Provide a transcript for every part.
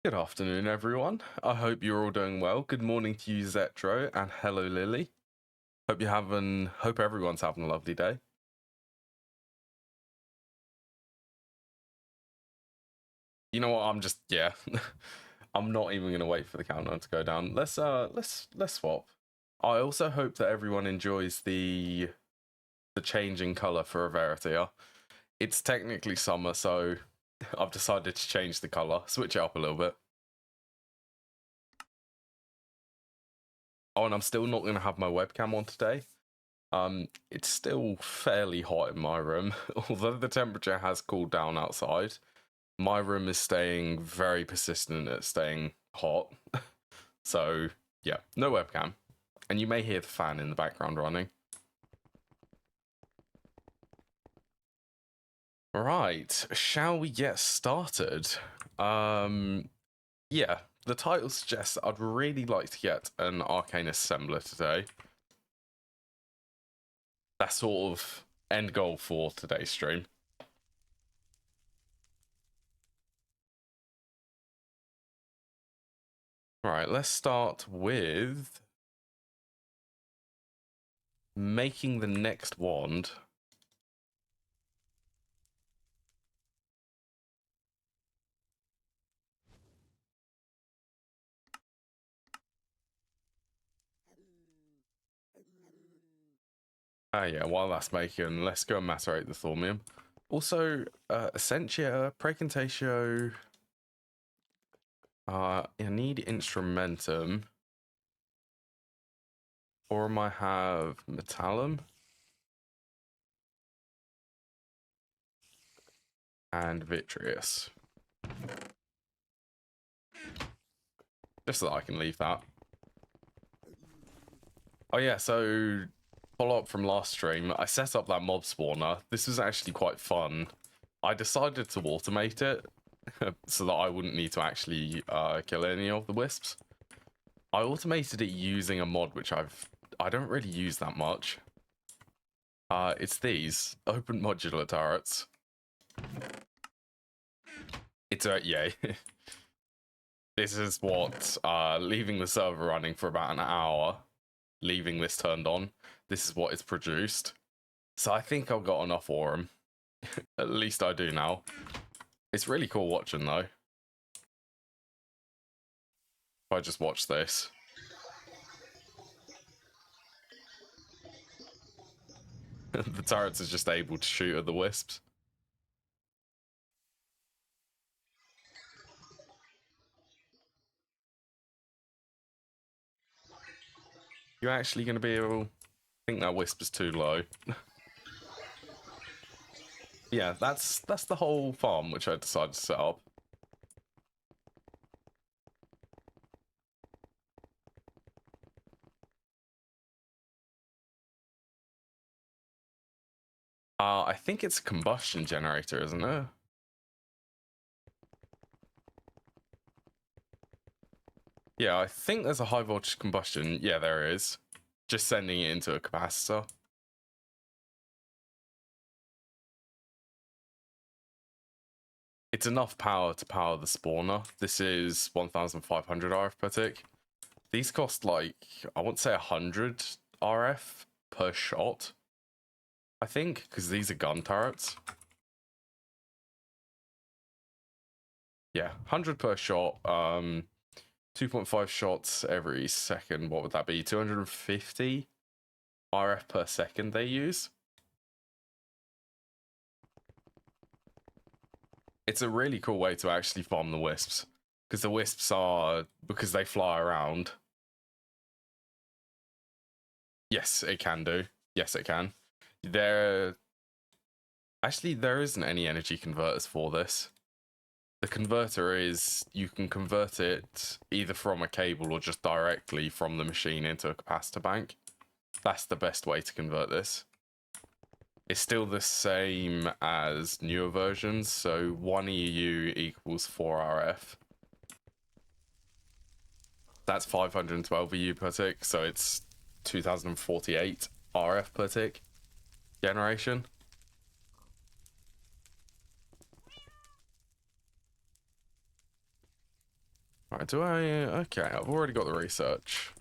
Good afternoon, everyone. I hope you're all doing well. Good morning to you, Zetro, and hello, Lily. Hope everyone's having a lovely day. You know what? I'm not even gonna wait for the countdown to go down. Let's swap. I also hope that everyone enjoys the change in color for Averitia. It's technically summer, so I've decided to change the color, switch it up a little bit. Oh, and I'm still not going to have my webcam on today. It's still fairly hot in my room. Although the temperature has cooled down outside, my room is staying very persistent at staying hot. So, yeah, no webcam. And you may hear the fan in the background running. Right, shall we get started? Yeah, the title suggests I'd really like to get an Arcane Assembler today. That's sort of end goal for today's stream. Right, let's start with making the next wand. Yeah, while that's making, let's go and macerate the thormium. Also, Essentia, Precantatio. I need Instrumentum. Or I have Metallum. And Vitreous. Just so that I can leave that. Oh yeah, so follow up from last stream, I set up that mob spawner. This was actually quite fun. I decided to automate it so that I wouldn't need to actually kill any of the wisps. I automated it using a mod which I don't really use that much. It's these open modular turrets. It's yay. This is what leaving the server running for about an hour, leaving this turned on. This is what it's produced. So I think I've got enough for them. At least I do now. It's really cool watching though. If I just watch this. The turrets are just able to shoot at the wisps. You're actually going to be able... I think that wisp is too low. Yeah, that's the whole farm which I decided to set up. I think it's a combustion generator, isn't it? Yeah, I think there's a high voltage combustion. Yeah, there is. Just sending it into a capacitor. It's enough power to power the spawner. This is 1500 RF per tick. These cost like, I want to say 100 RF per shot. I think, because these are gun turrets. Yeah, 100 per shot. 2.5 shots every second. What would that be? 250 RF per second they use. It's a really cool way to actually farm the wisps. Because the wisps are, because they fly around. Yes, it can do. Yes, it can. Actually, there isn't any energy converters for this. The converter is, you can convert it either from a cable or just directly from the machine into a capacitor bank. That's the best way to convert this. It's still the same as newer versions, so 1 EU equals 4 RF. That's 512 EU per tick, so it's 2048 RF per tick generation. Right, do I... Okay, I've already got the research.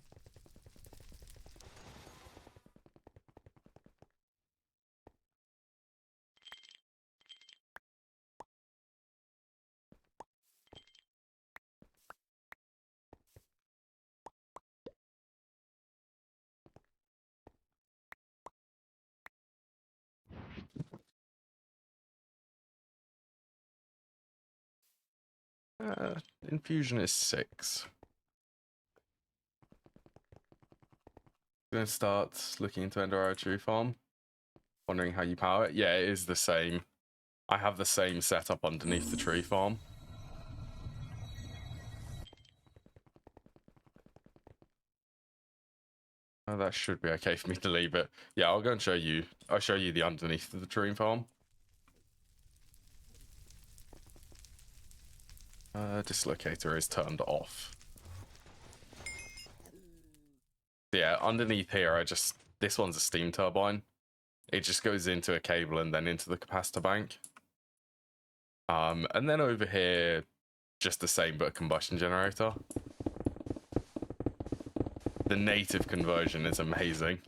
Infusion is 6. Gonna start looking into Ender Tree Farm. Wondering how you power it. Yeah, it is the same. I have the same setup underneath the tree farm. Oh, that should be okay for me to leave it. Yeah, I'll go and show you. I'll show you the underneath of the tree farm. Dislocator is turned off. Yeah, underneath here, this one's a steam turbine. It just goes into a cable and then into the capacitor bank. And then over here, just the same, but a combustion generator. The native conversion is amazing.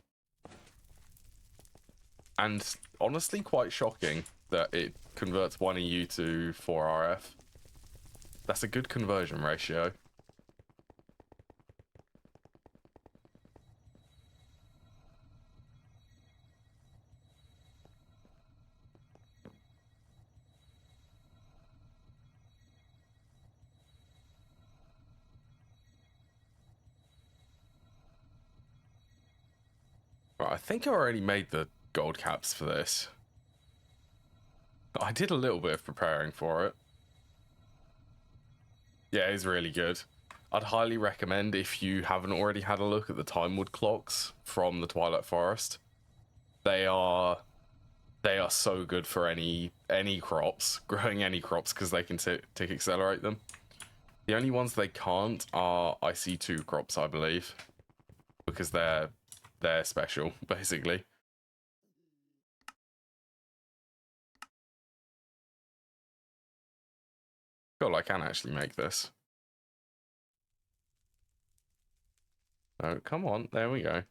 And honestly, quite shocking that it converts 1 EU to 4 RF. That's a good conversion ratio. Right, I think I already made the gold caps for this. I did a little bit of preparing for it. Yeah, it's really good. I'd highly recommend, if you haven't already had a look at the time wood clocks from the Twilight Forest. They are so good for any crops, growing any crops, because they can tick accelerate them. The only ones they can't are IC2 crops, I believe, because they're special, basically. God, I can actually make this. Oh, come on, there we go.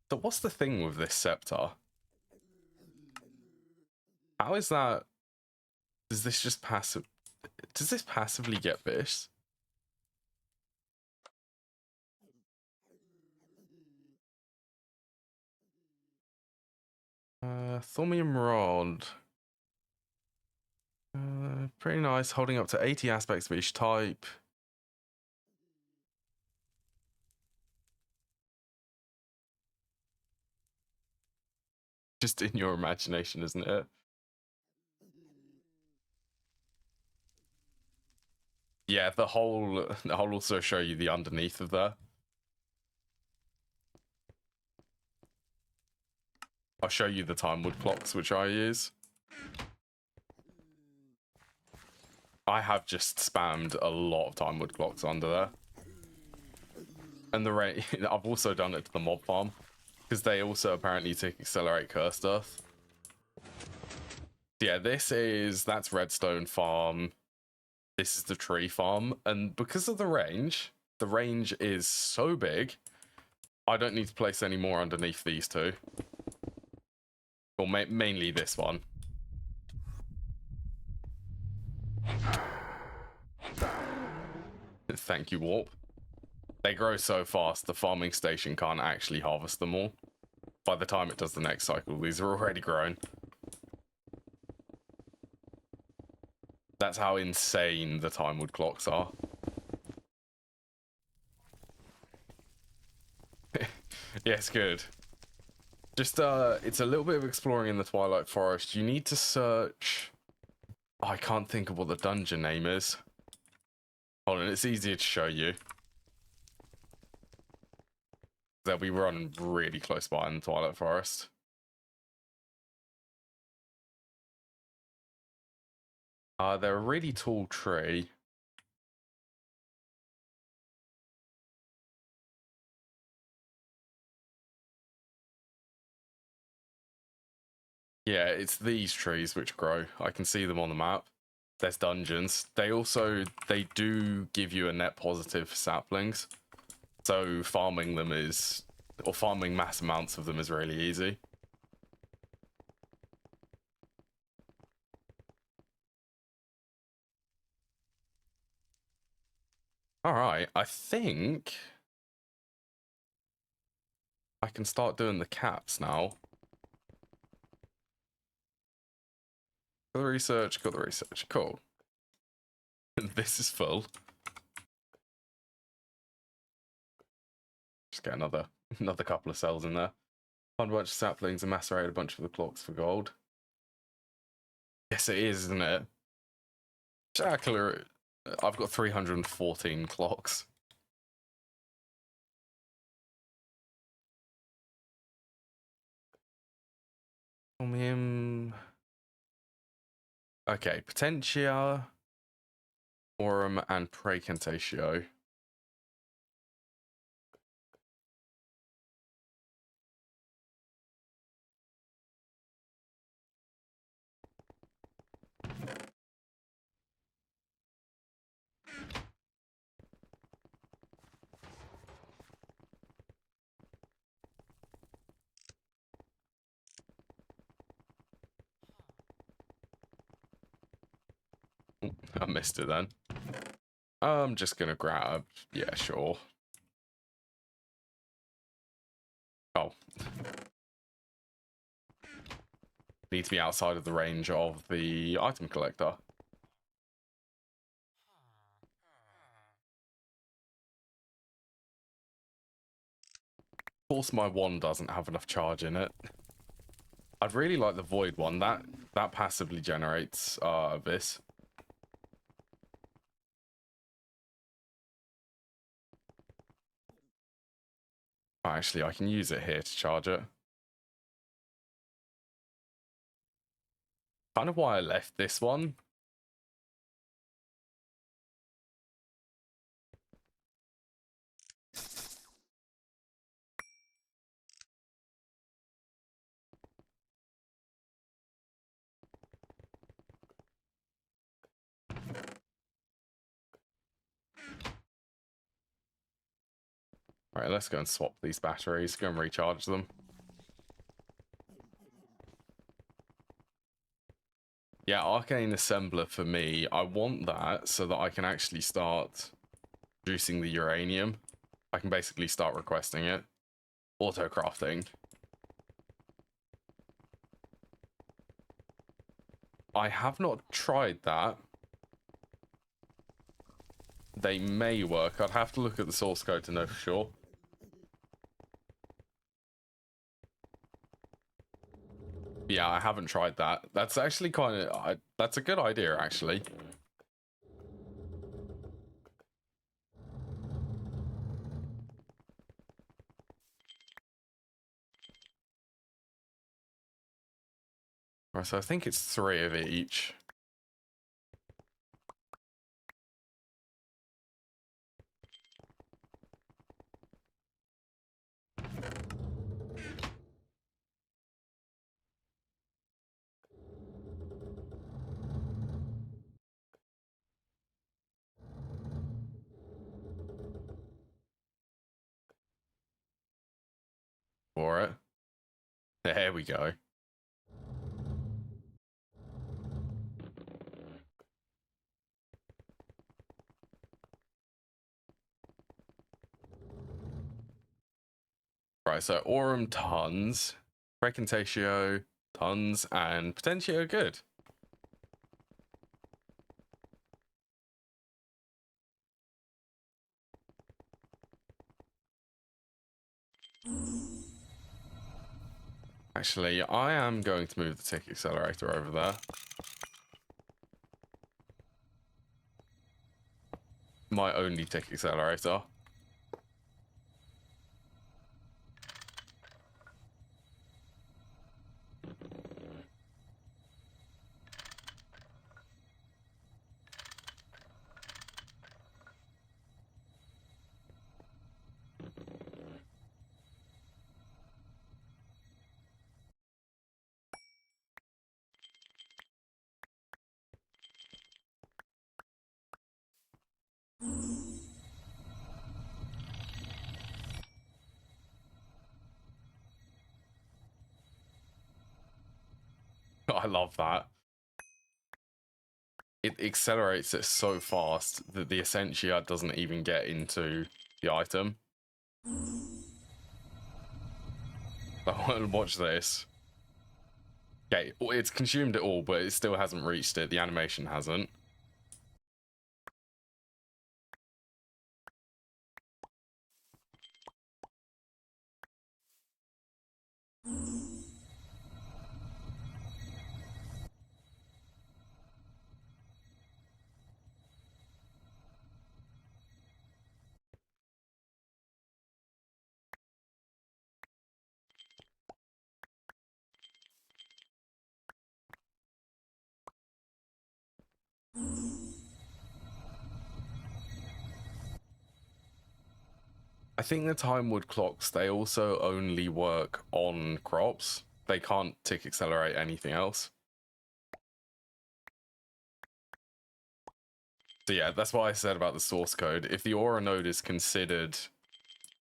So what's the thing with this scepter? How is that? Does this just passive? Does this passively get this? Thaumium rod. Pretty nice, holding up to 80 aspects of each type. Just in your imagination, isn't it? Yeah, the whole. I'll also show you the underneath of there. I'll show you the time wood clocks which I use. I have just spammed a lot of time wood clocks under there. And the rate, I've also done it to the mob farm, because they also apparently accelerate cursed earth. Yeah, that's redstone farm. This is the tree farm, and because of the range is so big, I don't need to place any more underneath these two. Or mainly this one. Thank you, Warp. They grow so fast, the farming station can't actually harvest them all. By the time it does the next cycle, these are already grown. That's how insane the time wood clocks are. Yes, good. Just, it's a little bit of exploring in the Twilight Forest. You need to search... Oh, I can't think of what the dungeon name is. Hold on, it's easier to show you. They'll be run really close by in the Twilight Forest. They're a really tall tree. Yeah, it's these trees which grow. I can see them on the map. There's dungeons. They do give you a net positive for saplings. So farming them is, or farming mass amounts of them is really easy. All right, I think I can start doing the caps now. Got the research, cool. This is full. Just get another couple of cells in there. Find a bunch of saplings and macerate a bunch of the clocks for gold. Yes, it is, isn't it? Jackler, I've got 314 clocks. Okay, Potentia, Aurum, and Precantatio. I missed it then. I'm just gonna grab, yeah, sure. Oh. Need to be outside of the range of the item collector. Of course my wand doesn't have enough charge in it. I'd really like the void one. That passively generates this. Oh, actually, I can use it here to charge it. Kind of why I left this one. All right, let's go and swap these batteries, go and recharge them. Yeah, Arcane Assembler for me, I want that so that I can actually start producing the uranium. I can basically start requesting it. Auto crafting. I have not tried that. They may work. I'd have to look at the source code to know for sure. Yeah, I haven't tried that. That's actually kind of... that's a good idea, actually. Right, so I think it's 3 of each. For it. There we go. Right, so Aurum tons, Precantatio tons, and Potentio good. Actually, I am going to move the tick accelerator over there. My only tick accelerator. I love that. It accelerates it so fast that the Essentia doesn't even get into the item. Watch this. Okay, it's consumed it all, but it still hasn't reached it. The animation hasn't. I think the time wood clocks, they also only work on crops. They can't tick accelerate anything else. So yeah, that's what I said about the source code. If the aura node is considered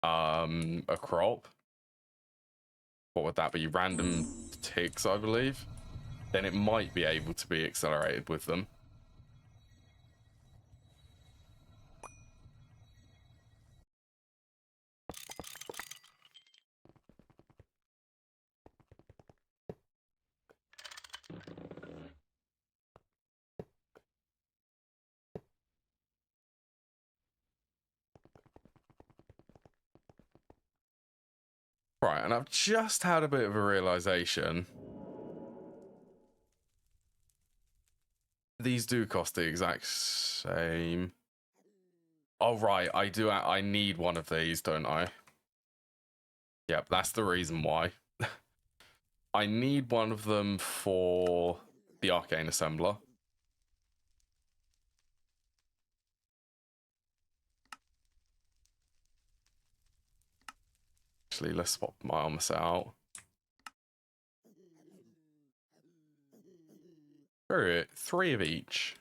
a crop, what would that be? Random ticks, I believe. Then it might be able to be accelerated with them. Right, and I've just had a bit of a realization. These do cost the exact same. Oh, right, I need one of these, don't I? Yep, that's the reason why. I need one of them for the Arcane Assembler. Actually, let's swap my armor set out. Screw it, 3 of each.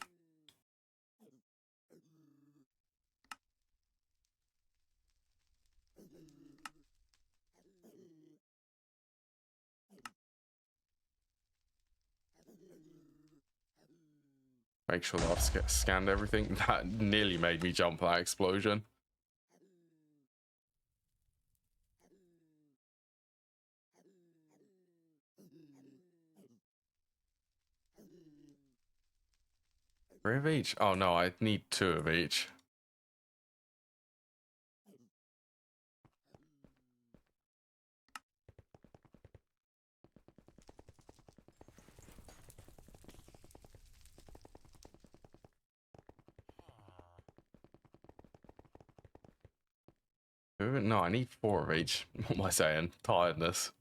Make sure that I've scanned everything. That nearly made me jump that explosion. Three of each? Oh no, I need 2 of each. No, I need 4 of each. What am I saying? Tiredness.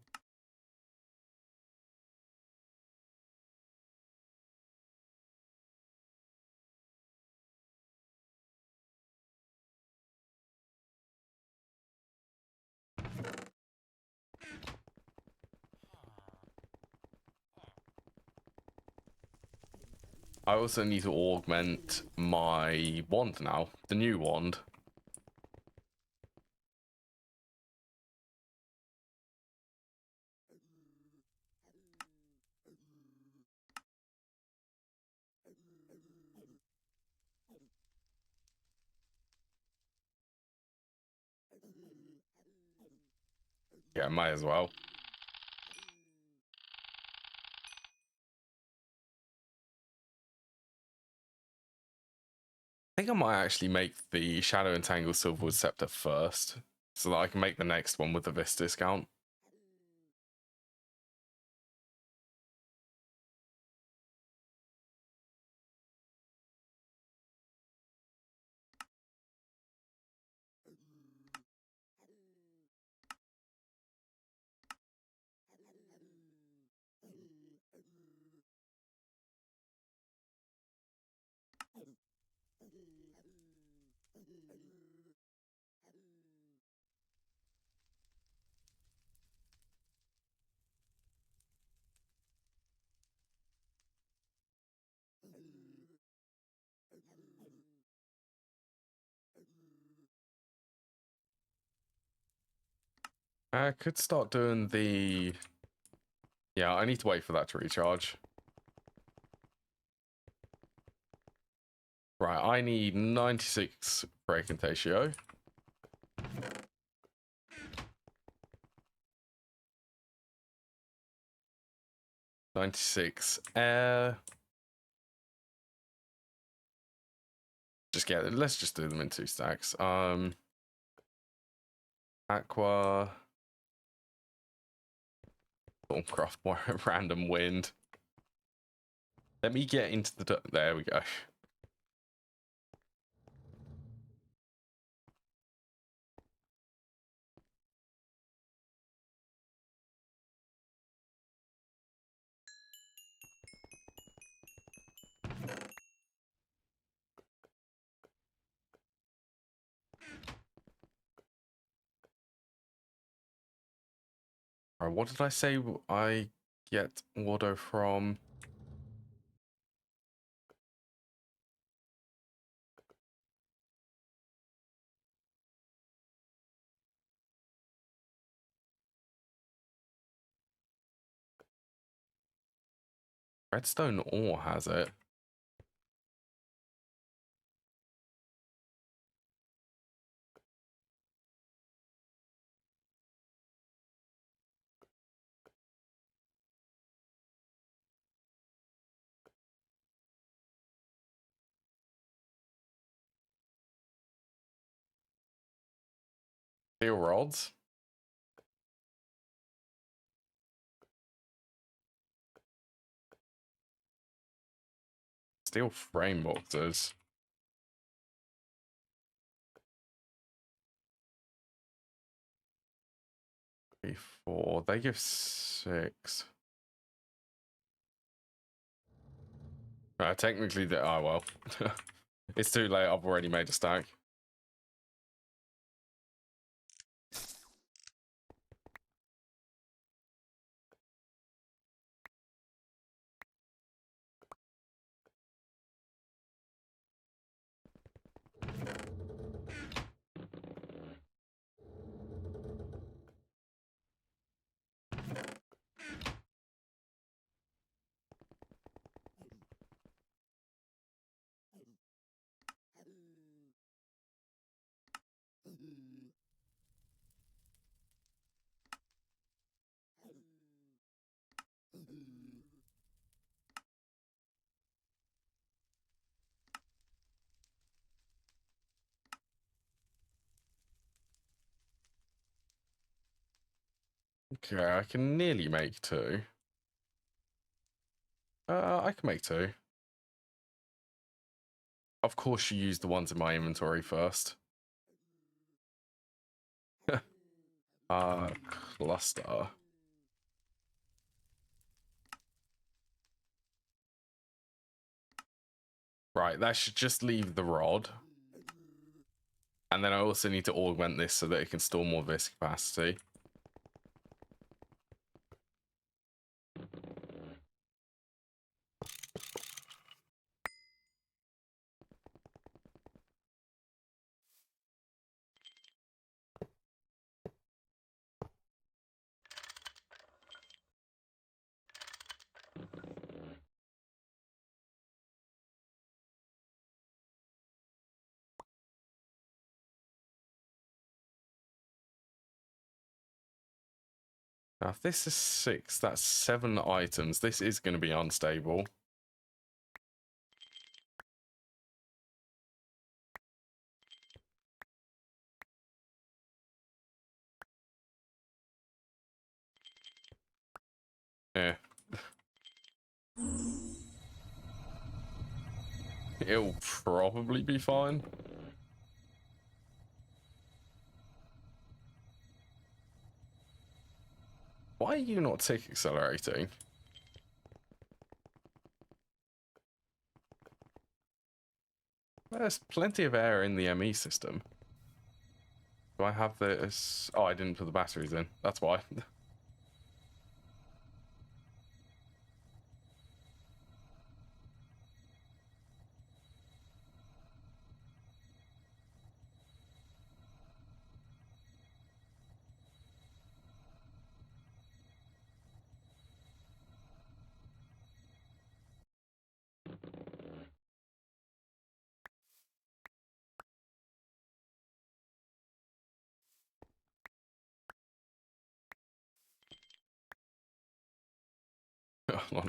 I also need to augment my wand now. The new wand. Yeah, might as well. I think I might actually make the Shadow Entangle Silverwood Scepter first, so that I can make the next one with the Vis discount. I could start doing the... Yeah, I need to wait for that to recharge. Right, I need 96 break intatio. $96 air. Just get it. Let's just do them in 2 stacks. Aqua. Stormcraft, random wind. Let me get into the. There we go. All right, what did I say? I get Wardo from. Redstone ore has it. Steel rods. Steel frame boxes. 3, 4. They give 6. Technically, oh well. It's too late. I've already made a stack. Okay, I can nearly make 2. I can make 2. Of course, you use the ones in my inventory first. Cluster. Right, that should just leave the rod. And then I also need to augment this so that it can store more vis capacity. Now, if this is 6, that's 7 items. This is going to be unstable. Yeah. It'll probably be fine. Why are you not tick accelerating? There's plenty of air in the ME system. Do I have this? Oh, I didn't put the batteries in. That's why.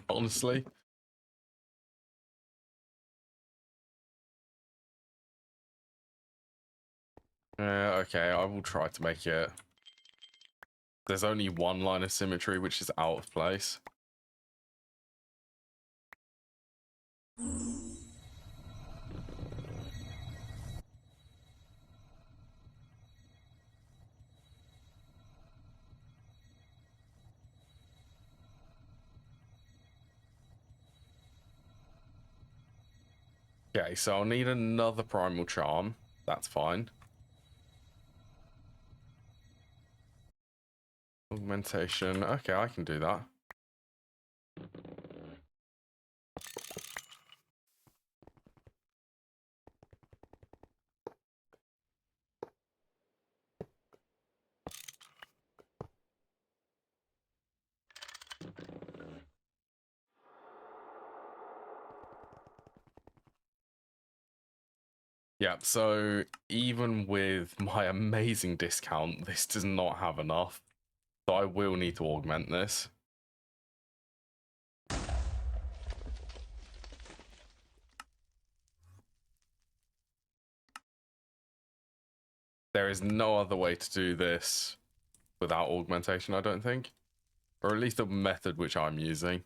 honestly. Okay, I will try to make it. There's only one line of symmetry which is out of place. Okay, so I'll need another primal charm. That's fine. Augmentation. Okay, I can do that. Yeah, so even with my amazing discount, this does not have enough. So I will need to augment this. There is no other way to do this without augmentation, I don't think. Or at least the method which I'm using.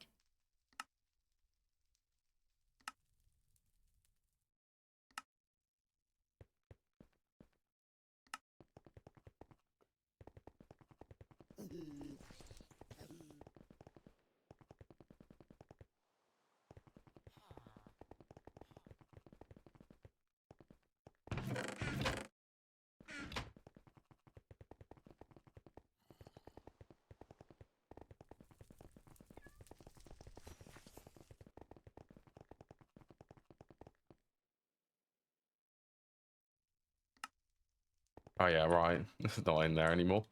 Oh yeah, right. It's not in there anymore.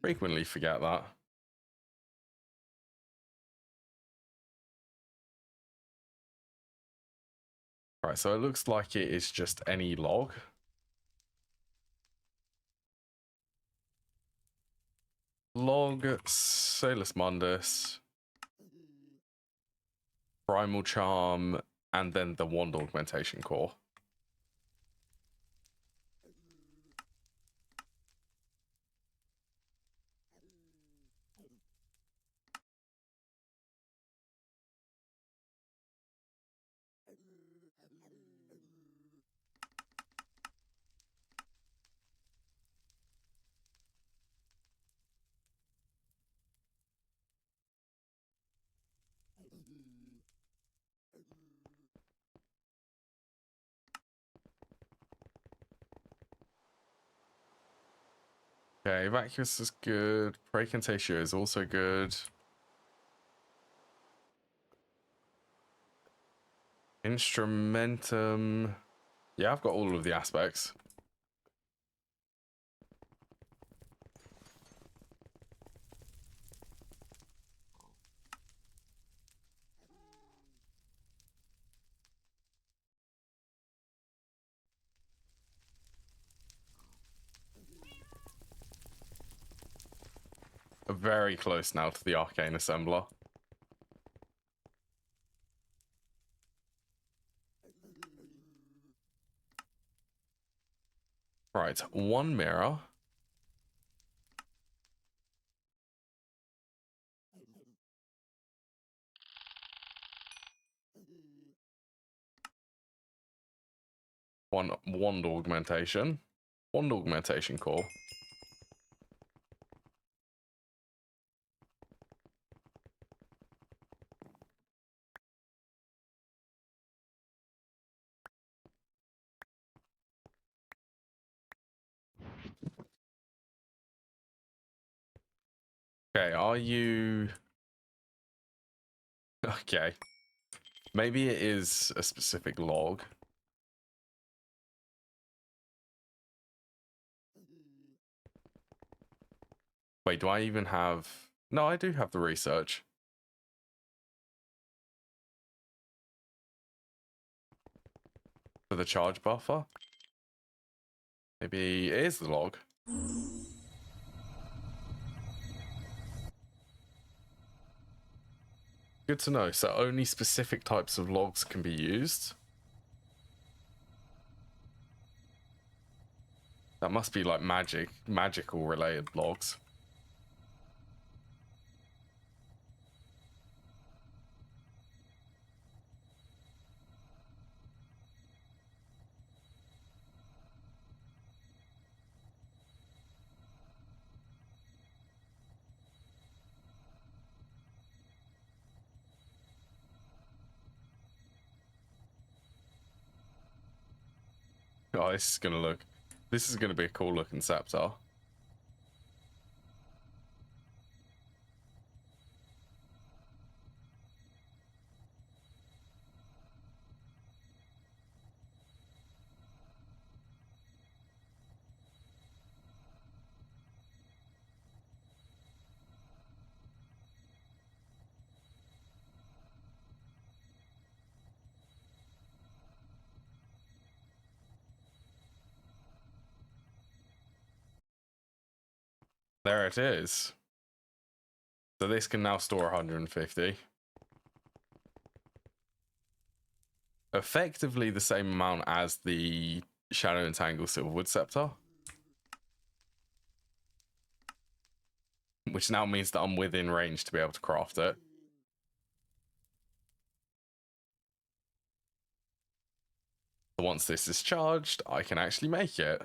Frequently forget that. Right, so it looks like it is just any log. Log, Salus Mundus, Primal Charm, and then the Wand Augmentation Core. Okay, Vacuous is good. Precantatio is also good. Instrumentum. Yeah, I've got all of the aspects. Very close now to the Arcane Assembler. Right, one mirror. One wand augmentation. Wand augmentation core. Okay, are you... Okay. Maybe it is a specific log. Wait, do I even have... No, I do have the research. For the charge buffer? Maybe it is the log. Good to know. So only specific types of logs can be used. That must be like magical related logs. Oh, this is gonna be a cool looking scepter. There it is. So this can now store 150. Effectively the same amount as the Shadow Entangle Silverwood Scepter. Which now means that I'm within range to be able to craft it. So once this is charged, I can actually make it.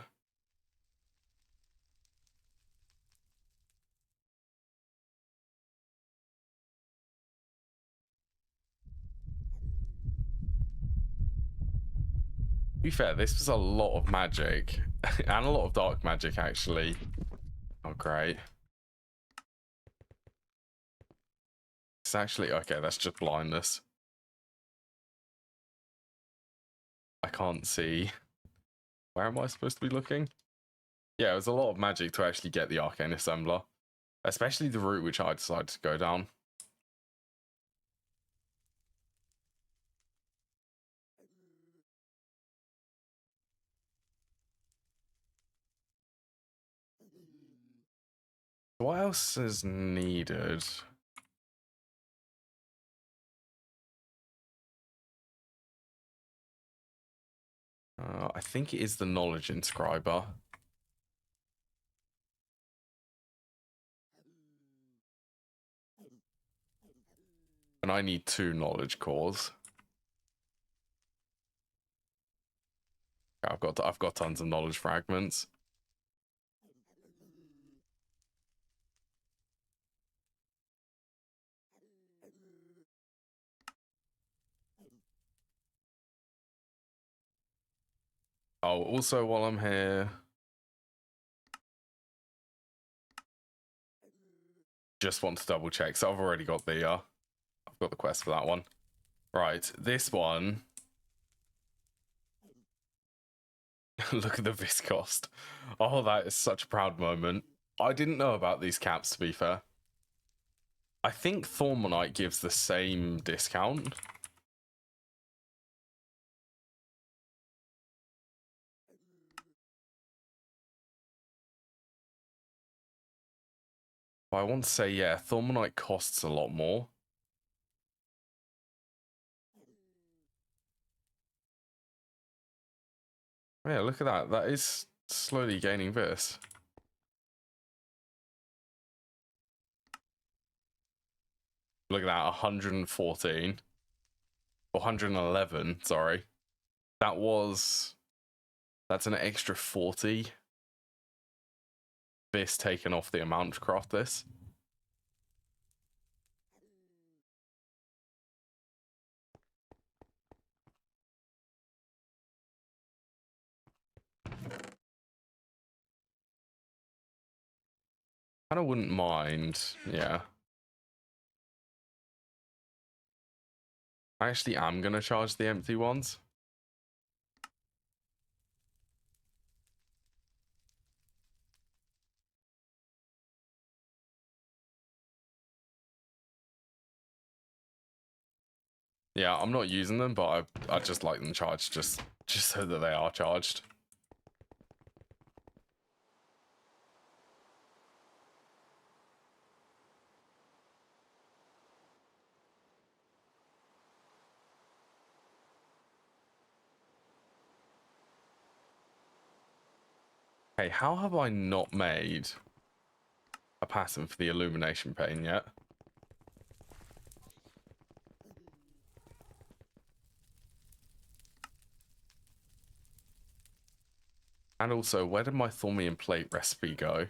To be fair, this was a lot of magic. And a lot of dark magic, actually. Oh, great. It's actually... Okay, that's just blindness. I can't see. Where am I supposed to be looking? Yeah, it was a lot of magic to actually get the Arcane Assembler. Especially the route which I decided to go down. What else is needed? I think it is the knowledge inscriber. And I need 2 knowledge cores. I've got tons of knowledge fragments. Oh, also while I'm here, just want to double check. So I've already got the quest for that one. Right, this one. Look at the viscost. Oh, that is such a proud moment. I didn't know about these caps, to be fair. I think Thormonite gives the same discount. But I want to say, yeah, Thormonite costs a lot more. Yeah, look at that. That is slowly gaining this. Look at that, 114. 111, sorry. That's an extra 40. This taken off the amount to craft this. Kind of wouldn't mind, yeah. I actually am going to charge the empty ones. Yeah, I'm not using them, but I just like them charged just so that they are charged. Hey, how have I not made a pattern for the illumination pane yet? And also, where did my Thormian plate recipe go?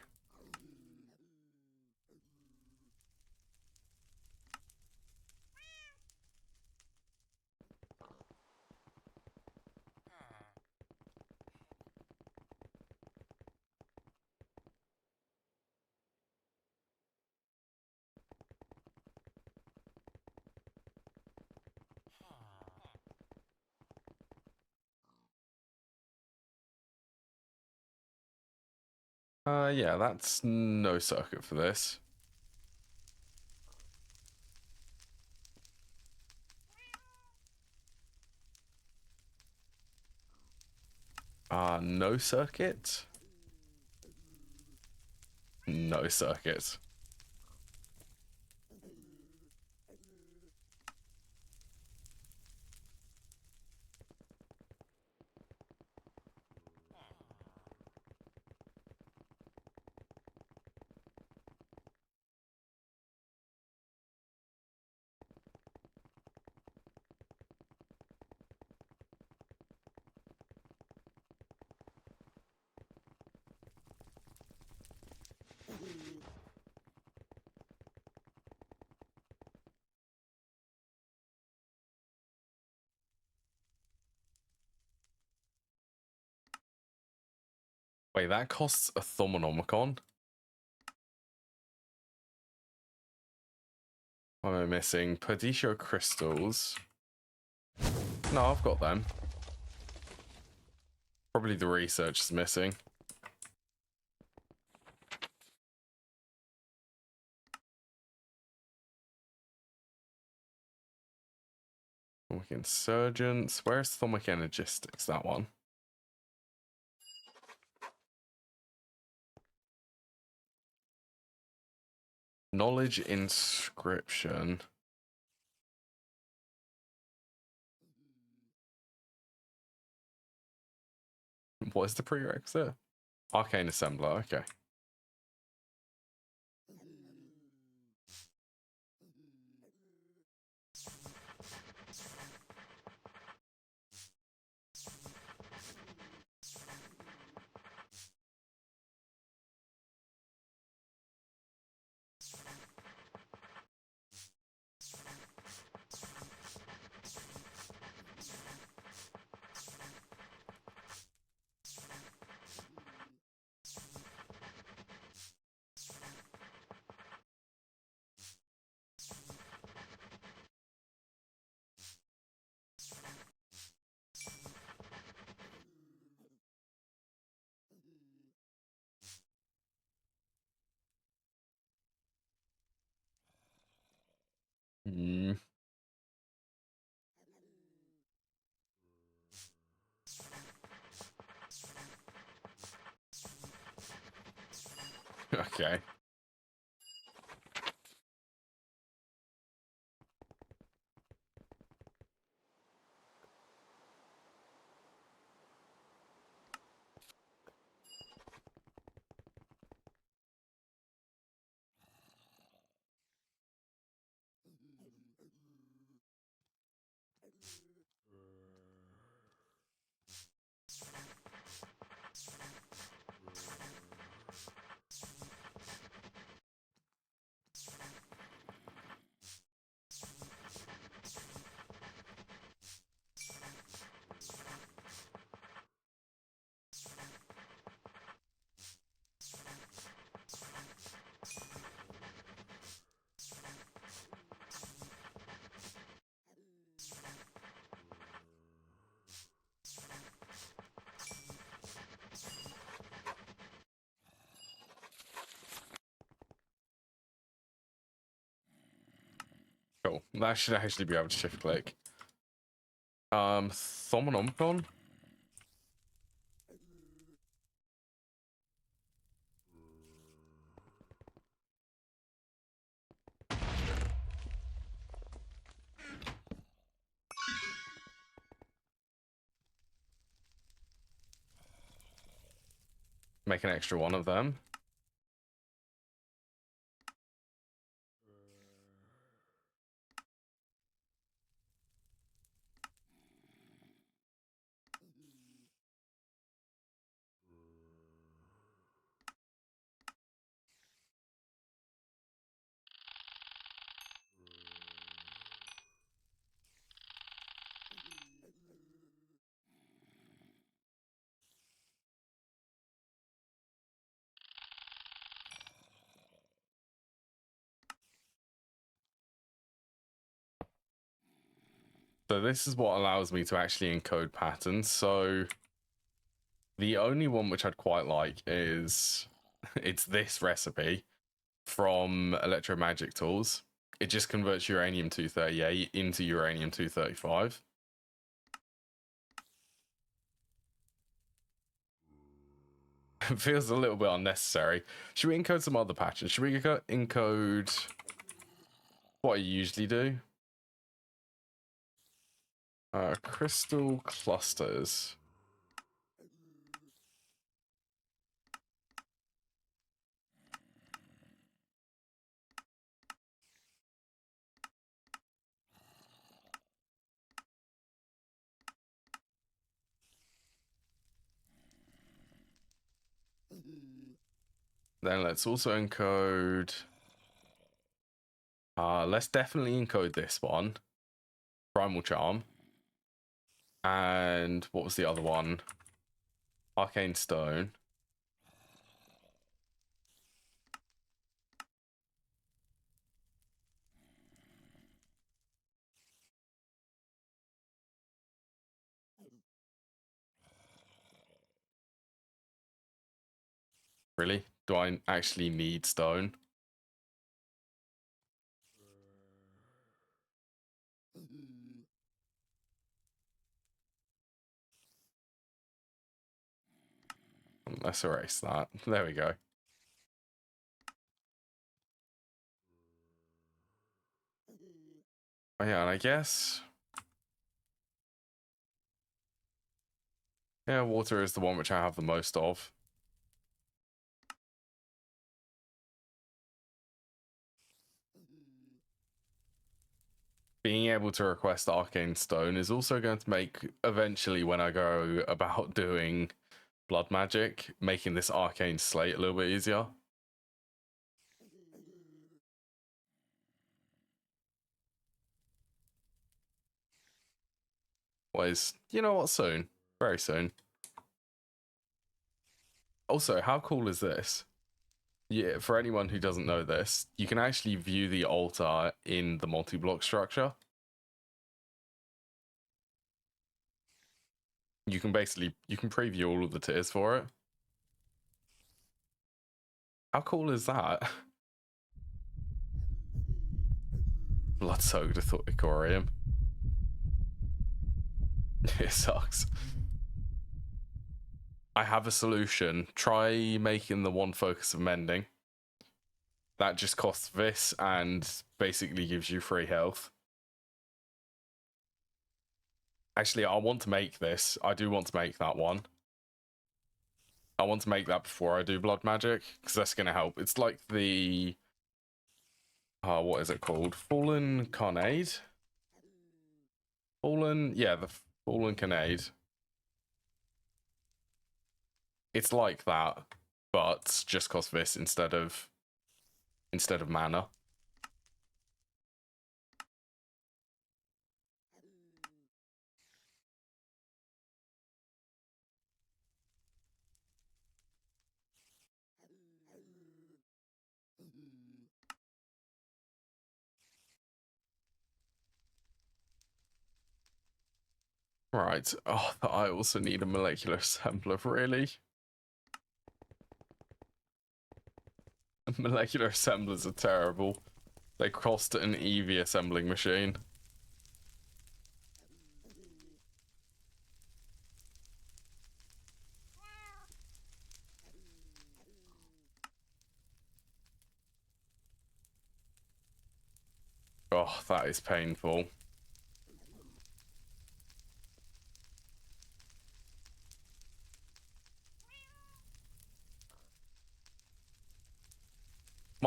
Yeah, that's no circuit for this. No circuit? No circuit. Wait, that costs a Thaumonomicon? What am I missing? Perditio crystals. No, I've got them. Probably the research is missing. Thormic Insurgents. Where's Thormic Energistics? That one. Knowledge Inscription. What is the prerequisite? Arcane Assembler, okay. Hmm. Okay. Cool. That should actually be able to shift click. Thaumonomicon? Make an extra one of them. So this is what allows me to actually encode patterns. So the only one which I'd quite like is it's this recipe from Electromagic Tools. It just converts uranium-238 into uranium-235. It feels a little bit unnecessary. Should we encode some other patterns? Should we encode what I usually do? Crystal clusters. Then let's also encode. Let's definitely encode this one. Primal Charm. And what was the other one? Arcane Stone. Really? Do I actually need stone? Let's erase that. There we go. Oh, yeah, and I guess... yeah, water is the one which I have the most of. Being able to request Arcane Stone is also going to make, eventually, when I go about doing blood magic, making this Arcane Slate a little bit easier. You know what, soon. Very soon. Also, how cool is this? Yeah, for anyone who doesn't know this, you can actually view the altar in the multi-block structure. You can preview all of the tiers for it. How cool is that? Blood-soaked Ithorium. It sucks. I have a solution. Try making the one focus of mending. That just costs this and basically gives you free health. Actually, I want to make this. I do want to make that one. I want to make that before I do blood magic, because that's going to help. It's like the... what is it called? Fallen Carnade? Yeah, the Fallen Carnade. It's like that, but just costs this instead of mana. Right. Oh, I also need a molecular assembler, really. Molecular assemblers are terrible. They cost an EV assembling machine. Oh, that is painful.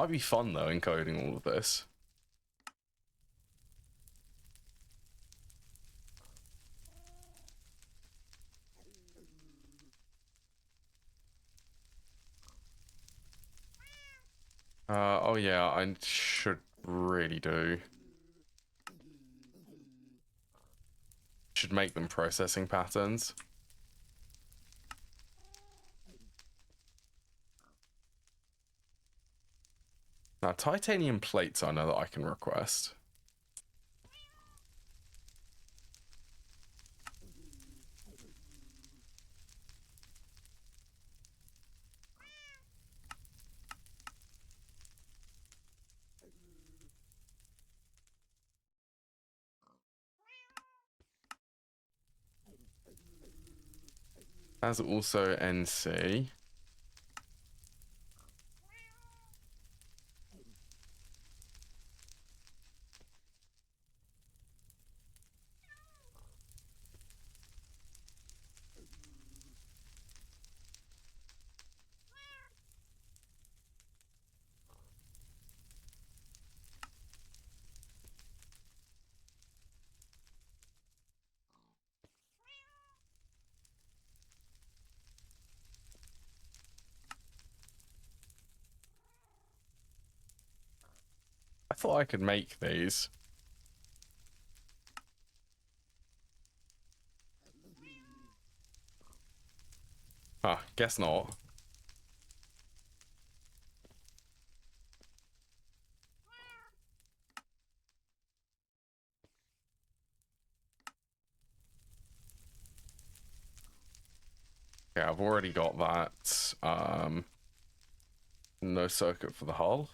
Might be fun though encoding all of this. Oh yeah, I should really do. Should make them processing patterns. Now, titanium plates I know that I can request. As also NC. I thought I could make these. Huh, guess not. Okay, I've already got that. No circuit for the hull.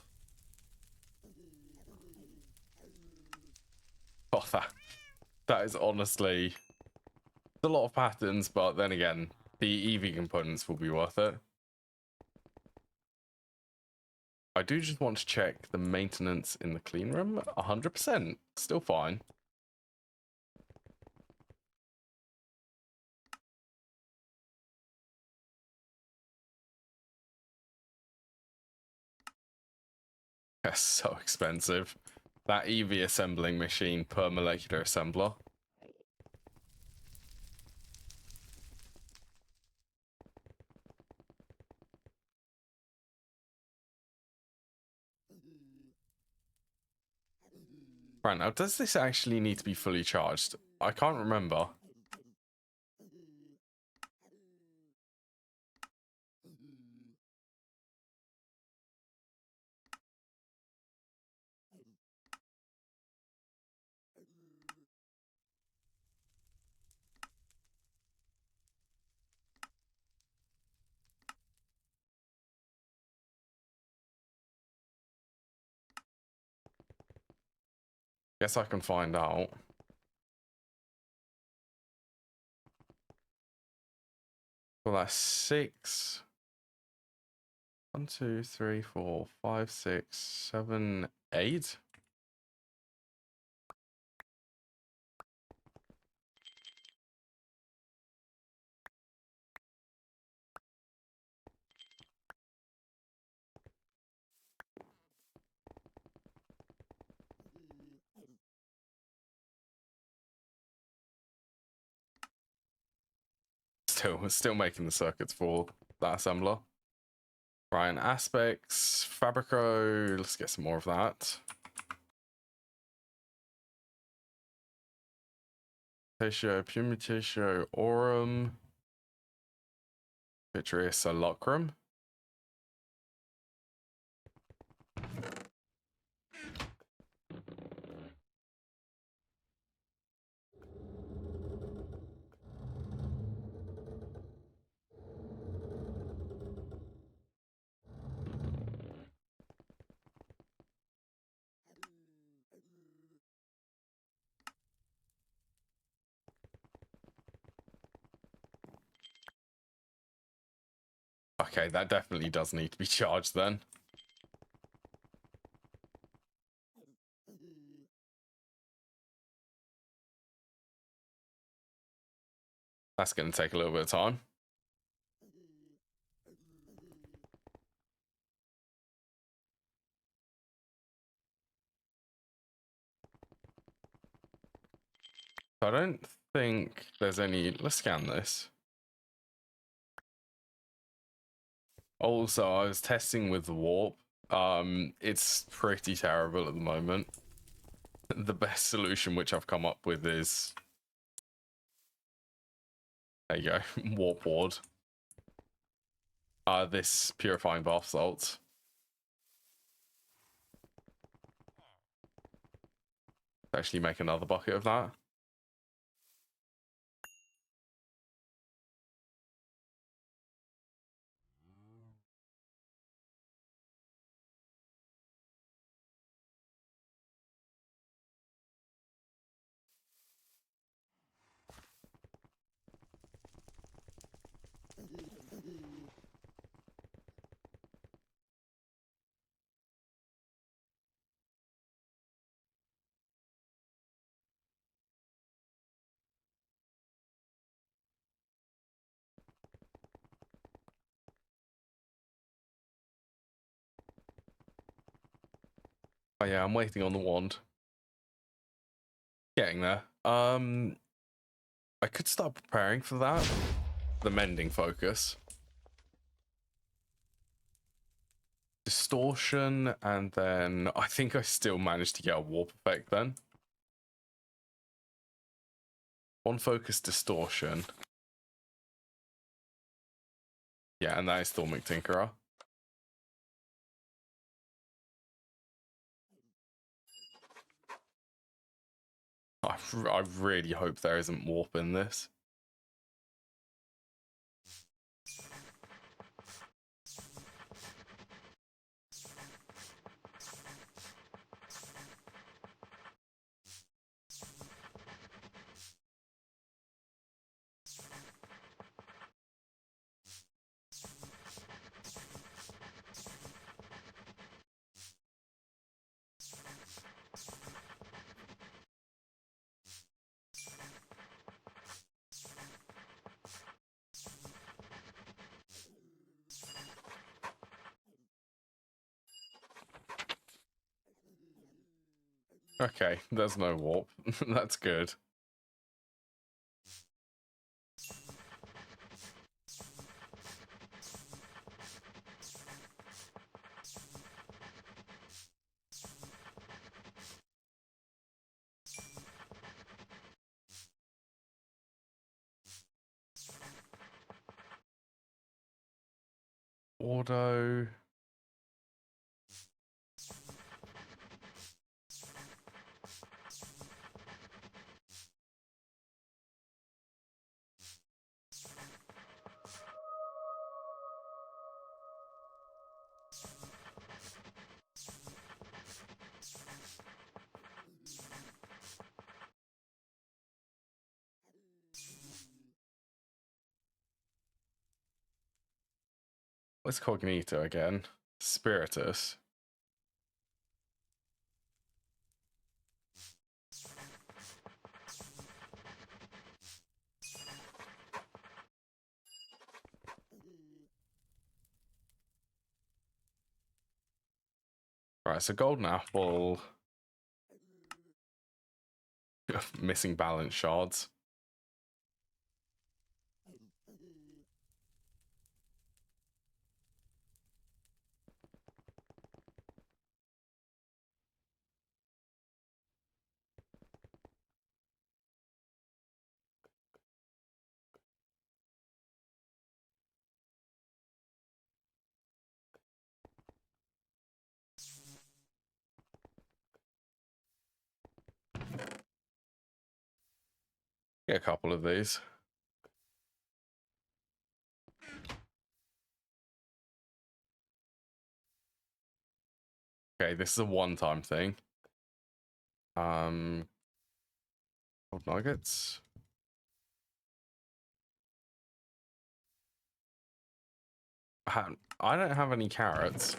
Oh, that is honestly a lot of patterns, but then again, the EV components will be worth it. I do just want to check the maintenance in the clean room. 100%, still fine. That's so expensive. That EV assembling machine per molecular assembler. Right, now does this actually need to be fully charged? I can't remember. Guess I can find out. Well, that's 6. 1, 2, 3, 4, 5, 6, 7, 8. Still making the circuits for that assembler. Right, and aspects, Fabrico, let's get some more of that. Mutatio, Pumitatio, Aurum, Vitreous Solacrum. Okay, that definitely does need to be charged then. That's going to take a little bit of time. I don't think there's any... Let's scan this. Also, I was testing with the warp. It's pretty terrible at the moment. The best solution which I've come up with is... There you go, warp ward. This purifying bath salts. Actually make another bucket of that. Oh yeah, I'm waiting on the wand. Getting there. I could start preparing for that. The mending focus. Distortion, and then I think I still managed to get a warp effect then. One focus distortion. Yeah, and that is Thormic Tinkerer. I really hope there isn't warp in this. Okay, there's no warp. That's good. Auto. What's Cognito again? Spiritus. Right, so golden apple. Missing balance shards. Get a couple of these. Okay, this is a one-time thing. Gold nuggets. I don't have any carrots.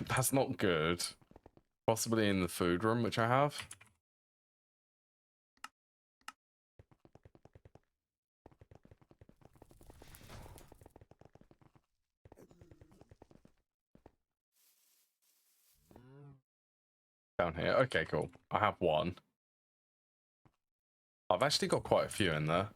That's not good. Possibly in the food room, which I have. Down here. Okay, cool. I have one. I've actually got quite a few in there.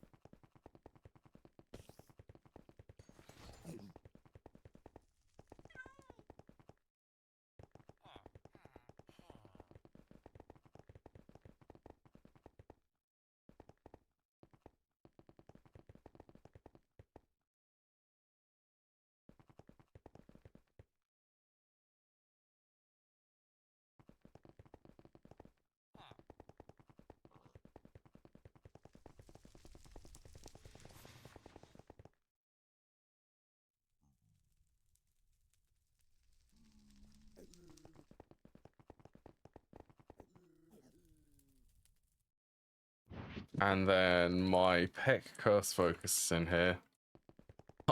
And then my Peck Curse focus is in here.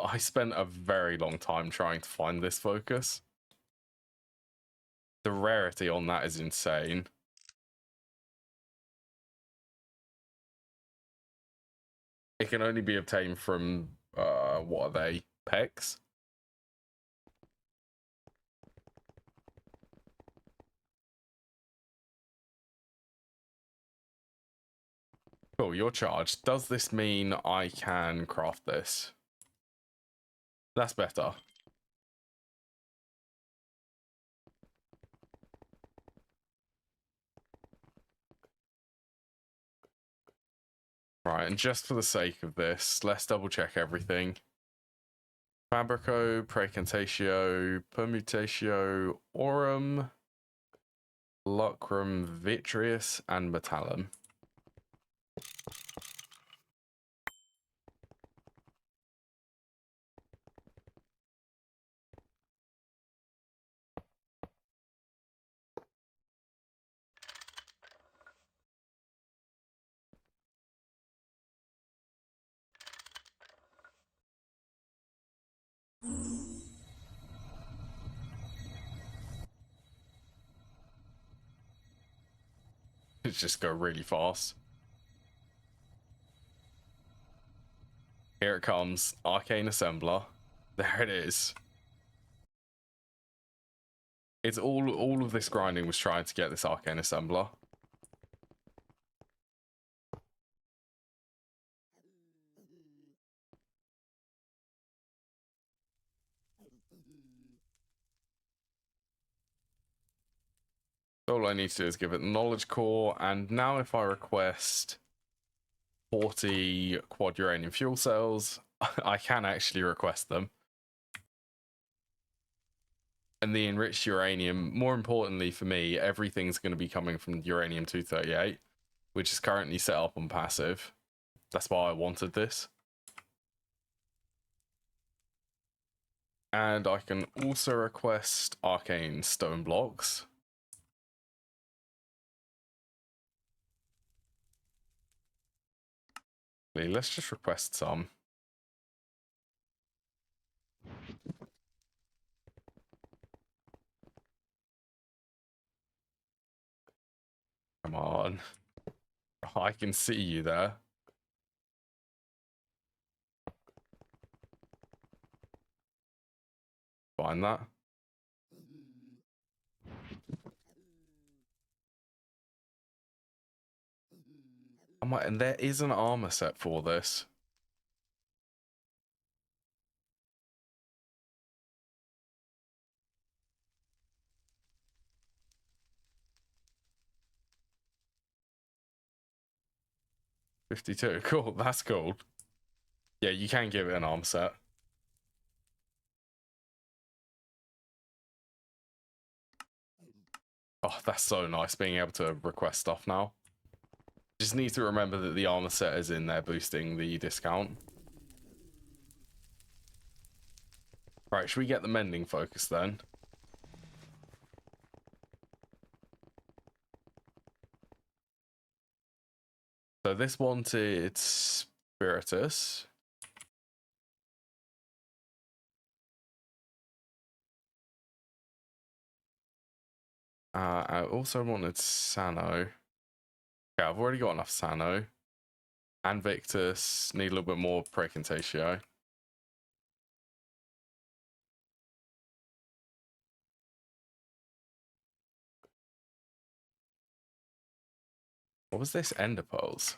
I spent a very long time trying to find this focus. The rarity on that is insane. It can only be obtained from, what are they? Pecks? Cool, you're charged. Does this mean I can craft this? That's better. Right, and just for the sake of this, let's double check everything. Fabrico, Precantatio, Permutatio, Aurum, Lucrum, Vitreous, and Metallum. Let's just go really fast. Here it comes, Arcane Assembler. There it is. It's all of this grinding was trying to get this Arcane Assembler. All I need to do is give it the knowledge core, and now if I request 40 quad uranium fuel cells, I can actually request them. And the enriched uranium, more importantly for me, everything's going to be coming from uranium-238, which is currently set up on passive. That's why I wanted this. And I can also request arcane stone blocks. Let's just request some. Come on. I can see you there. Find that. And there is an armor set for this. $52. Cool, that's cool. Yeah, you can give it an armor set. Oh, that's so nice being able to request stuff now. Just need to remember that the armor set is in there boosting the discount. Right, should we get the mending focus then? So this wanted Spiritus. I also wanted Sano. Okay, I've already got enough Sano. And Victus. Need a little bit more Precantatio. What was this? Ender pearls.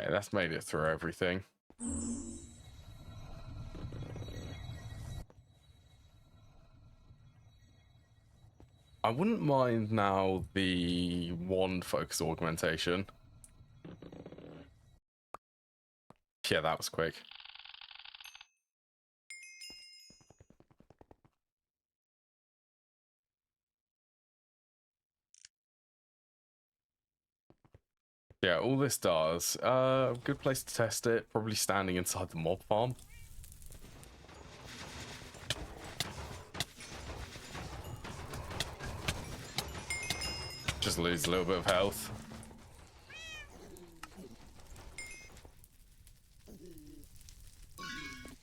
Okay, that's made it through everything. I wouldn't mind now the wand focus augmentation. Yeah, that was quick. Yeah, all this does. Good place to test it. Probably standing inside the mob farm. Just lose a little bit of health.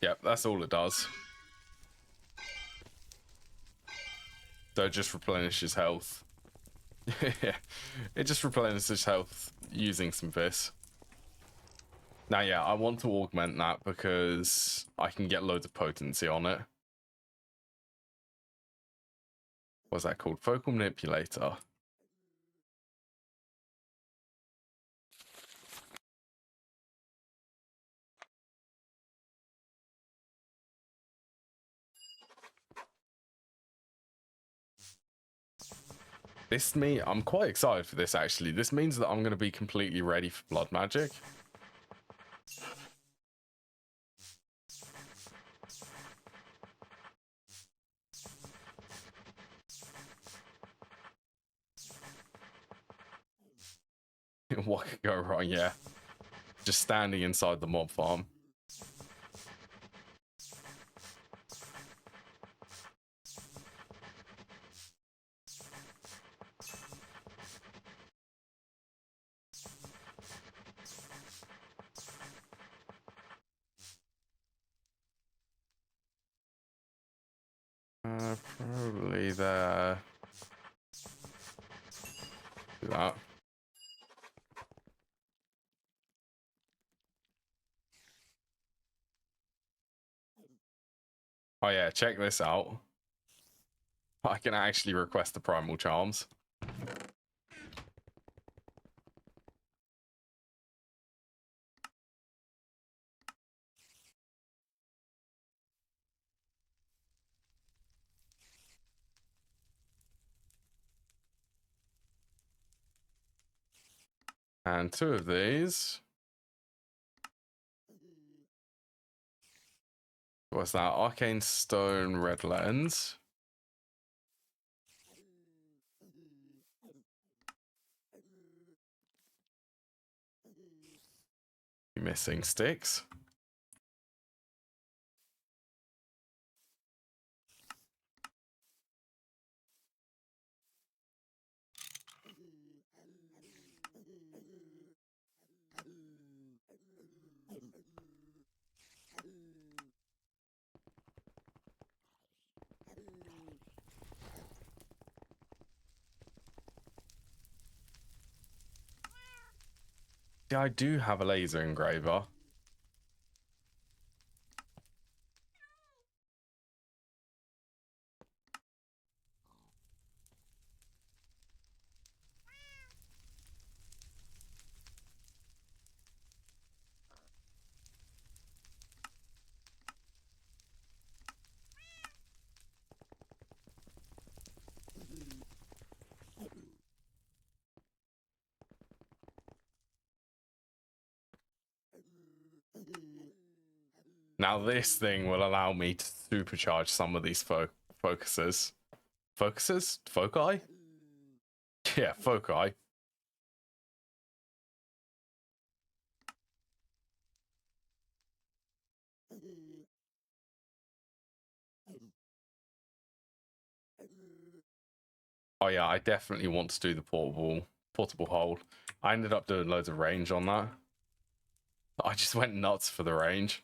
Yep, that's all it does. So it just replenishes health. Yeah, it just replenishes health using some Vis. Now, yeah, I want to augment that because I can get loads of potency on it. What's that called? Focal manipulator. I'm quite excited for this actually. This means that I'm going to be completely ready for blood magic. What could go wrong? Yeah, just standing inside the mob farm. Probably there. Do that. Oh yeah, check this out. I can actually request the primal charms. And 2 of these. What's that? Arcane Stone Red Lens. Missing sticks. Yeah, I do have a laser engraver. Now this thing will allow me to supercharge some of these focuses. Focuses? Foci? Yeah, foci. Oh yeah, I definitely want to do the portable hold. I ended up doing loads of range on that. I just went nuts for the range.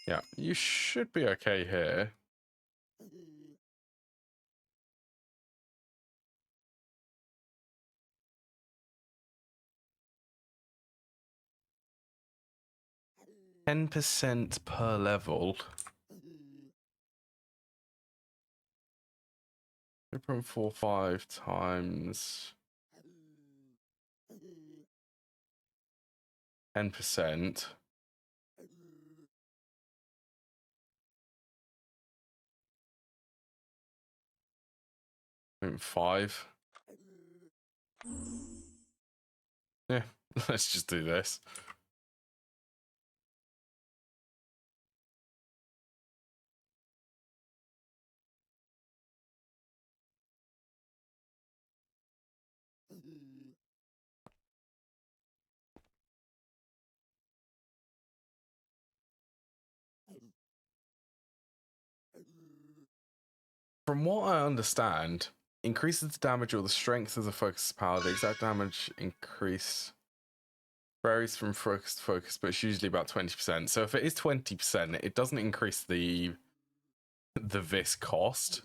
Yeah, you should be okay here. %10 per level. 0.45 times 10%. .5. Yeah, let's just do this. From what I understand, increases the damage or the strength of the focus power. The exact damage increase varies from focus to focus, but it's usually about 20%. So if it is 20%, it doesn't increase the vis cost.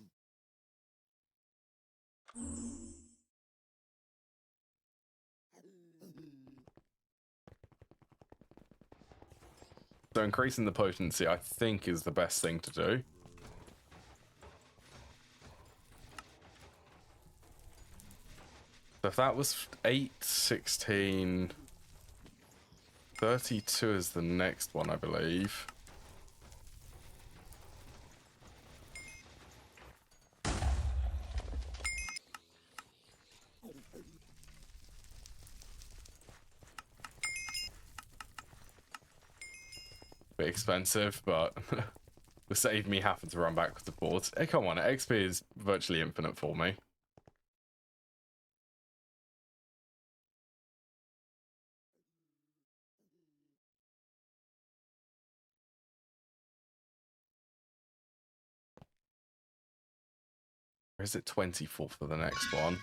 So increasing the potency, I think, is the best thing to do. So if that was 8, 16, 32 is the next one, I believe. Bit expensive, but will save me having to run back with the boards. Hey, come on, XP is virtually infinite for me. Or is it 24 for the next one?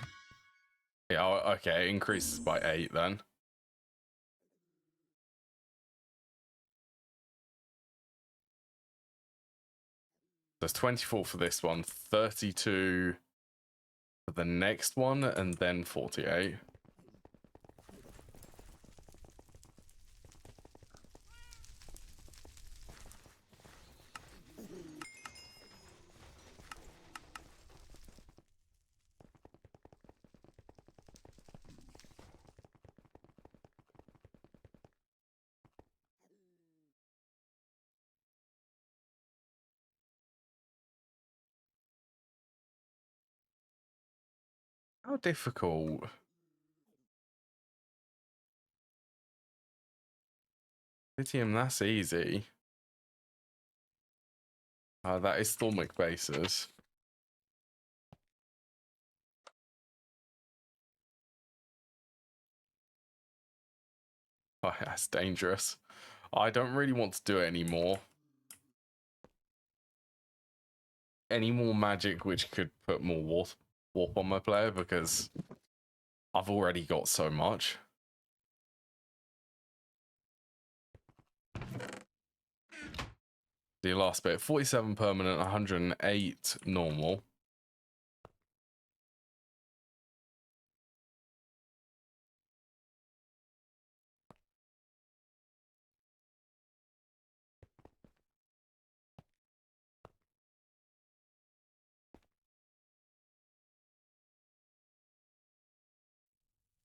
Yeah, okay, it increases by 8 then. There's 24 for this one, 32 for the next one, and then 48. How difficult? Lithium, that's easy. That is Thormic bases. Oh, that's dangerous. I don't really want to do it anymore. Any more magic which could put more warp on my player, because I've already got so much. The last bit, 47 permanent, 108 normal.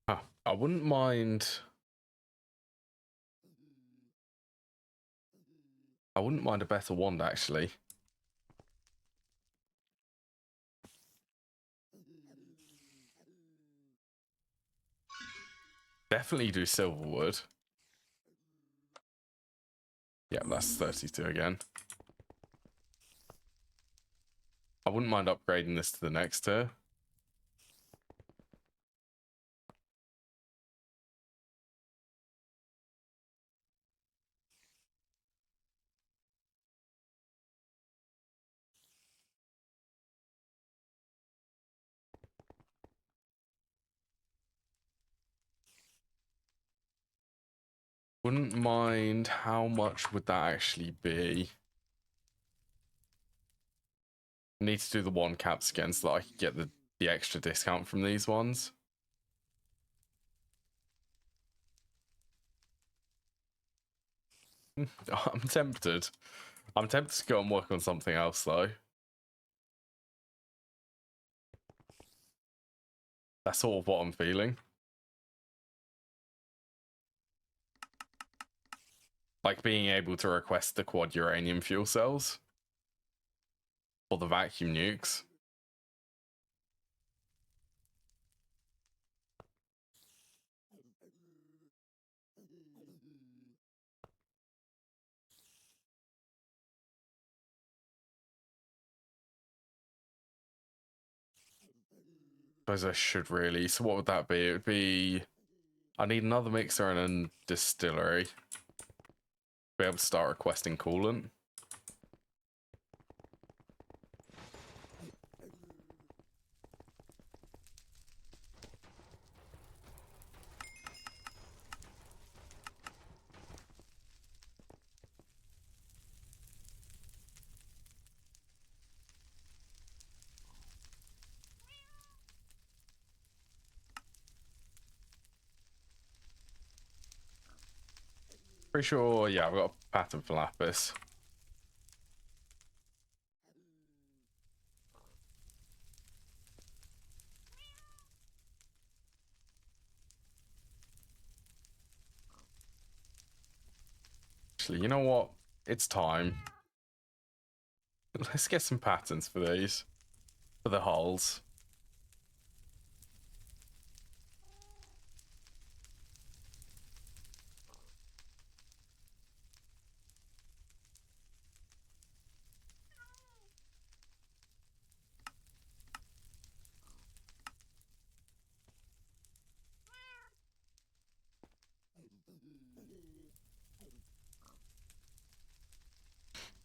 Huh. I wouldn't mind. I wouldn't mind a better wand, actually. Definitely do Silverwood. Yeah, that's 32 again. I wouldn't mind upgrading this to the next tier. Wouldn't mind. How much would that actually be? Need to do the one caps again so that I can get the extra discount from these ones. I'm tempted. I'm tempted to go and work on something else though. That's sort of what I'm feeling. Like being able to request the quad uranium fuel cells for the vacuum nukes. Suppose I should really. So what would that be? It would be, I need another mixer and a distillery to be able to start requesting coolant. Pretty sure, yeah, I've got a pattern for lapis. Actually, you know what? It's time. Let's get some patterns for these. For the hulls.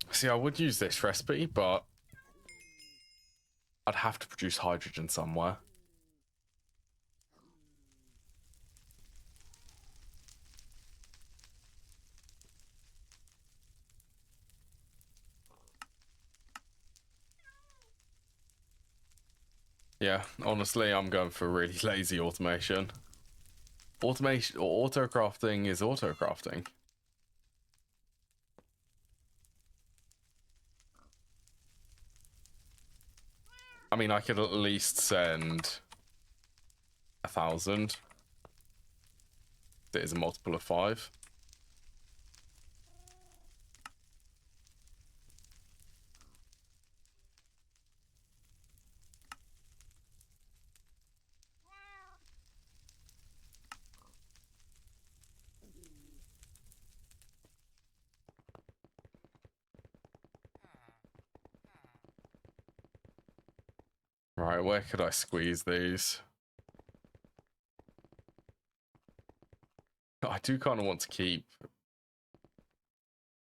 See, I would use this recipe, but I'd have to produce hydrogen somewhere. Yeah, honestly, I'm going for really lazy automation. Automation or auto crafting is auto crafting. I mean, I could at least send 1,000. It is a multiple of 5. Right, where could I squeeze these? I do kind of want to keep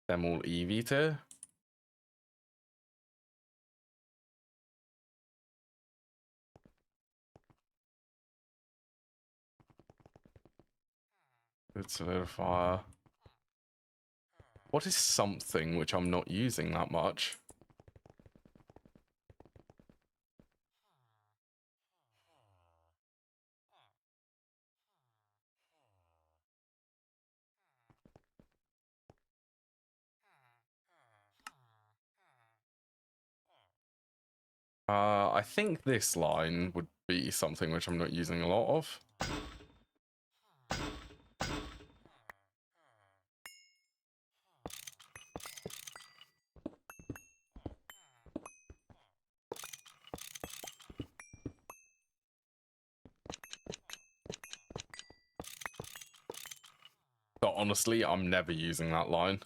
them all EV tier. Good solidifier. What is something which I'm not using that much? I think this line would be something which I'm not using a lot of. But honestly, I'm never using that line.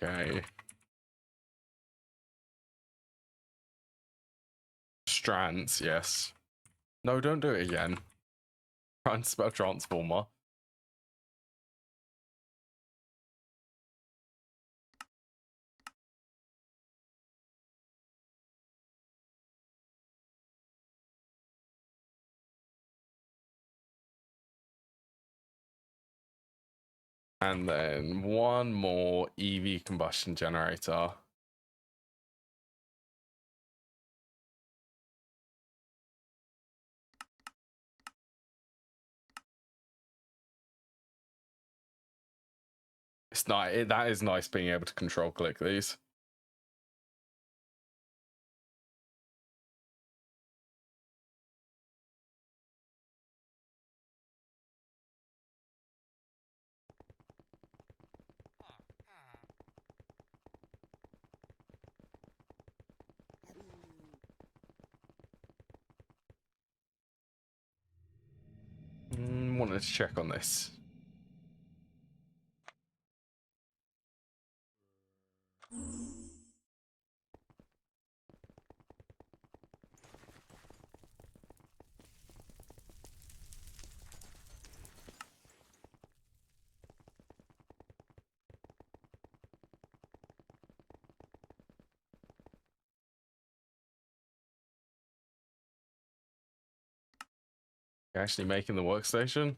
Okay. Strands, yes. No, don't do it again. Try and spell transformer. And then one more EV combustion generator. It's not. That is nice being able to control click these. Wanted to check on this. You're actually making the workstation?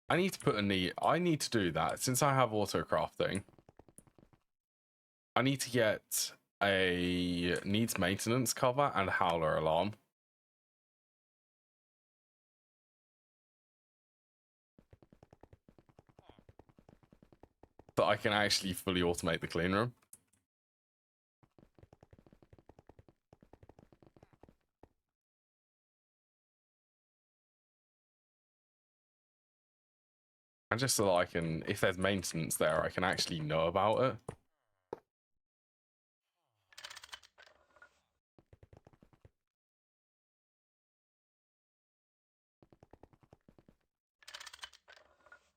I need to put a need. I need to do that since I have auto crafting. I need to get a needs maintenance cover and a howler alarm. That I can actually fully automate the clean room. And just so that I can, if there's maintenance there, I can actually know about it.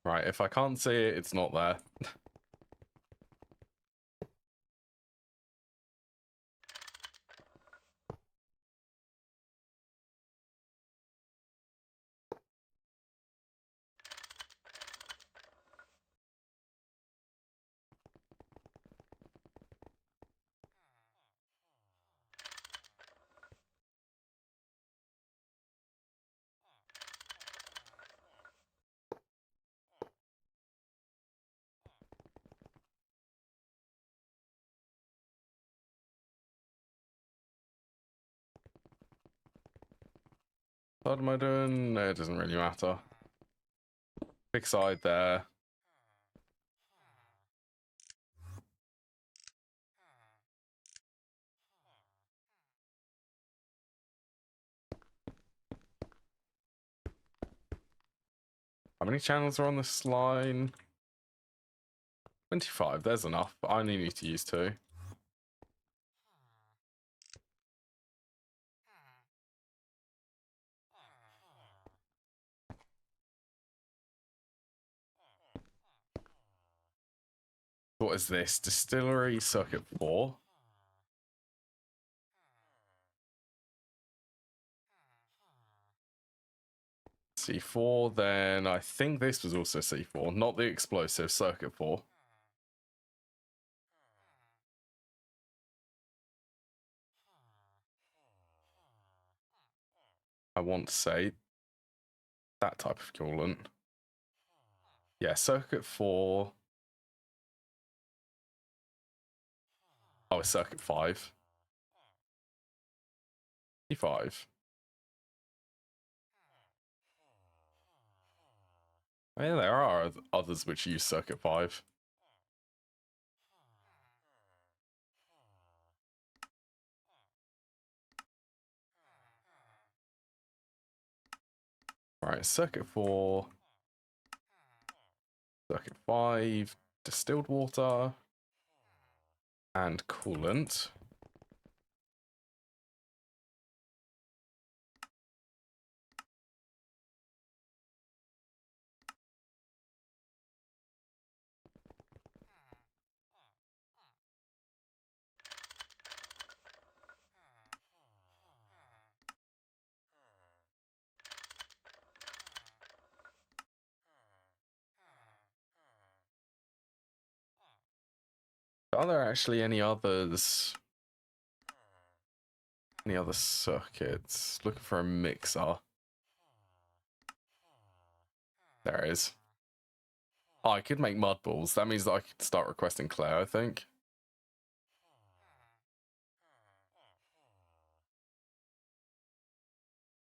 Right, if I can't see it, it's not there. What am I doing? No, it doesn't really matter. Big side there. How many channels are on this line? 25, there's enough. I only need to use 2. What is this? Distillery circuit 4. C4, then I think this was also C4, not the explosive, circuit 4. I want to say that type of coolant. Yeah, circuit 4. Oh, it's circuit 5. C5. Oh, yeah, there are others which use circuit 5. Right, circuit 4. Circuit 5. Distilled water. And coolant. Are there actually any others? Any other circuits? Looking for a mixer. There is. Oh, I could make mud balls. That means that I could start requesting clay, I think.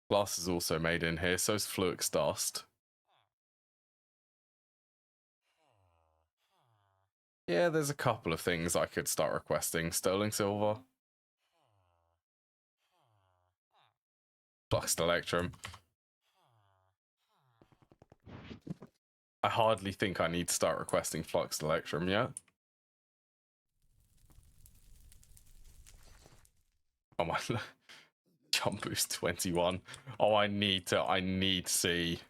Glass is also made in here, so is Fluix dust. Yeah, there's a couple of things I could start requesting. Sterling silver. Fluxed electrum. I hardly think I need to start requesting fluxed electrum yet. Oh my, jump boost 21. Oh, I need to see.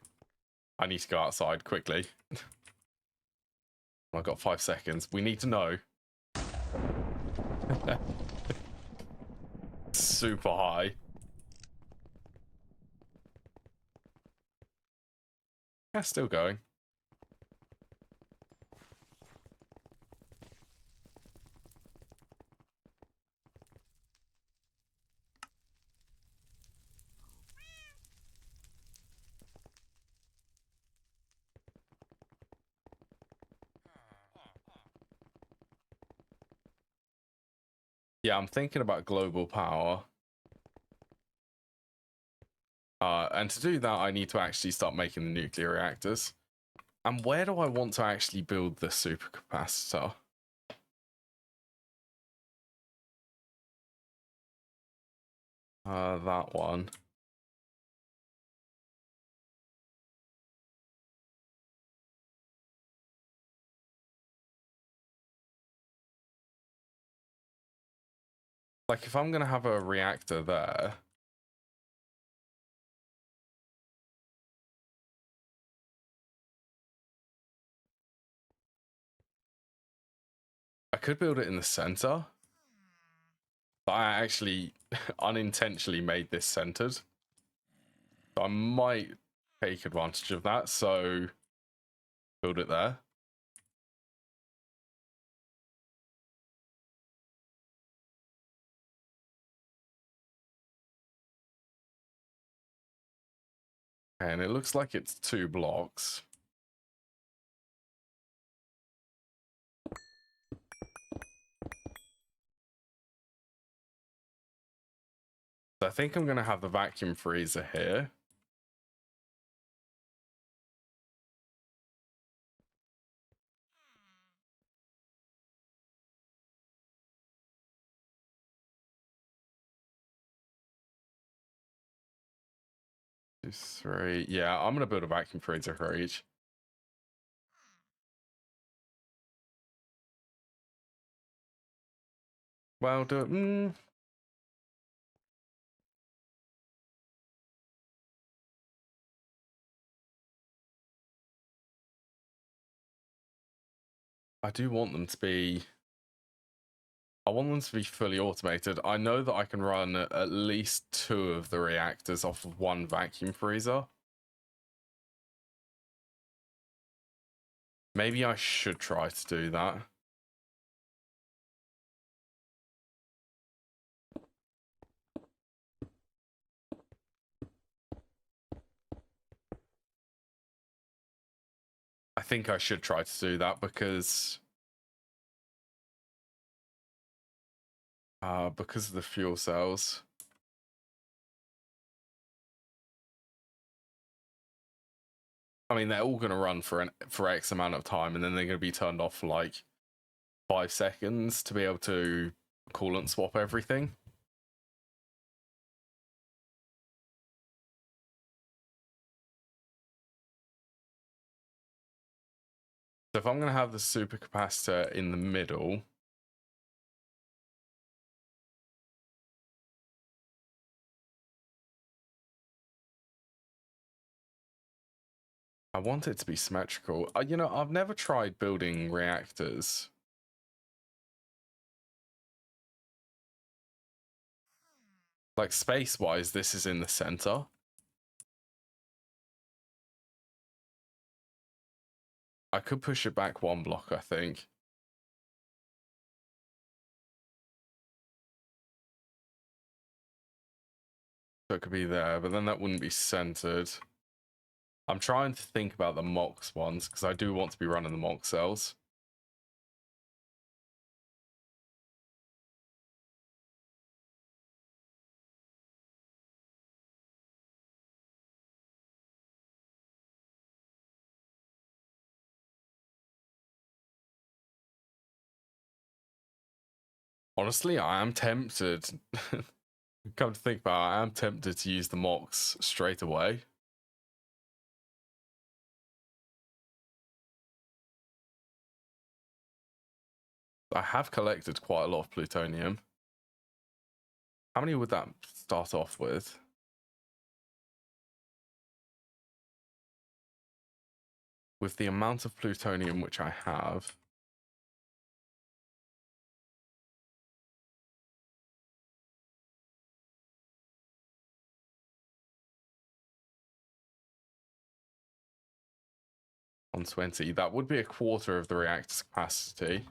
I need to go outside quickly. I've got 5 seconds. We need to know. Super high. Yeah, still going. Yeah, I'm thinking about global power. And to do that, I need to actually start making the nuclear reactors. And where do I want to actually build the supercapacitor? That one. Like, if I'm going to have a reactor there... I could build it in the center. But I actually unintentionally made this centered. So I might take advantage of that, so build it there. And it looks like it's 2 blocks. So I think I'm going to have the vacuum freezer here. Two, 3. Yeah, I'm going to build a vacuum freezer for each. Well, do it. I do want them to be... I want them to be fully automated. I know that I can run at least 2 of the reactors off of 1 vacuum freezer. Maybe I should try to do that. I think I should try to do that because of the fuel cells. I mean, they're all going to run for X amount of time, and then they're going to be turned off for like 5 seconds to be able to coolant swap everything. So if I'm going to have the supercapacitor in the middle, I want it to be symmetrical. You know, I've never tried building reactors. Like, space-wise, this is in the center. I could push it back 1 block, I think. So it could be there, but then that wouldn't be centered. I'm trying to think about the MOX ones, because I do want to be running the MOX cells. Honestly, I am tempted. Come to think about it, I am tempted to use the mocks straight away. I have collected quite a lot of plutonium. How many would that start off with? With the amount of plutonium which I have, on 20, that would be a quarter of the reactor's capacity.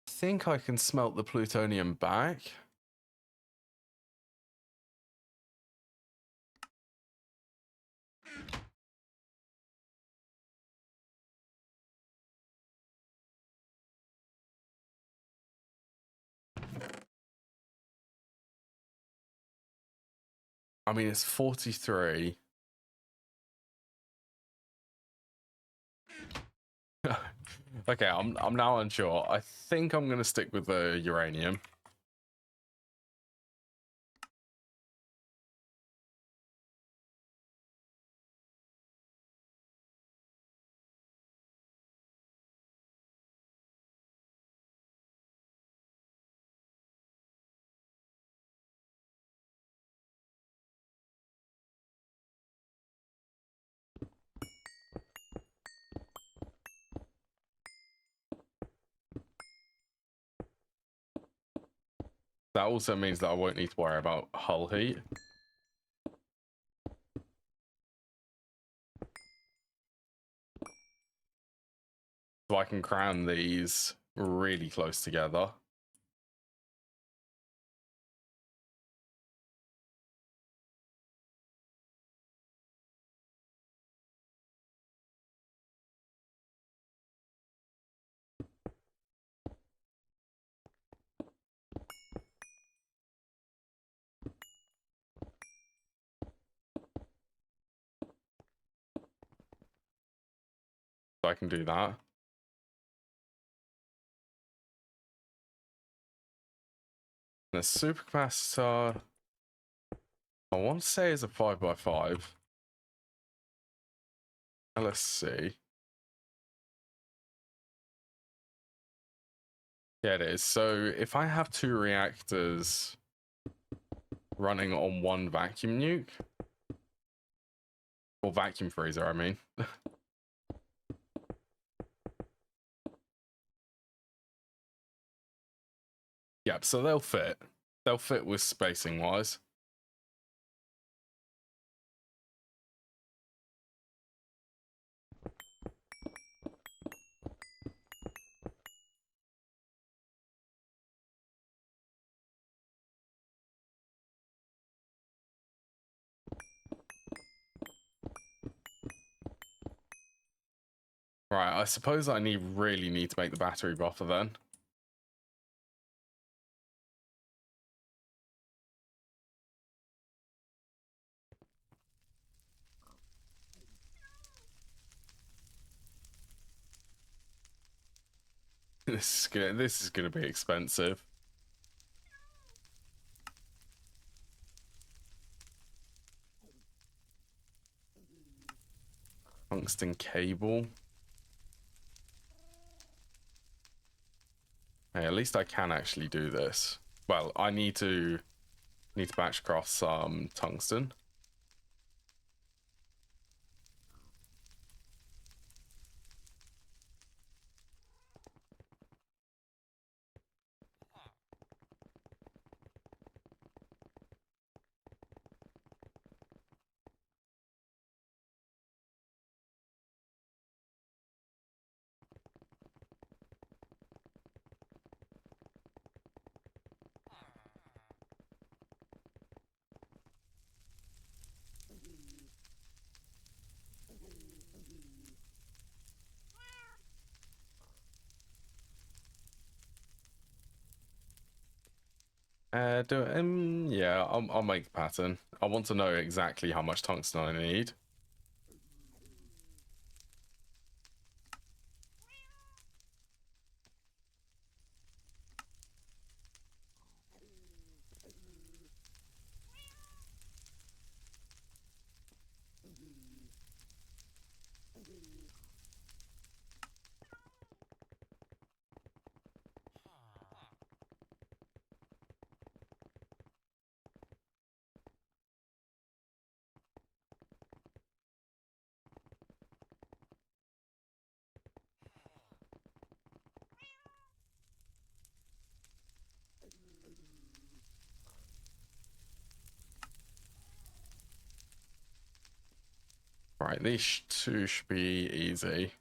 I think I can smelt the plutonium back. I mean, it's 43. Okay, I'm now unsure. I think I'm gonna stick with the uranium. That also means that I won't need to worry about hull heat. So I can cram these really close together. So I can do that. The supercapacitor, I want to say is a 5x5. Let's see. Yeah, it is. So if I have 2 reactors running on 1 vacuum nuke, or vacuum freezer, I mean. Yep, so they'll fit. They'll fit with spacing wise. Right, I suppose I really need to make the battery buffer then. This is gonna be expensive. Tungsten cable. Hey, at least I can actually do this. Well, I need to batch craft some tungsten. Yeah, I'll make the pattern. I want to know exactly how much tungsten I need. Right, these two should be easy.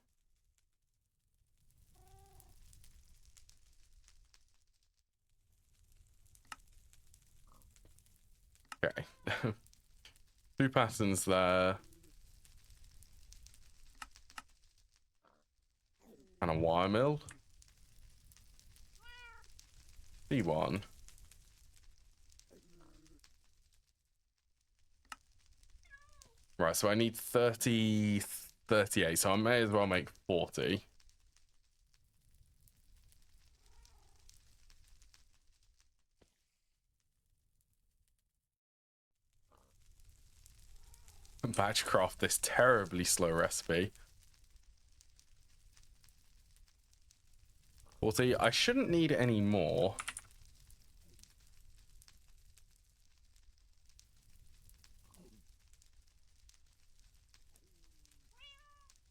Okay. 2 patterns there. And a wire mill. B1. Right, so I need 38, so I may as well make 40. Batchcraft this terribly slow recipe. 40. I shouldn't need any more.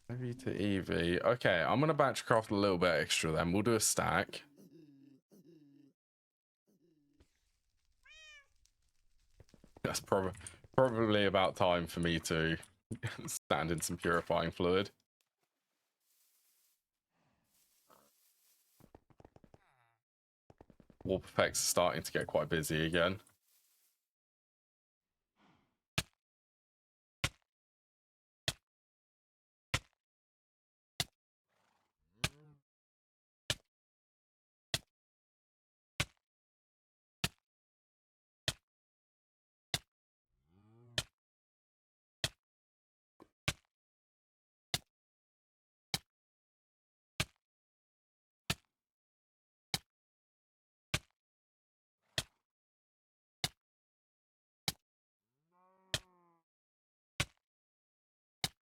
Maybe to EV. Okay, I'm gonna batchcraft a little bit extra then. We'll do a stack. That's probably about time for me to stand in some purifying fluid. Warp effects are starting to get quite busy again.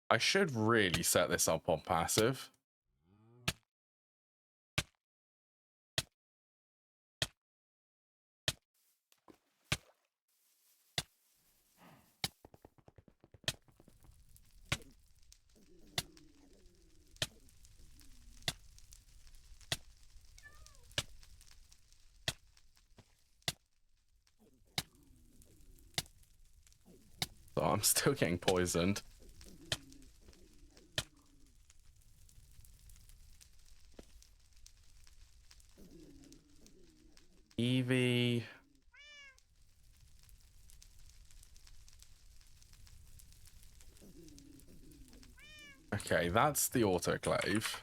I should really set this up on passive. So I'm still getting poisoned. Eevee. Okay, that's the autoclave.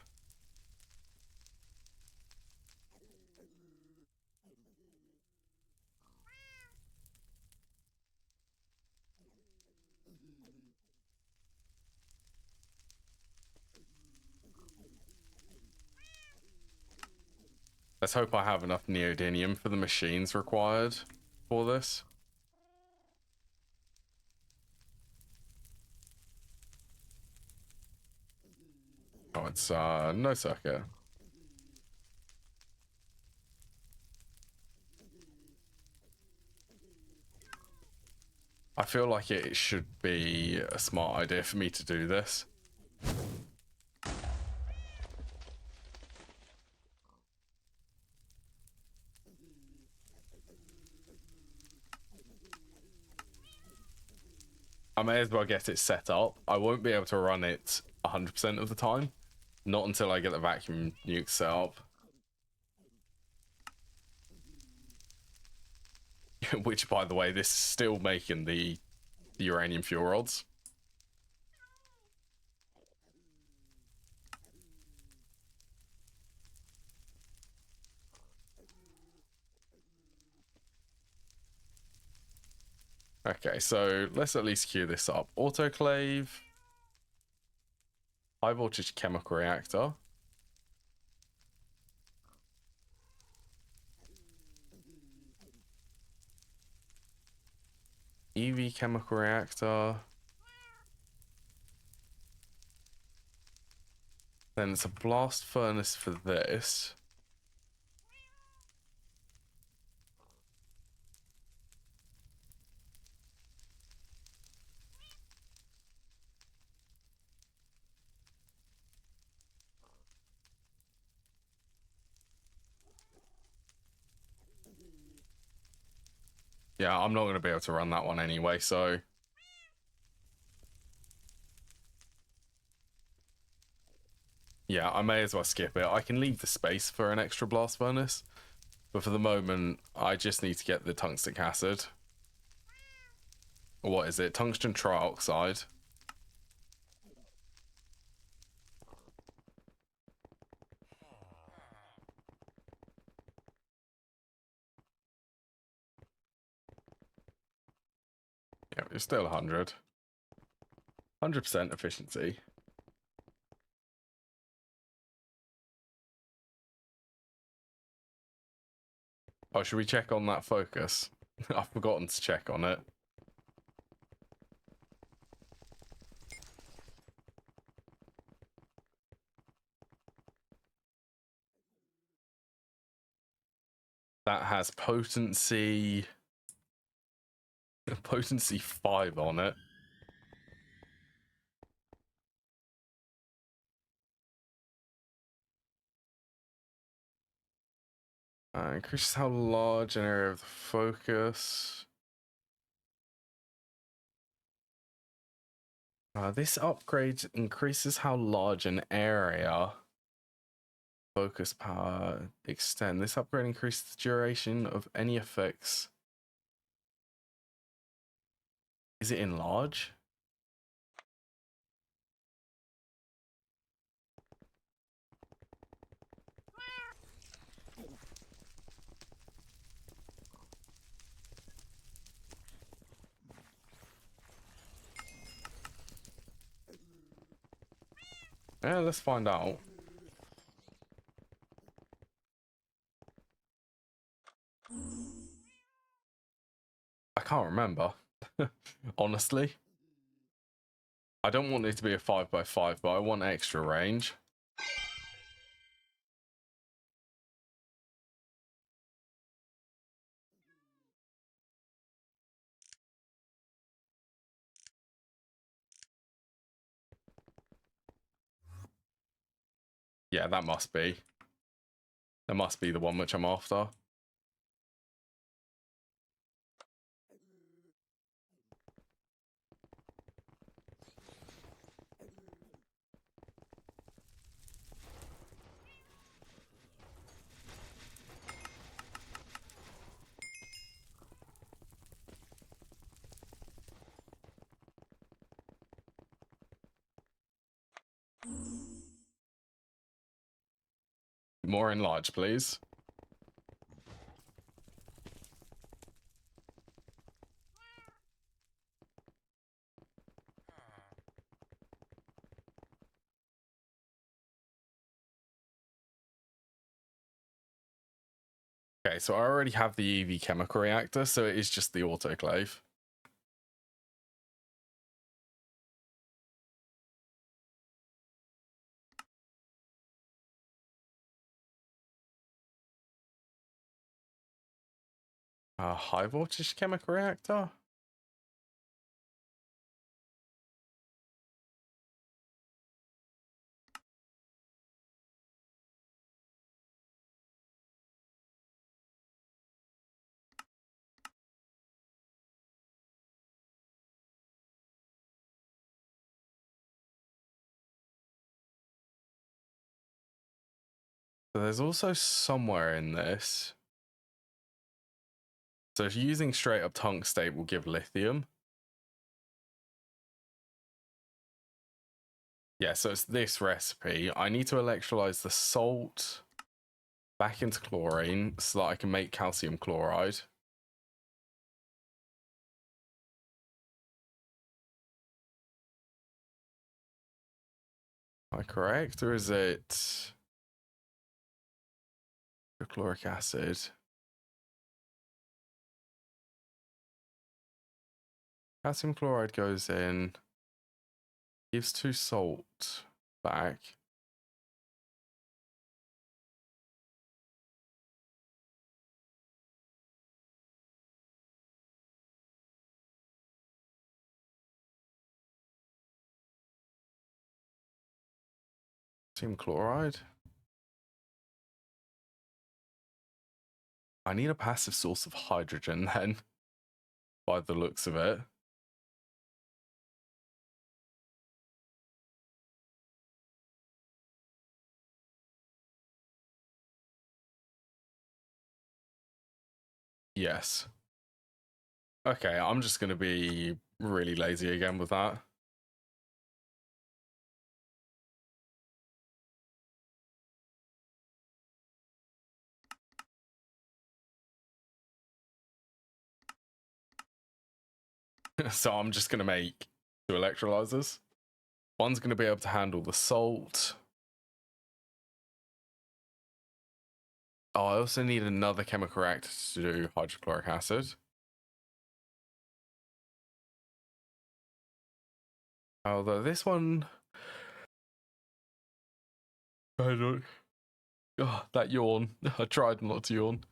Let's hope I have enough neodymium for the machines required for this. Oh, it's no circuit. I feel like it should be a smart idea for me to do this. I may as well get it set up. I won't be able to run it 100% of the time. Not until I get the vacuum nuke set up. Which, by the way, this is still making the uranium fuel rods. Okay, so let's at least queue this up. Autoclave. High voltage chemical reactor. EV chemical reactor. Then it's a blast furnace for this. Yeah, I'm not going to be able to run that one anyway, so... Yeah, I may as well skip it. I can leave the space for an extra blast furnace, but for the moment, I just need to get the tungstic acid. What is it? Tungsten trioxide. Yeah, it's still 100. 100% efficiency. Oh, should we check on that focus? I've forgotten to check on it. That has potency... potency 5 on it. Increases how large an area of the focus. This upgrade increases how large an area. Focus power extend. This upgrade increases the duration of any effects. Is it enlarge? Yeah, let's find out. I can't remember. Honestly. I don't want it to be a 5x5, but I want extra range. Yeah, that must be. That must be the one which I'm after. More enlarge, please. Okay, so I already have the EV chemical reactor, so it is just the autoclave. High voltage chemical reactor? So there's also somewhere in this. So if using straight up tungstate will give lithium. Yeah, so it's this recipe. I need to electrolyze the salt back into chlorine so that I can make calcium chloride. Am I correct, or is it hydrochloric acid? Calcium chloride goes in, gives 2 salt back. Calcium chloride. I need a passive source of hydrogen then, by the looks of it. Yes. Okay, I'm just going to be really lazy again with that. So I'm just going to make 2 electrolyzers. One's going to be able to handle the salt. Oh, I also need another chemical reactor to do hydrochloric acid. Although this one... I don't... Oh, that yawn. I tried not to yawn.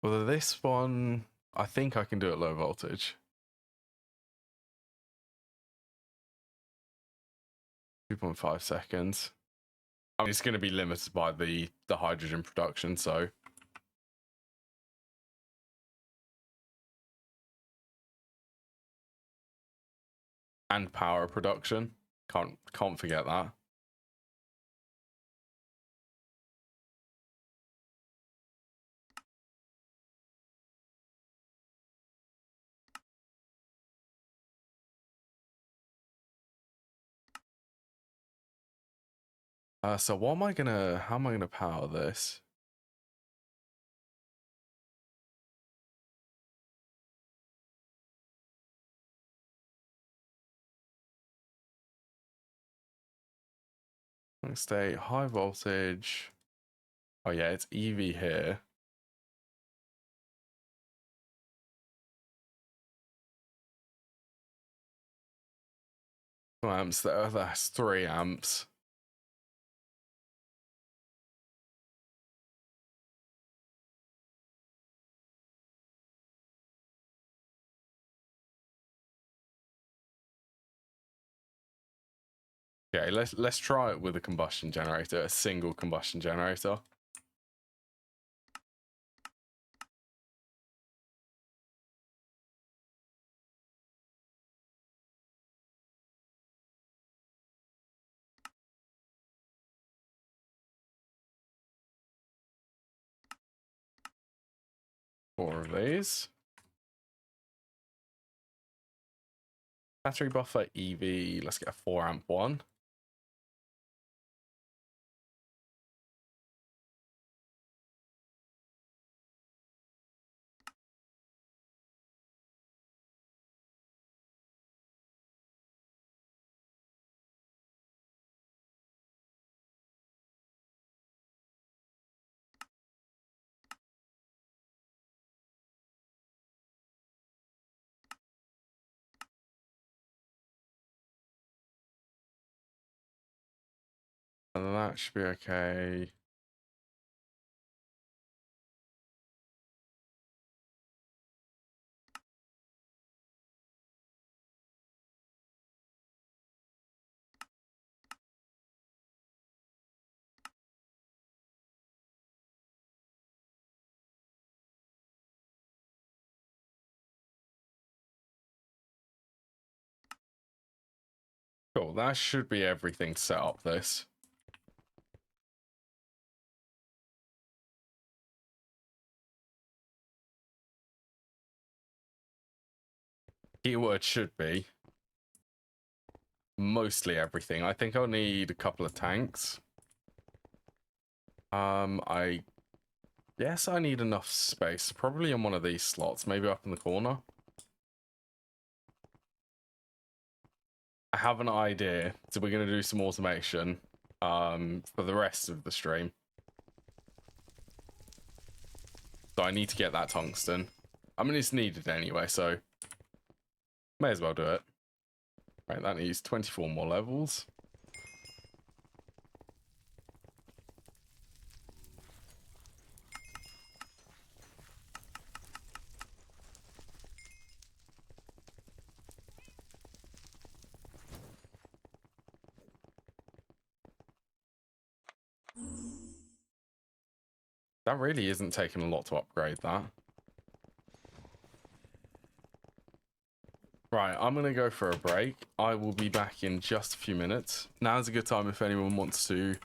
Although this one, I think I can do it low voltage. 2.5 seconds. I mean, it's going to be limited by the hydrogen production, so... And power production. Can't forget that. So how am I gonna power this? Let's stay high voltage. Oh yeah, it's EV here. Amps there, that's 3 amps. Okay, let's try it with a combustion generator, a single combustion generator. Four of these. Battery buffer EV, let's get a 4 amp one. And that should be okay. Cool, that should be everything to set up this. Keyword should be mostly everything. I think I'll need a couple of tanks. I guess I need enough space, probably in one of these slots, maybe up in the corner. I have an idea. So we're going to do some automation for the rest of the stream. So I need to get that tungsten. I mean, it's needed anyway, so may as well do it. Right, that needs 24 more levels. That really isn't taking a lot to upgrade that. Right, I'm going to go for a break. I will be back in just a few minutes. Now's a good time if anyone wants to,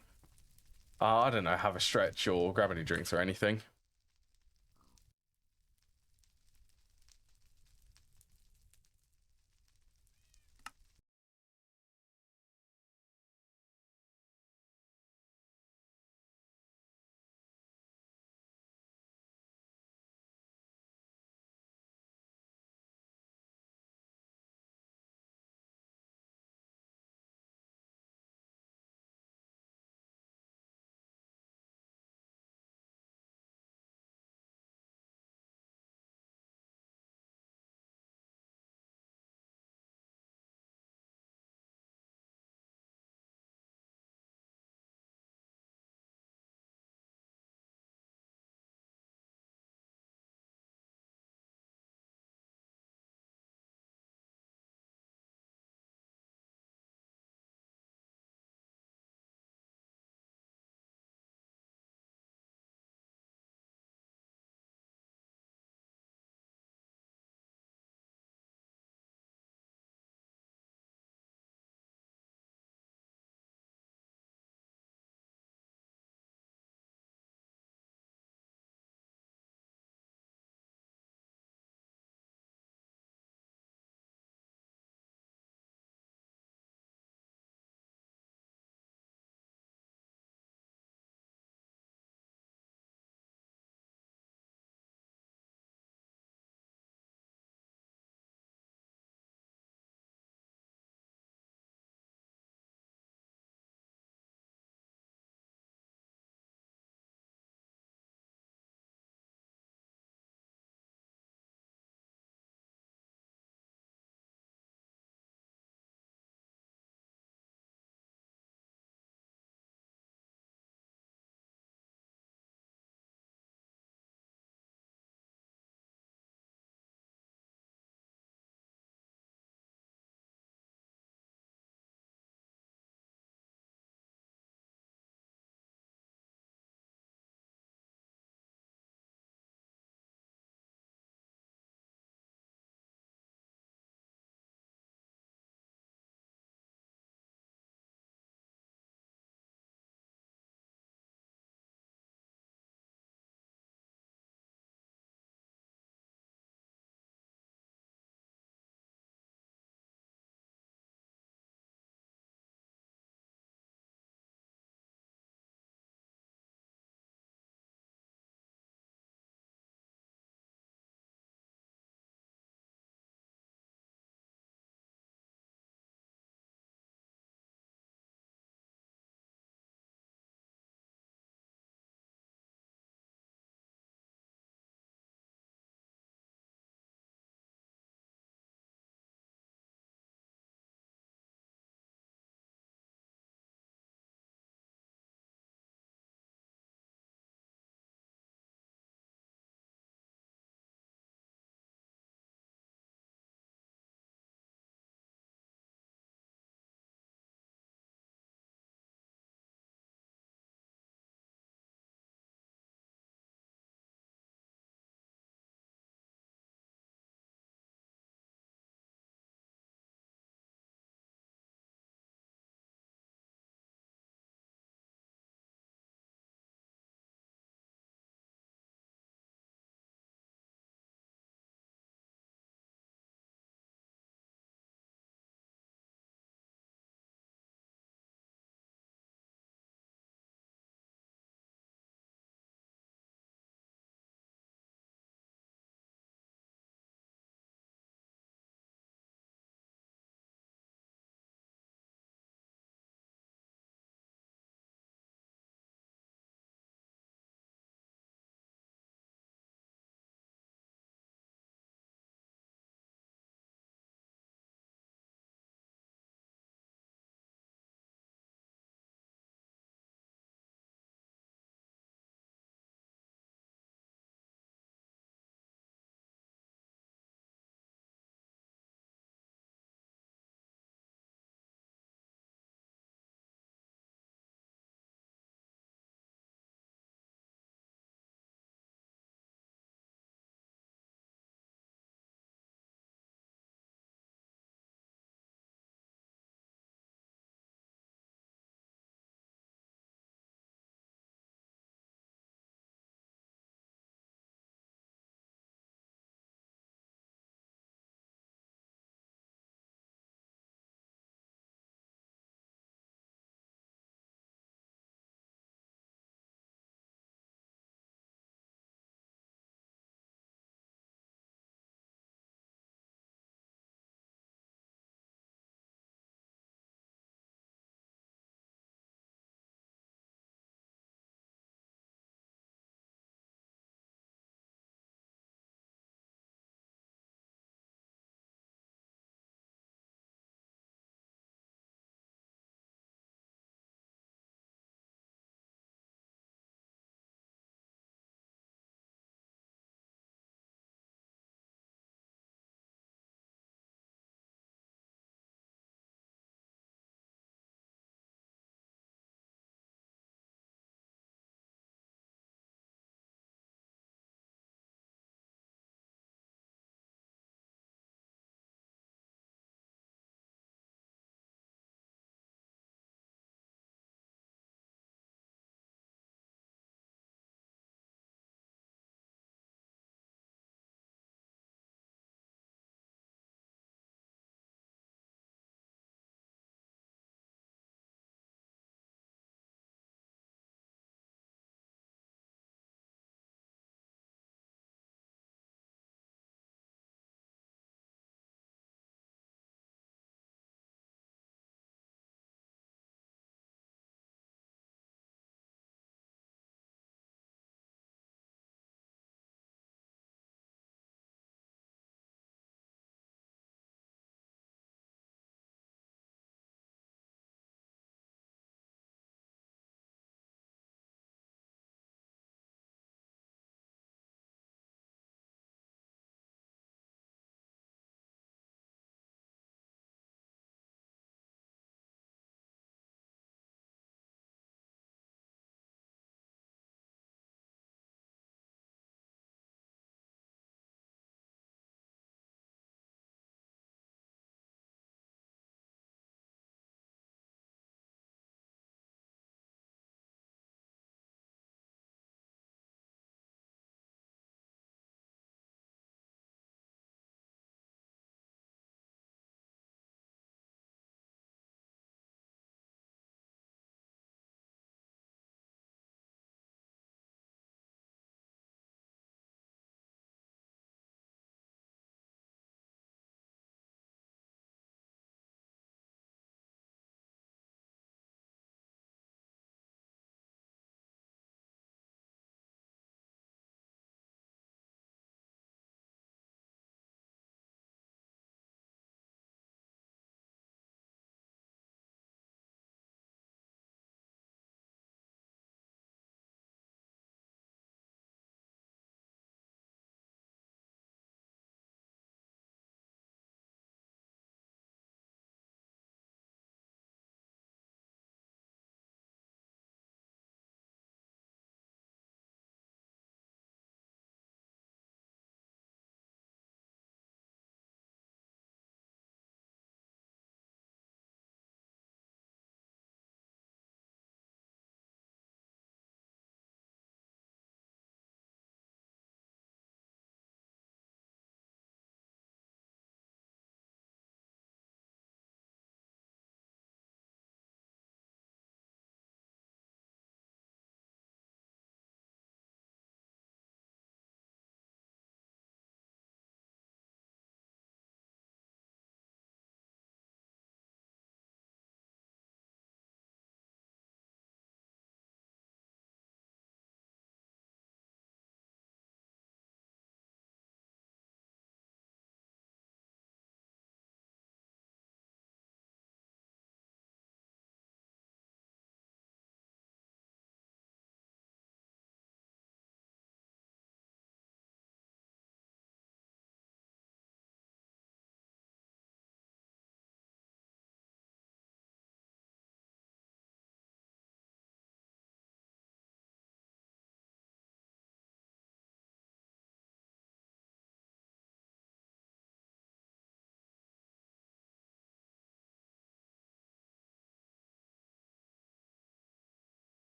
I don't know, have a stretch or grab any drinks or anything.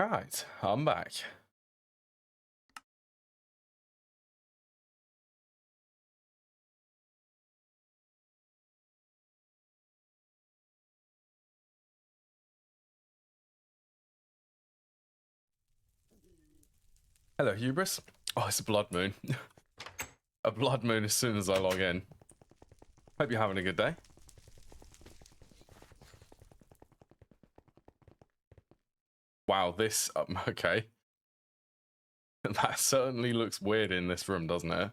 Alright, I'm back. Hello, Hubris. Oh, it's a blood moon. A blood moon as soon as I log in. Hope you're having a good day. Wow, this... okay. That certainly looks weird in this room, doesn't it?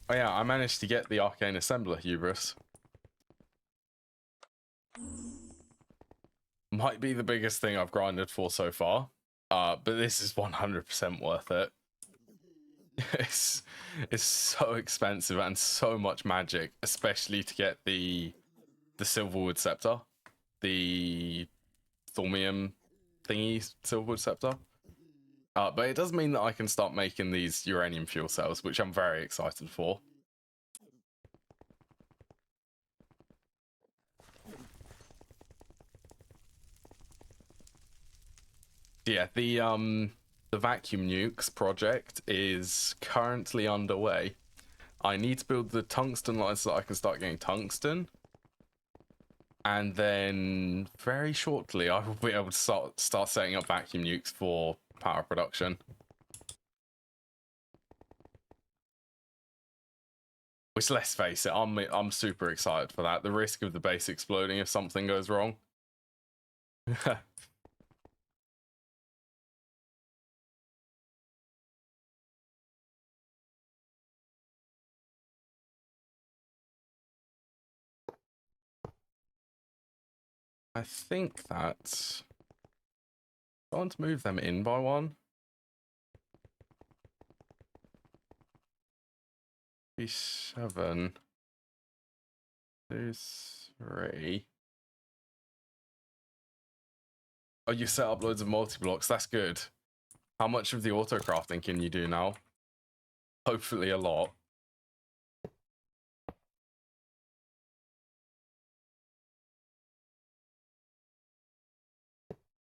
Oh yeah, I managed to get the Arcane Assembler, Hubris. Might be the biggest thing I've grinded for so far. But this is 100% worth it. It's so expensive and so much magic, especially to get the Silverwood Scepter. The Thormium thingy Silverwood Scepter. But it does mean that I can start making these uranium fuel cells, which I'm very excited for. Yeah, the vacuum nukes project is currently underway. I need to build the tungsten lines so that I can start getting tungsten. And then very shortly I will be able to start setting up vacuum nukes for power production. Which, let's face it, I'm super excited for that. The risk of the base exploding if something goes wrong. I think that I want to move them in by one. B7, 2, 3. Oh, you set up loads of multi-blocks. That's good. How much of the auto crafting can you do now? Hopefully a lot.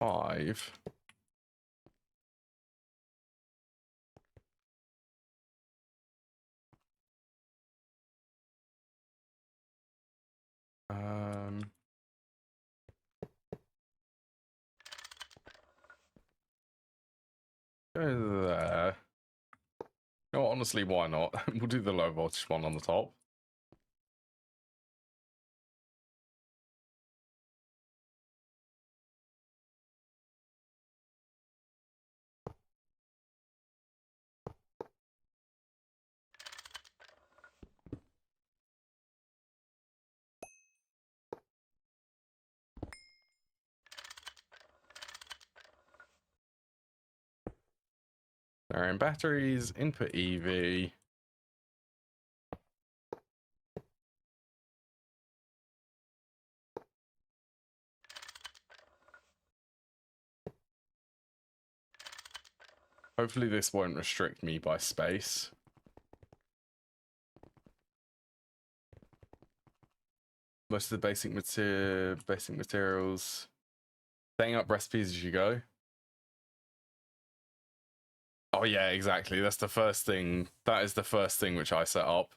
Five. Go there. No, honestly, why not? We'll do the low voltage one on the top. They're in batteries, input EV. Hopefully this won't restrict me by space. Most of the basic materials. Setting up recipes as you go. Oh yeah, exactly. That's the first thing. That is the first thing which I set up.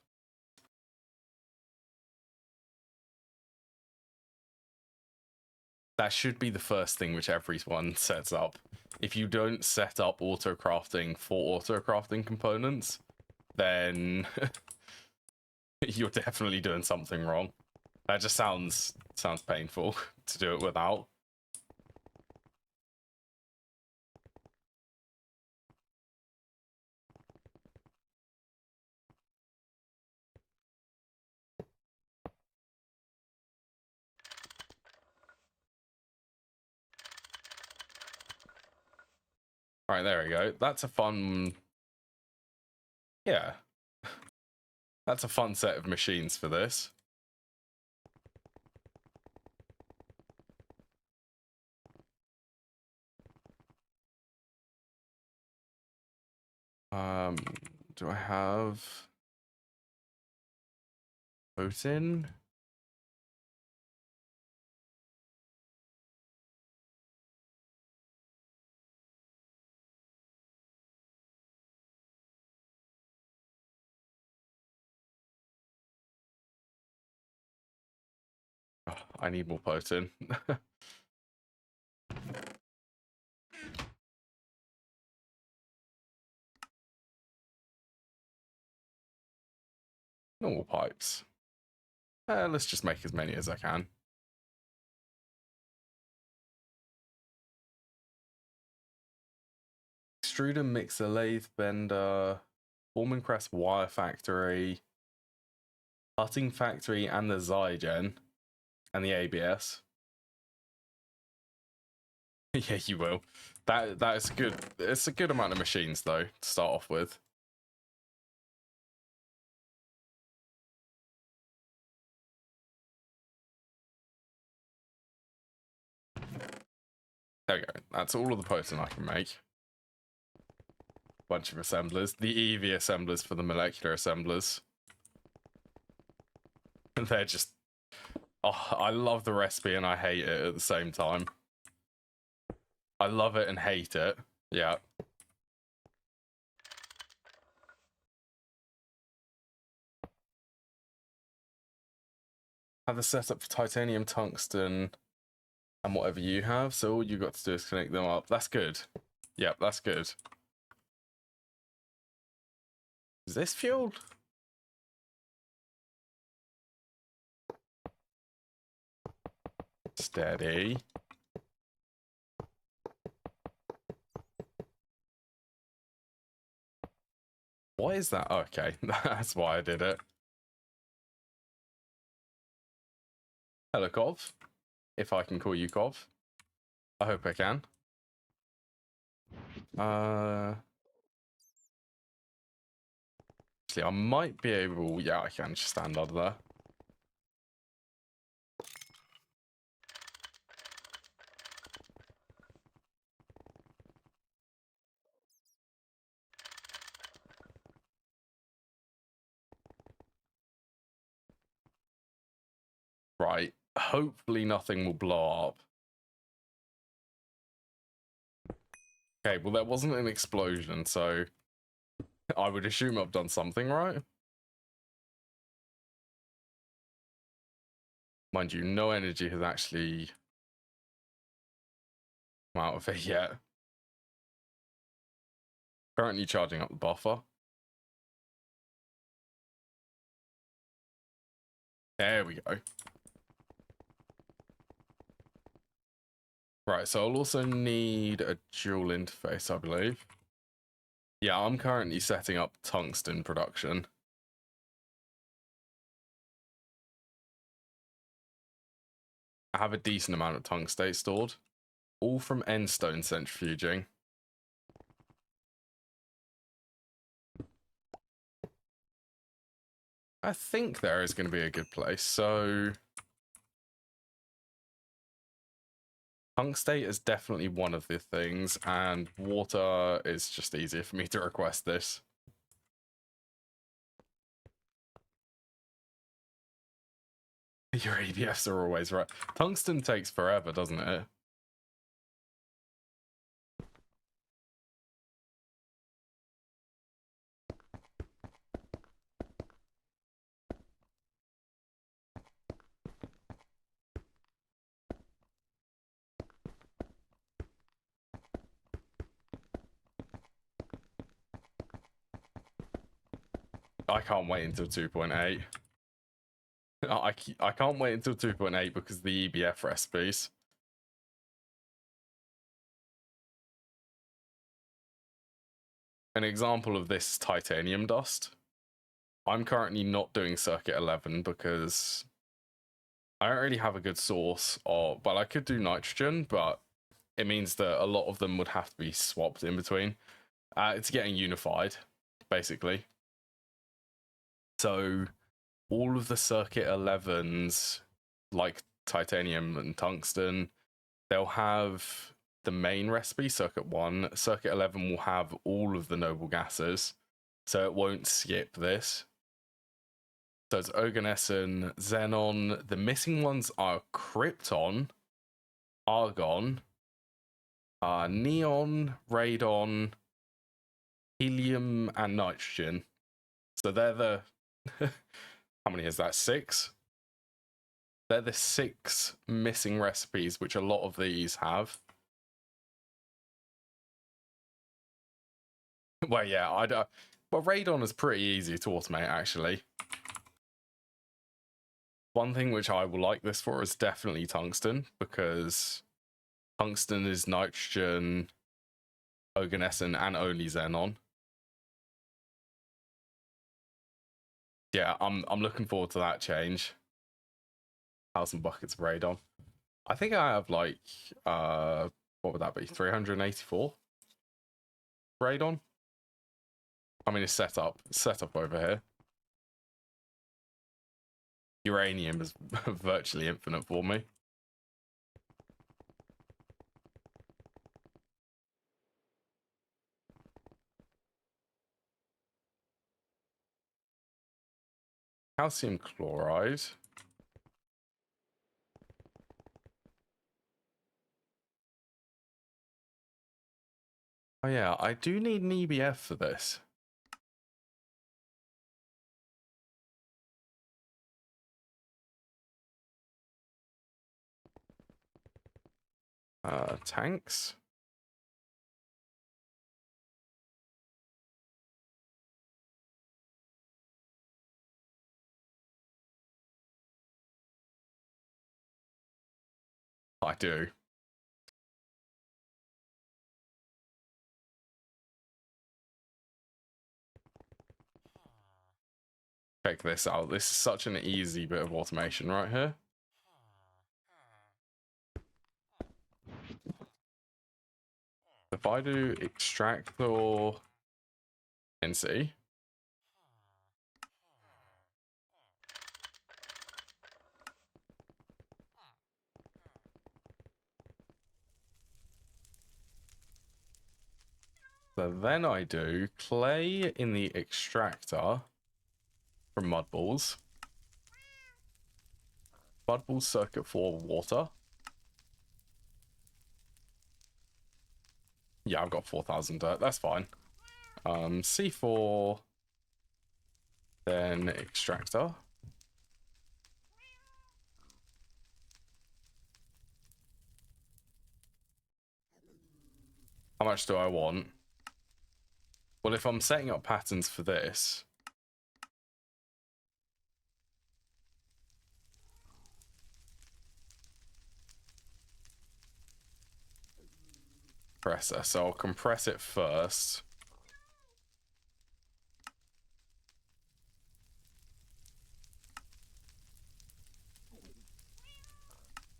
That should be the first thing which everyone sets up. If you don't set up auto crafting for auto crafting components, then you're definitely doing something wrong. That just sounds painful to do it without. All right, there we go. That's a fun... Yeah. That's a fun set of machines for this. Do I have Potin? Oh, I need more Potin. Normal pipes. Let's just make as many as I can. Extruder, mixer, lathe, bender, forming press, wire factory, cutting factory, and the Zygen, and the ABS. Yeah, you will. That is good. It's a good amount of machines though to start off with. There we go. That's all of the Potin I can make. Bunch of assemblers. The EV assemblers for the molecular assemblers. They're just... Oh, I love the recipe and I hate it at the same time. I love it and hate it. Yeah. Have the setup for titanium, tungsten, and whatever you have. So all you got to do is connect them up. That's good. Yep, that's good. Is this fueled? Steady. What is that? Okay, that's why I did it. Hello, Kov. If I can call you Kov. I hope I can. Actually, I might be able... Yeah, I can just stand under there. Right. Hopefully nothing will blow up. Okay, well, that wasn't an explosion, so I would assume I've done something right. Mind you, no energy has actually come out of it yet. Currently charging up the buffer. There we go. Right, so I'll also need a dual interface, I believe. Yeah, I'm currently setting up tungsten production. I have a decent amount of tungstate stored, all from endstone centrifuging. I think there is going to be a good place. So tungstate is definitely one of the things, and water is just easier for me to request this. Your ABFs are always right. Tungsten takes forever, doesn't it? I can't wait until 2.8. I can't wait until 2.8 because of the EBF recipes. An example of this is titanium dust. I'm currently not doing circuit 11 because I don't really have a good source of... Well, I could do nitrogen, but it means that a lot of them would have to be swapped in between. It's getting unified, basically. So all of the circuit 11s, like titanium and tungsten, they'll have the main recipe, circuit 1. Circuit 11 will have all of the noble gases, so it won't skip this. So it's Oganesson, Xenon. The missing ones are Krypton, Argon, Neon, Radon, Helium, and Nitrogen. So they're the... How many is that? 6? They're the 6 missing recipes, which a lot of these have. Well, yeah, well, Radon is pretty easy to automate, actually. One thing which I will like this for is definitely tungsten, because tungsten is nitrogen, Oganesson, and only Xenon. Yeah, I'm looking forward to that change. 1,000 buckets of radon. I think I have like what would that be? 384 radon. I mean, it's set up over here. Uranium is virtually infinite for me. Calcium chloride. Oh yeah, I do need an EBF for this. Tanks. I do. Check this out. This is such an easy bit of automation right here. If I do extractor NC, so then I do clay in the extractor from mud balls. Mud balls circuit for water. Yeah, I've got 4,000 dirt. That's fine. C4, then extractor. How much do I want? Well, if I'm setting up patterns for this, compressor, so I'll compress it first.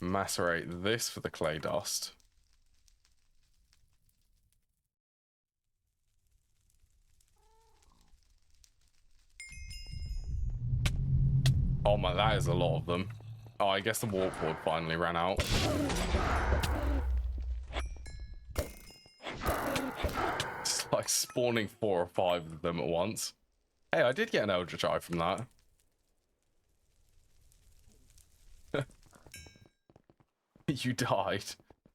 Macerate this for the clay dust. Oh my, that is a lot of them. Oh, I guess the warp board finally ran out. It's like spawning 4 or 5 of them at once. Hey, I did get an Eldritch Eye from that. You died.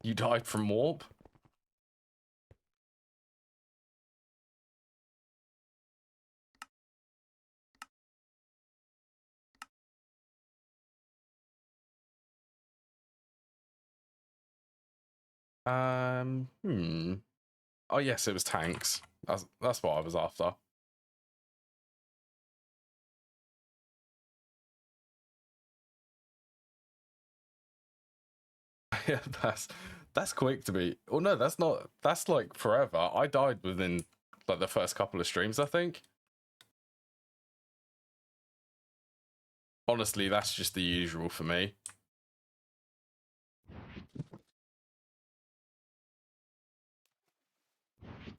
You died from warp? Oh yes, it was tanks. That's what I was after. Yeah, that's quick to be. Oh no, that's not. That's like forever. I died within like the first couple of streams, I think. Honestly, that's just the usual for me.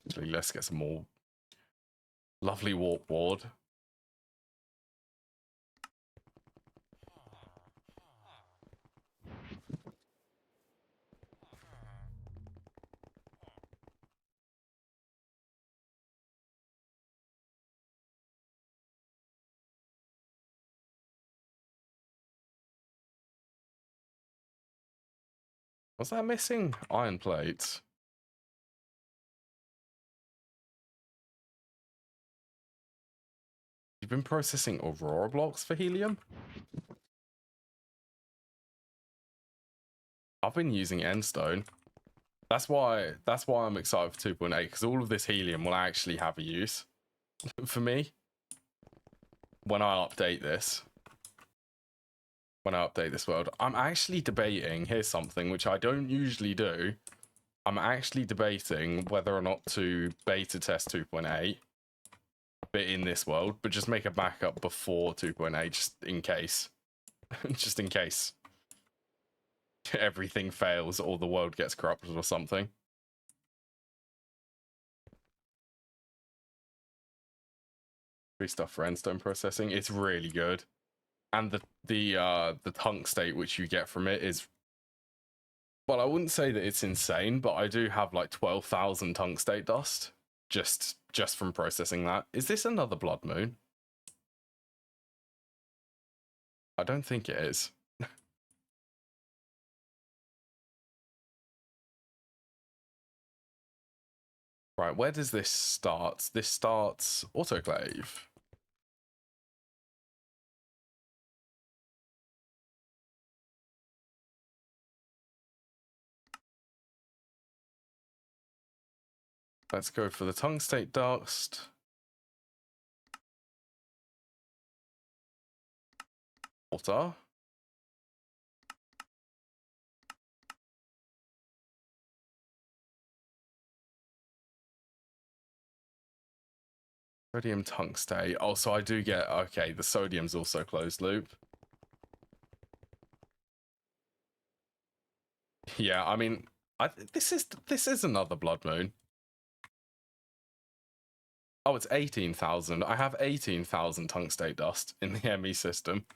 Actually, let's get some more lovely warp ward. Was that missing? Iron plates. You've been processing Aurora blocks for helium? I've been using Endstone. That's why I'm excited for 2.8, because all of this helium will actually have a use for me when I update this. When I update this world. I'm actually debating, here's something which I don't usually do. I'm actually debating whether or not to beta test 2.8 but in this world, but just make a backup before 2.8 just in case. Just in case everything fails or the world gets corrupted or something. Free stuff for endstone processing. It's really good. And the tungstate which you get from it is, well, I wouldn't say that it's insane, but I do have like 12,000 tungstate dust just from processing that. Is this another blood moon? I don't think it is. Right, where does this start? This starts autoclave. Let's go for the tungstate dust. Water. Sodium tungstate. Oh, so I do get, okay, the sodium's also closed loop. Yeah, I mean, this is another blood moon. Oh, it's 18,000. I have 18,000 tungstate dust in the ME system.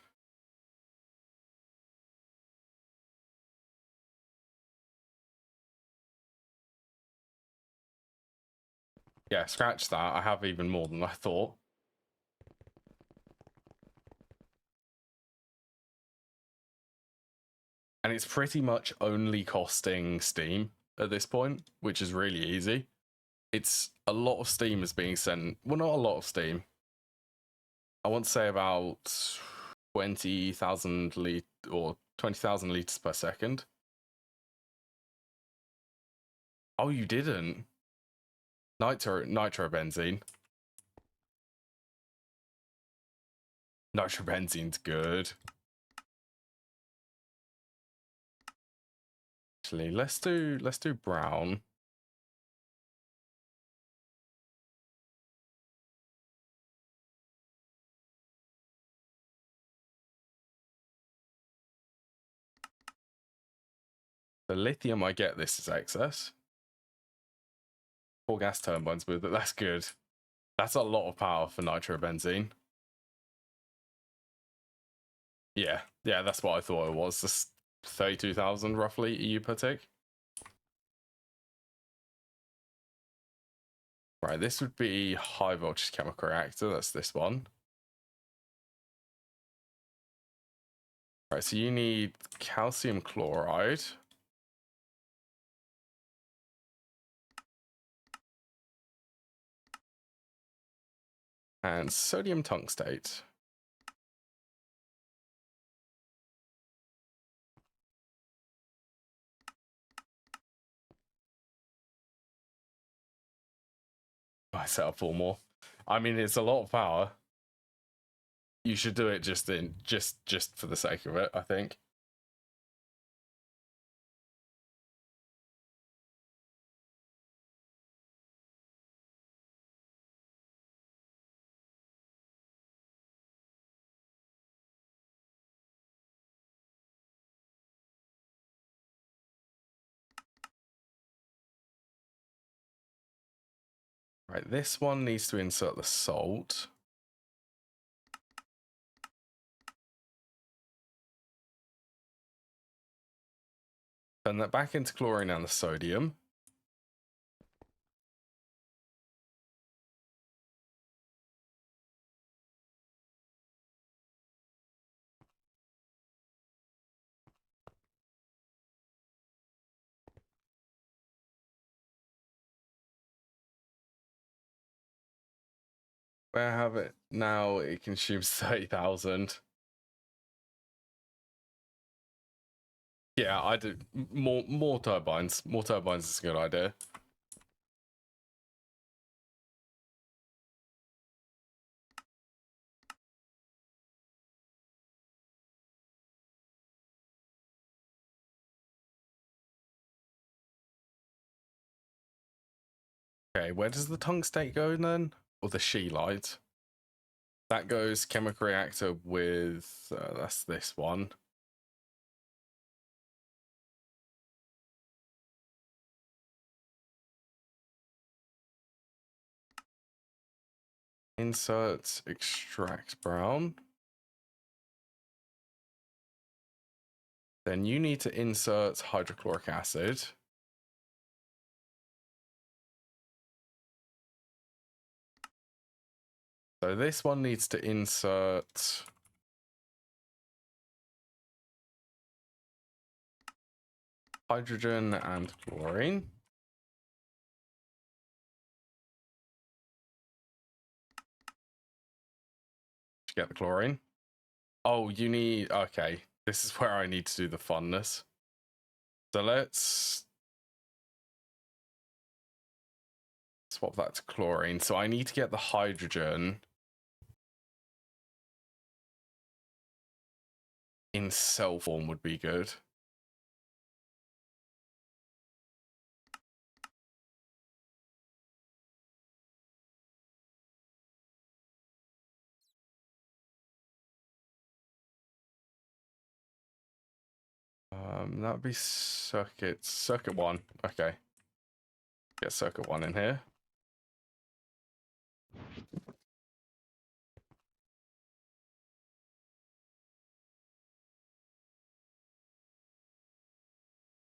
Yeah, scratch that. I have even more than I thought. And it's pretty much only costing Steam at this point, which is really easy. It's a lot of Steam is being sent. Well, not a lot of Steam. I want to say about 20,000 or 20,000 liters per second. Oh, you didn't? Nitrobenzene's good. Actually, let's do brown. The lithium I get this is excess. 4 gas turbines with it. That's good. That's a lot of power for nitrobenzene. Yeah, that's what I thought it was. Just 32,000 roughly EU per tick. Right, this would be high voltage chemical reactor. That's this one. Right, so you need calcium chloride. And sodium tungstate. I set up 4 more. I mean, it's a lot of power. You should do it just for the sake of it, I think. Right, this one needs to insert the salt. Turn that back into chlorine and the sodium. Where I have it now, it consumes 30,000. Yeah, I do more turbines. More turbines is a good idea. Okay, where does the tungstate go then? Or the scheelite? That goes chemical reactor with that's this one. Insert extract brown. Then you need to insert hydrochloric acid. So this one needs to insert hydrogen and chlorine. Did you get the chlorine? Oh, you need... Okay, this is where I need to do the funness. So let's swap that to chlorine. So I need to get the hydrogen in cell form would be good. That would be circuit 1. Okay. Get circuit 1 in here.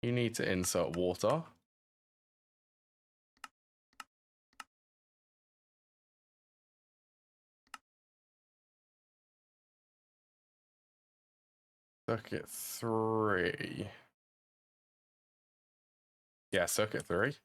You need to insert water. Circuit 3. Yeah, circuit 3.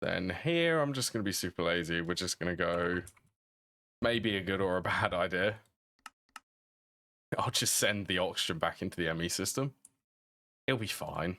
Then here, I'm just going to be super lazy. We're just going to go maybe a good or a bad idea. I'll just send the oxygen back into the ME system. It'll be fine.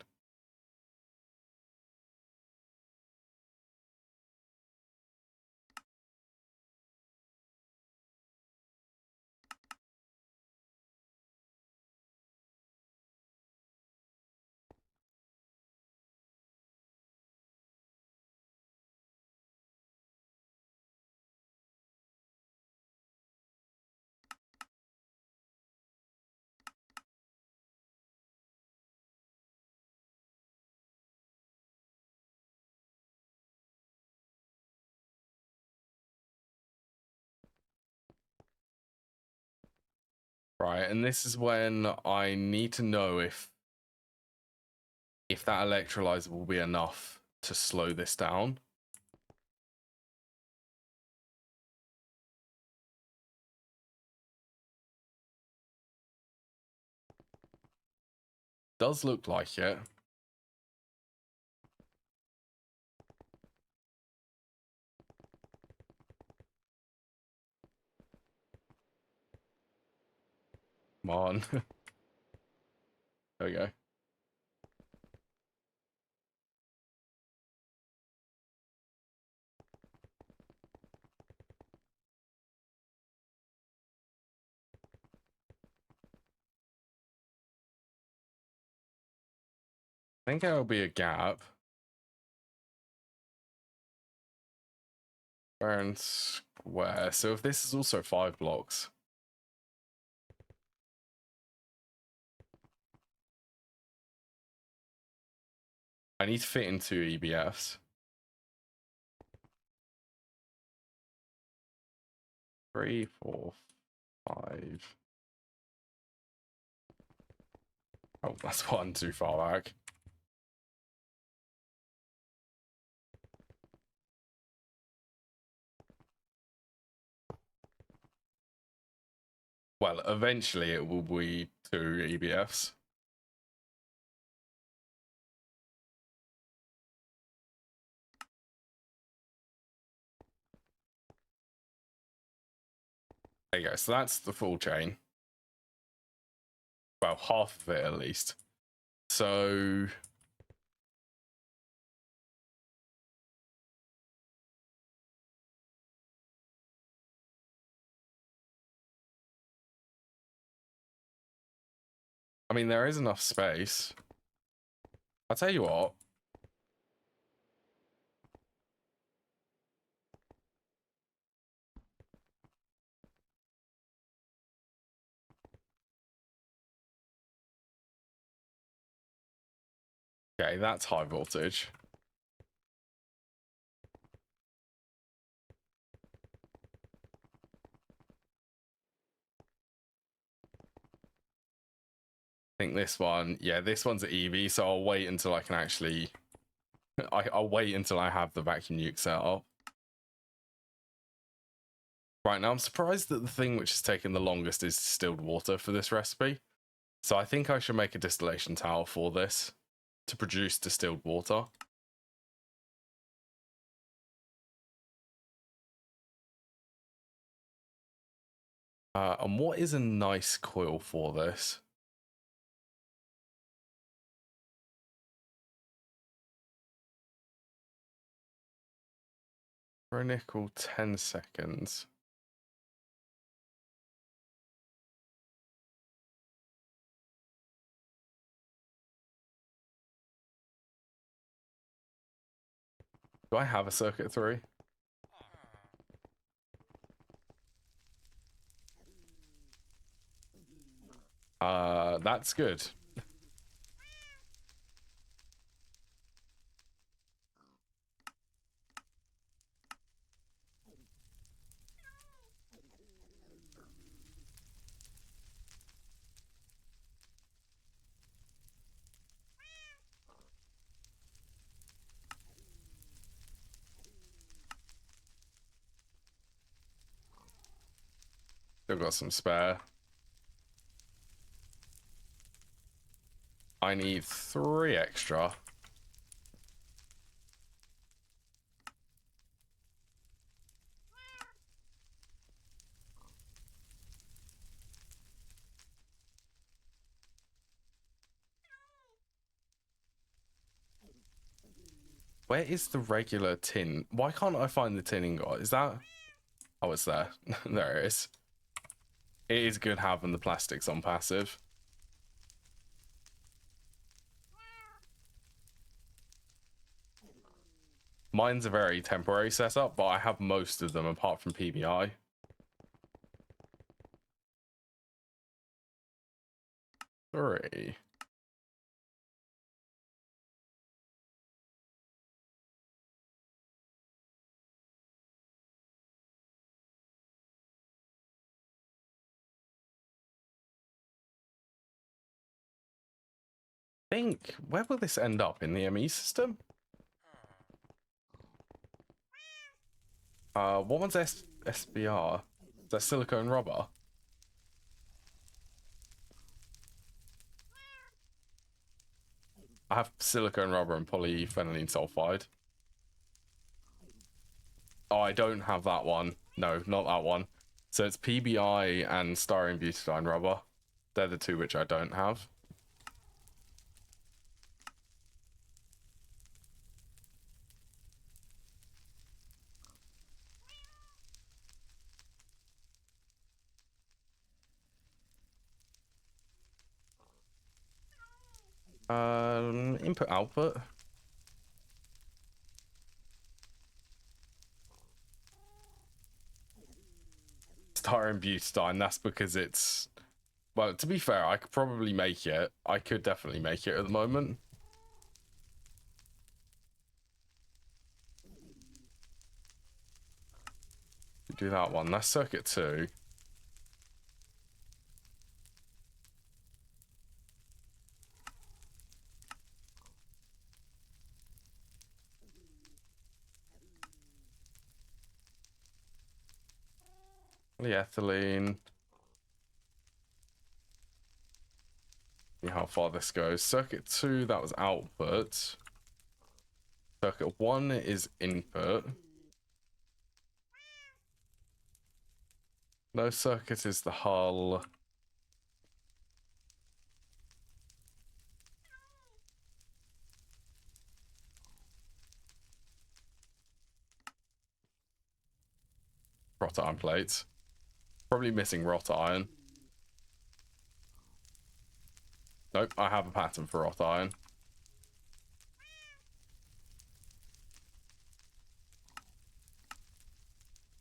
Right, and this is when I need to know if that electrolyzer will be enough to slow this down. Does look like it. Come on. There we go. I think there'll be a gap. Fair and square. So if this is also 5 blocks. I need to fit in 2 EBFs. 3, 4, 5. Oh, that's one too far back. Well, eventually it will be 2 EBFs. There you go. So that's the full chain. Well, half of it at least. So I mean, there is enough space. I'll tell you what. Okay, that's high voltage. I think this one, yeah, this one's an EV, so I'll wait until I can actually... I'll wait until I have the vacuum nuke set up. Right, now I'm surprised that the thing which has taken the longest is distilled water for this recipe. So I think I should make a distillation tower for this to produce distilled water. And what is a nice coil for this? For a nickel, 10 seconds. Do I have a circuit 3? That's good. Still got some spare. I need 3 extra. Where is the regular tin? Why can't I find the tin ingot? Is that... Oh, it's there. There it is. It is good having the plastics on passive. Mine's a very temporary setup, but I have most of them apart from PBI. Three. Where will this end up in the ME system? What one's SBR? Is that silicone rubber? I have silicone rubber and polyphenylene sulfide. Oh, I don't have that one. No, not that one. So it's PBI and styrene butadiene rubber. They're the two which I don't have. Input output. Styrene butadiene, that's because it's... Well, to be fair, I could probably make it. I could definitely make it at the moment. Do that one. That's circuit 2. Polyethylene. how far this goes. Circuit 2, that was output. Circuit 1 is input. No, circuit is the hull. Wrought iron plates. Probably missing wrought iron. Nope, I have a pattern for wrought iron.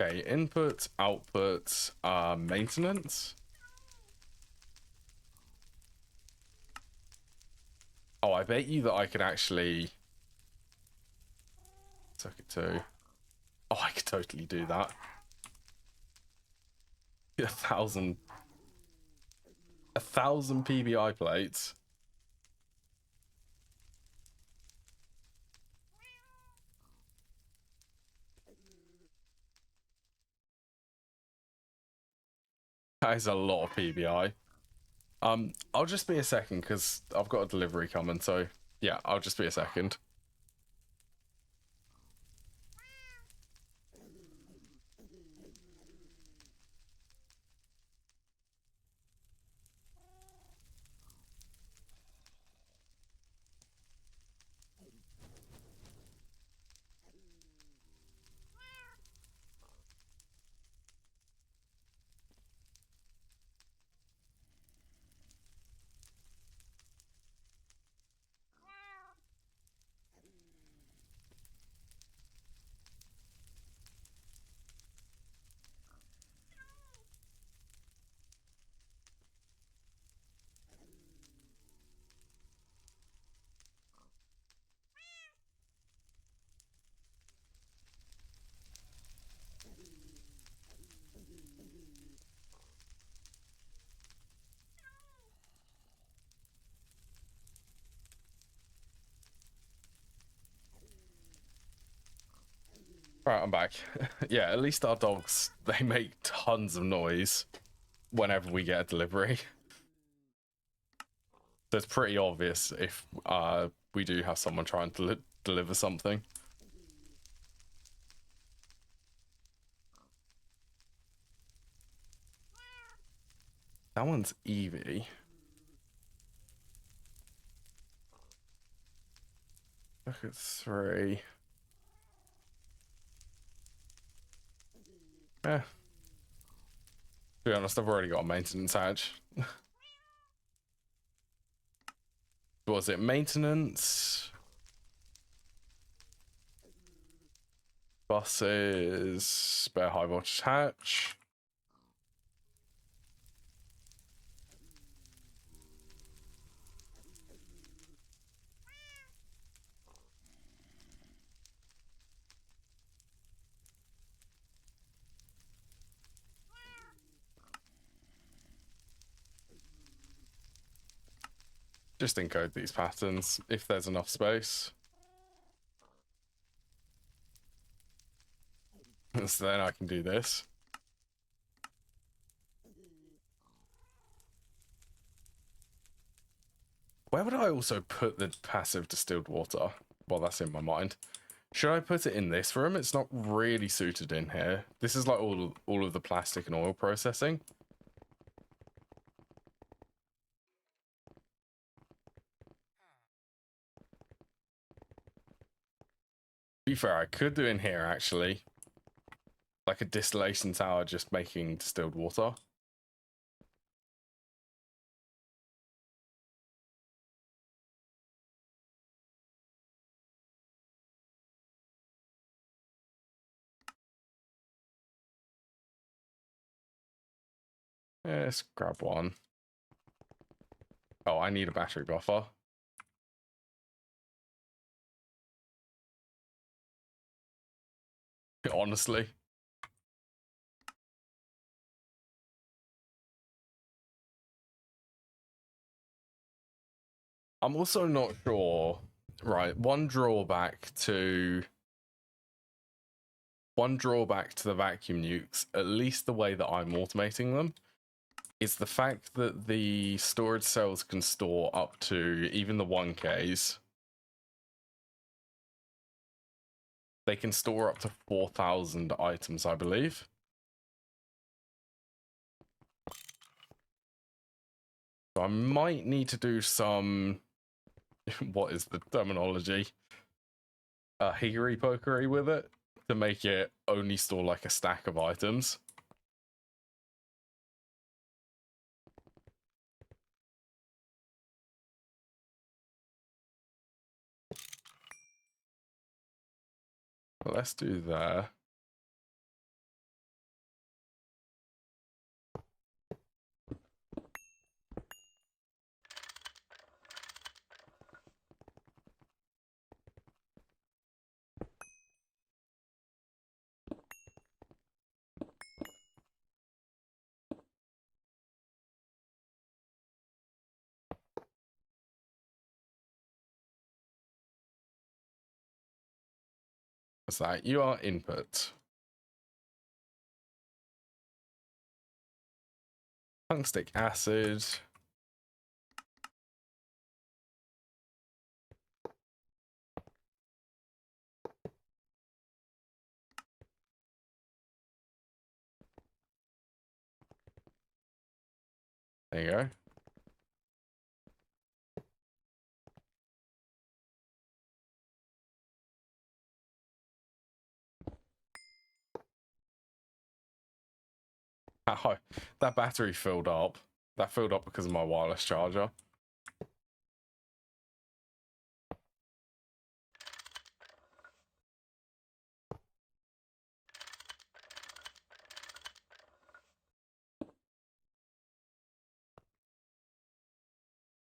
Okay, input, output, maintenance. Oh, I bet you that I could actually... Circuit 2. Oh, I could totally do that. 1,000 PBI plates. That is a lot of PBI. I'll just be a second because I've got a delivery coming, so yeah, I'll just be a second. Right, I'm back. Yeah, at least our dogs, they make tons of noise whenever we get a delivery. So it's pretty obvious if we do have someone trying to deliver something. That one's Eevee. Look at 3. To be honest, I've already got a maintenance hatch. Was it maintenance? Buses, spare high voltage hatch. Just encode these patterns if there's enough space. So then I can do this. Where would I also put the passive distilled water? Well, that's in my mind. Should I put it in this room? It's not really suited in here. This is like all of the plastic and oil processing. To be fair, I could do in here actually. Like a distillation tower just making distilled water. Yeah, let's grab one. Oh, I need a battery buffer. Honestly. I'm also not sure. Right, one drawback to the vacuum nukes, at least the way that I'm automating them, It's the fact that the storage cells can store up to even the 1Ks. They can store up to 4,000 items, I believe. So I might need to do some, what is the terminology? Hickory pokery with it to make it only store like a stack of items. Let's do that. What's that? You are input. Tungstic acid. There you go. Oh, that battery filled up. That filled up because of my wireless charger.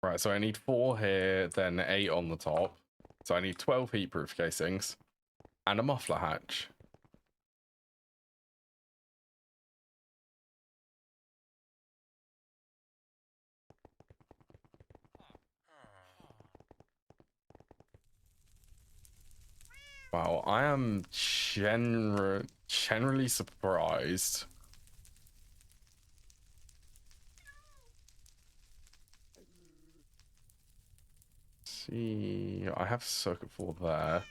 Right, so I need 4 here, then 8 on the top. So I need 12 heat-proof casings and a muffler hatch. Wow, I am generally surprised. See, I have circuit 4 there.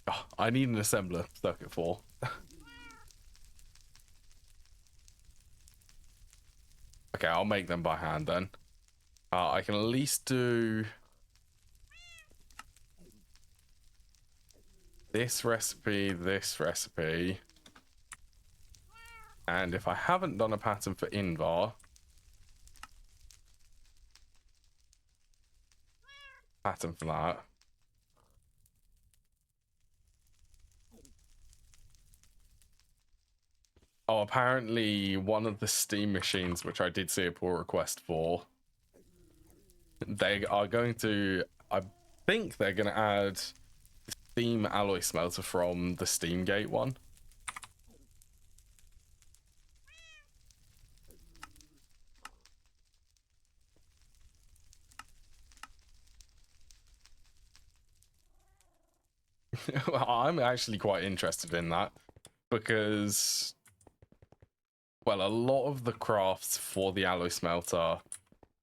Oh, I need an assembler, circuit 4. Okay, I'll make them by hand then. I can at least do this recipe. And if I haven't done a pattern for Invar, pattern for that. Oh, apparently one of the Steam machines, which I did see a pull request for, they are going to, I think they're going to add the Steam alloy smelter from the Steam Gate one. I'm actually quite interested in that because, well, a lot of the crafts for the alloy smelter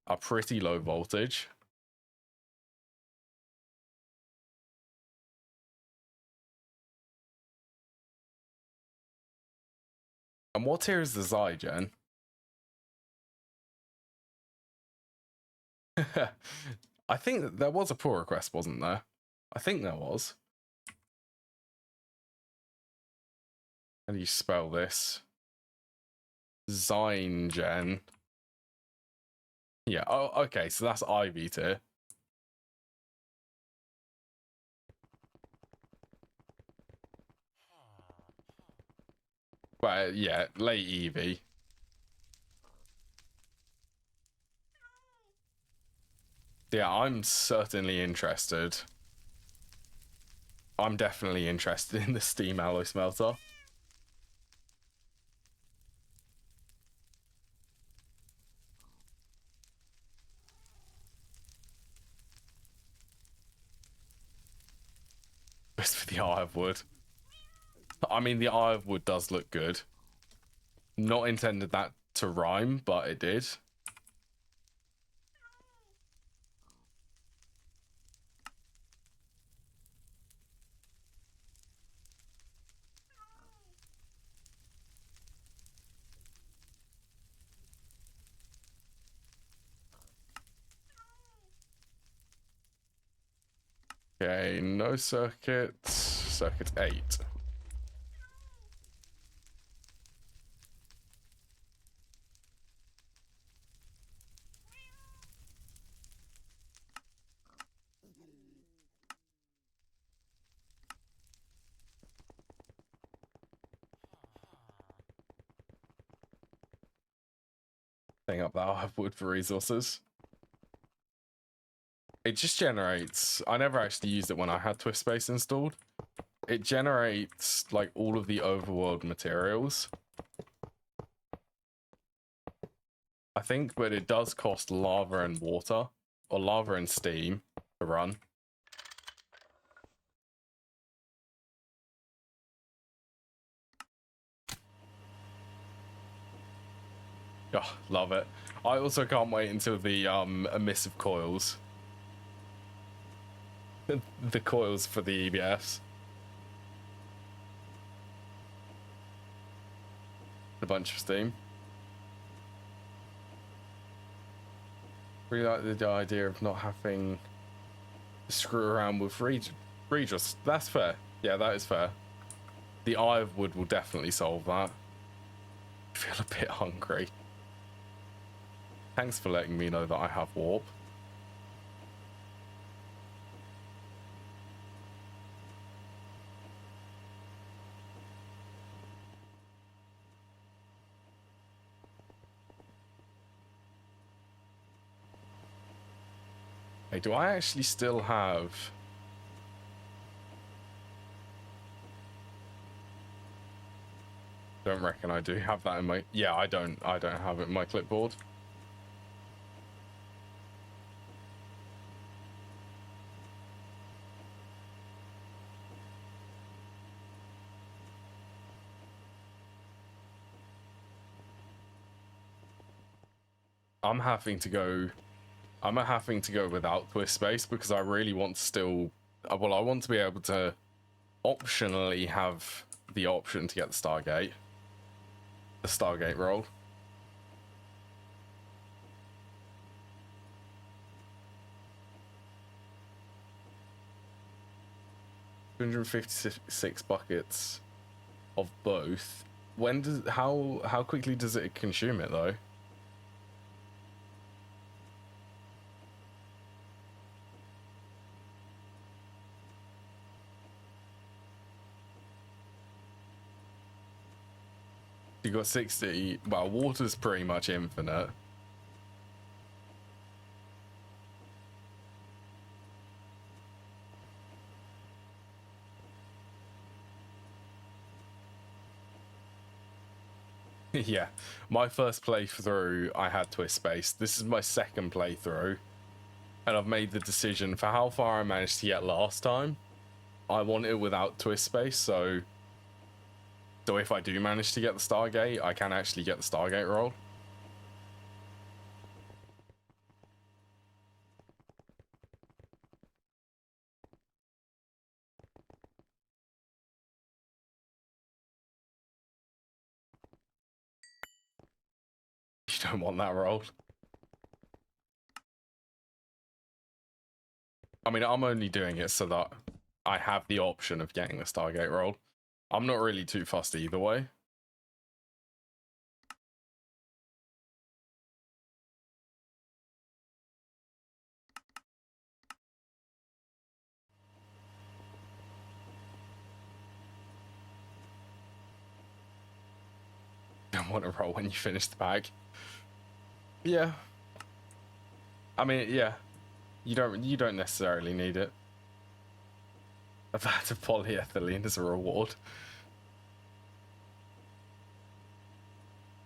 are pretty low voltage. And what tier is the Zygen? I think that there was a pull request, wasn't there? I think there was. How do you spell this? Zygen. Yeah, oh, okay, so that's Ivy tier. But yeah, late Eevee. Yeah, I'm certainly interested. I'm definitely interested in the Steam alloy smelter. Just for the Eye of Wood. I mean, the Eye of Wood does look good. Not intended that to rhyme, but it did. Okay, no circuits. Circuit 8. Thing up that I'll have wood for resources. It just generates. I never actually used it when I had Twist Space installed. It generates like all of the overworld materials, I think, but it does cost lava and water, or lava and steam to run. Oh, love it. I also can't wait until the emissive coils. The coils for the EBS. A bunch of steam. Really like the idea of not having to screw around with Regis. That's fair. Yeah, that is fair. The Eye of Wood will definitely solve that. I feel a bit hungry. Thanks for letting me know that I have warp. Hey, do I actually still have... Don't reckon I do have that in my... Yeah, I don't have it in my clipboard. I'm having to go without Twist Space because I really want to still... Well, I want to be able to optionally have the option to get the Stargate. The Stargate roll. $256 buckets of both. When does... How quickly does it consume it, though? You got 60. Well, water's pretty much infinite. Yeah, my first playthrough, I had Twist Space. This is my second playthrough, and I've made the decision for how far I managed to get last time. I want it without Twist Space, so if I do manage to get the Stargate, I can actually get the Stargate roll. You don't want that roll. I mean, I'm only doing it so that I have the option of getting the Stargate roll. I'm not really too fussed either way. Don't want to roll when you finish the bag. Yeah. I mean, yeah. You don't necessarily need it. A vat of polyethylene as a reward.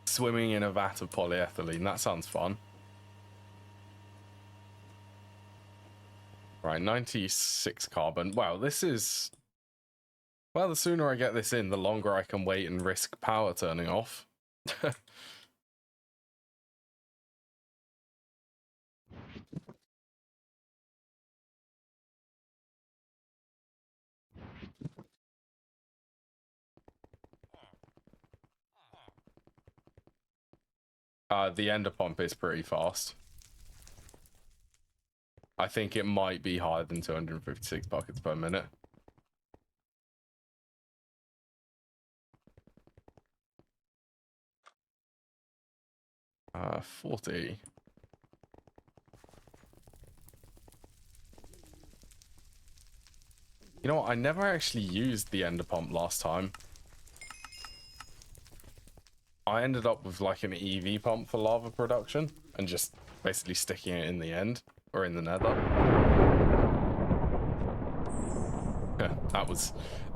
Swimming in a vat of polyethylene. That sounds fun. Right, 96 carbon. Wow, this is Well, the sooner I get this in, the longer I can wait and risk power turning off. The ender pump is pretty fast. I think it might be higher than 256 buckets per minute. Uh, 40. You know what? I never actually used the ender pump last time. I ended up with like an EV pump for lava production and just basically sticking it in the end or in the nether.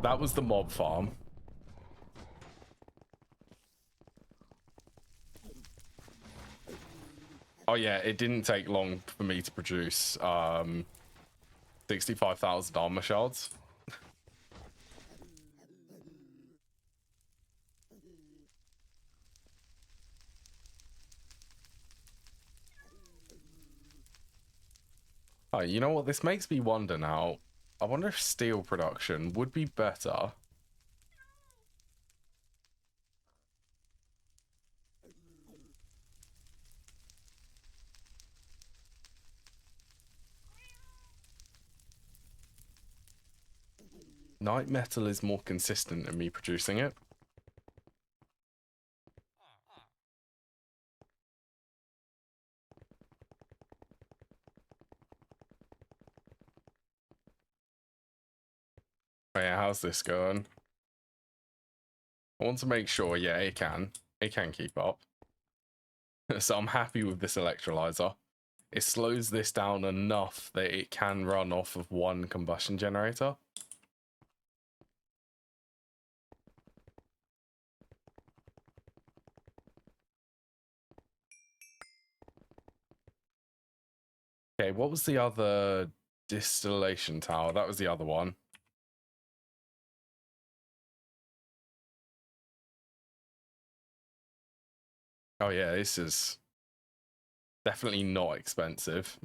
that was the mob farm. Oh yeah, it didn't take long for me to produce 65,000 armor shards. Oh, you know what? This makes me wonder now. I wonder if steel production would be better. Night metal is more consistent in me producing it. Oh yeah, how's this going? I want to make sure, yeah, it can keep up. So I'm happy with this electrolyzer. It slows this down enough that it can run off of one combustion generator. Okay, what was the other distillation tower? That was the other one. Oh yeah, this is definitely not expensive.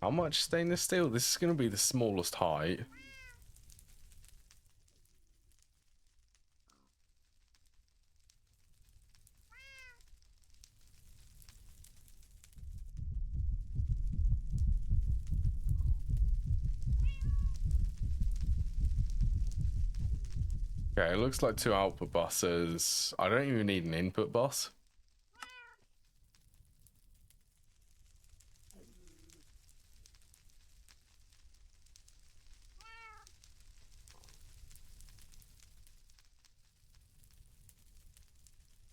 How much stainless steel? This is going to be the smallest height. Okay, it looks like 2 output buses. I don't even need an input bus.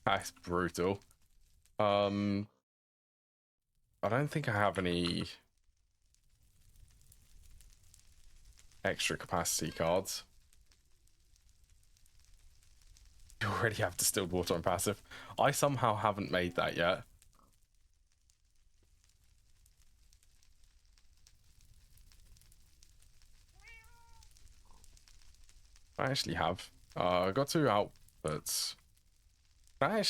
That's brutal. I don't think I have any extra capacity cards. You already have distilled water on passive. I somehow haven't made that yet. I actually have. I got 2 outputs. I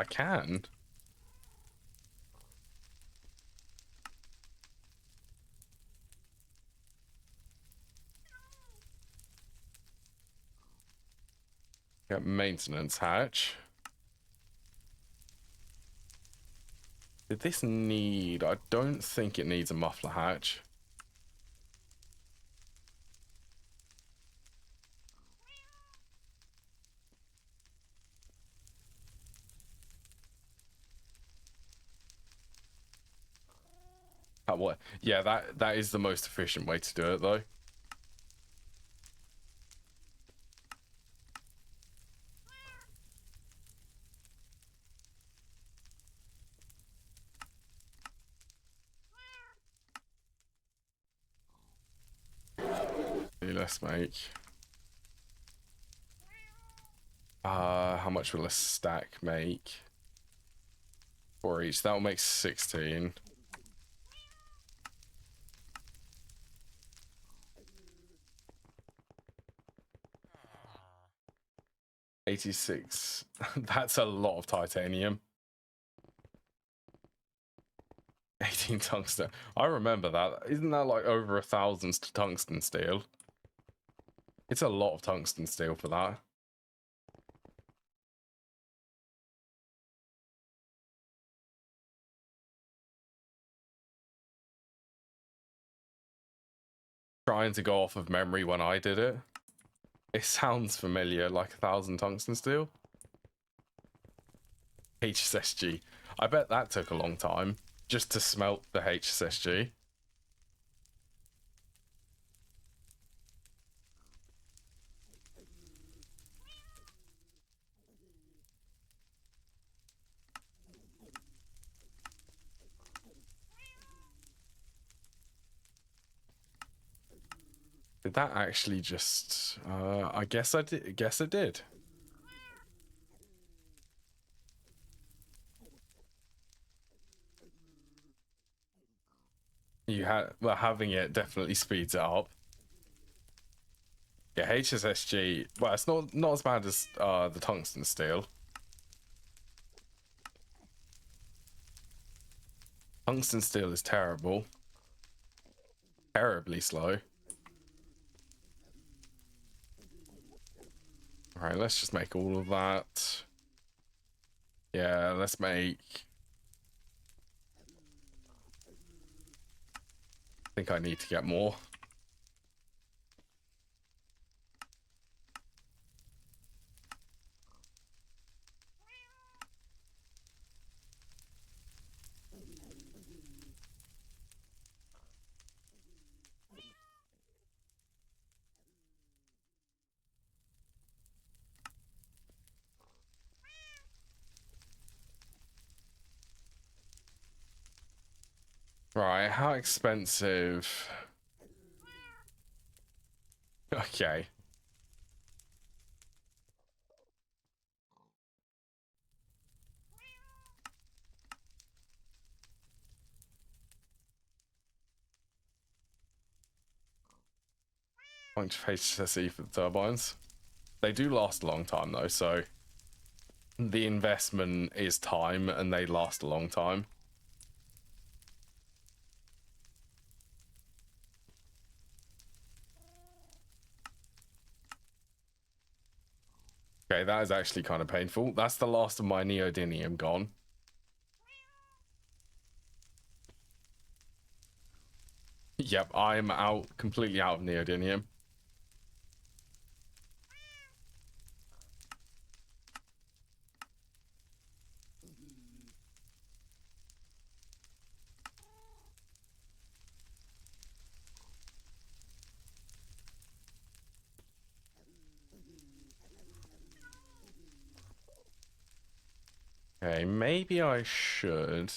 can. Get maintenance hatch. Did this need... I don't think it needs a muffler hatch. What? Yeah, that is the most efficient way to do it, though. let's make. How much will a stack make? 4 each. That'll make 16. $86. That's a lot of titanium. 18 tungsten. I remember that. Isn't that like over 1,000 tungsten steel? It's a lot of tungsten steel for that. Trying to go off of memory when I did it. It sounds familiar, like 1,000 tungsten steel. HSSG. I bet that took a long time just to smelt the HSSG. Did that actually just... I guess I did. Guess it did. You had... Well, having it definitely speeds it up. Yeah, HSSG... Well, it's not as bad as the tungsten steel. Tungsten steel is terrible. Terribly slow. Alright, let's just make all of that. Yeah, let's make... I think I need to get more. Right, how expensive? Okay. Bunch of HSE for the turbines. They do last a long time though, so the investment is time and they last a long time. Okay, that is actually kind of painful. That's the last of my neodymium gone. Yep, I'm out, completely out of neodymium. Okay, maybe I should.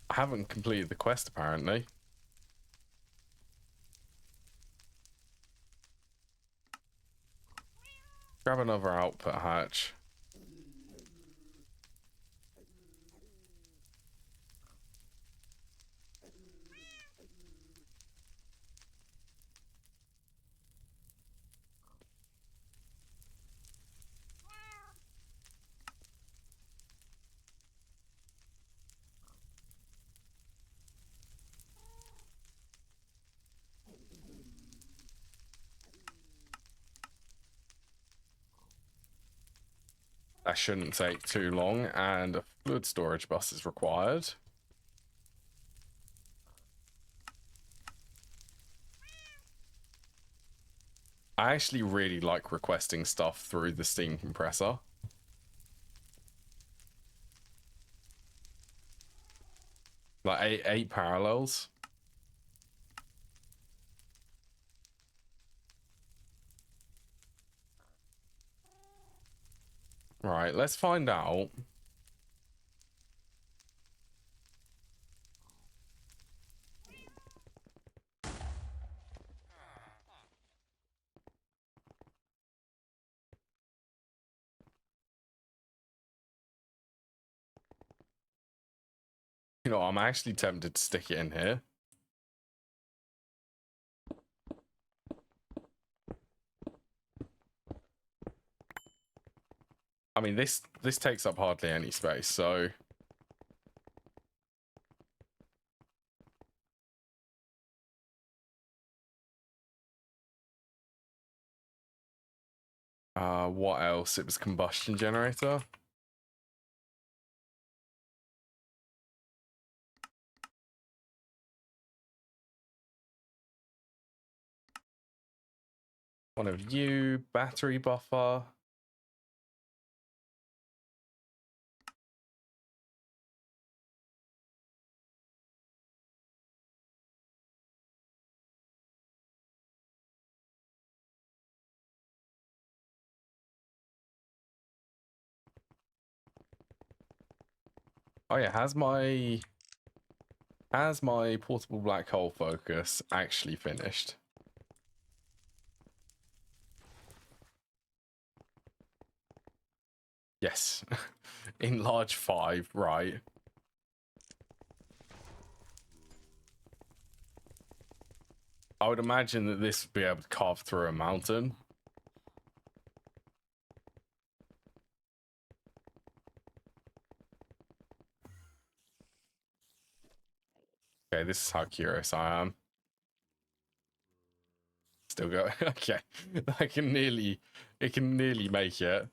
I haven't completed the quest apparently. Grab another output hatch. That shouldn't take too long, and a fluid storage bus is required. I actually really like requesting stuff through the Steam compressor. Like eight parallels. Right, let's find out. You know, I'm actually tempted to stick it in here. I mean, this takes up hardly any space, so... what else? It was combustion generator. One of you, battery buffer. Oh yeah, has my portable black hole focus actually finished? Yes. In large 5, right. I would imagine that this would be able to carve through a mountain. Okay, this is how curious I am. Still go. Okay. It can nearly make it.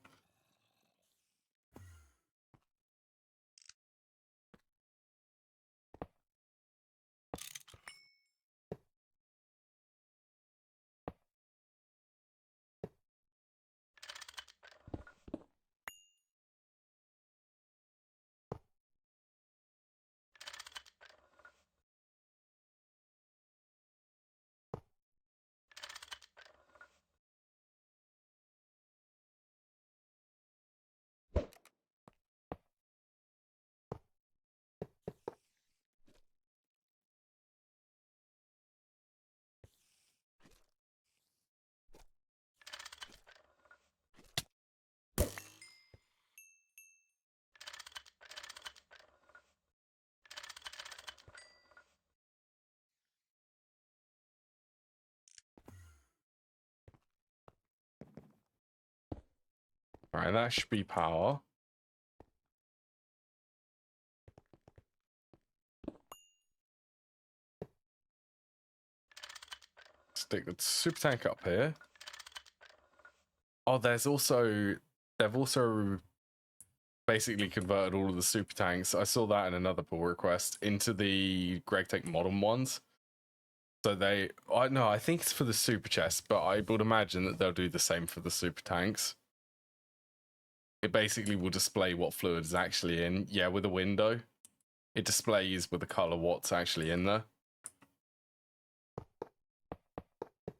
All right, that should be power. Stick the super tank up here. Oh, they've also basically converted all of the super tanks. I saw that in another pull request into the GregTech modern ones. So I think it's for the super chest, but I would imagine that they'll do the same for the super tanks. It basically will display what fluid is actually in. Yeah, with a window. It displays with the color what's actually in there.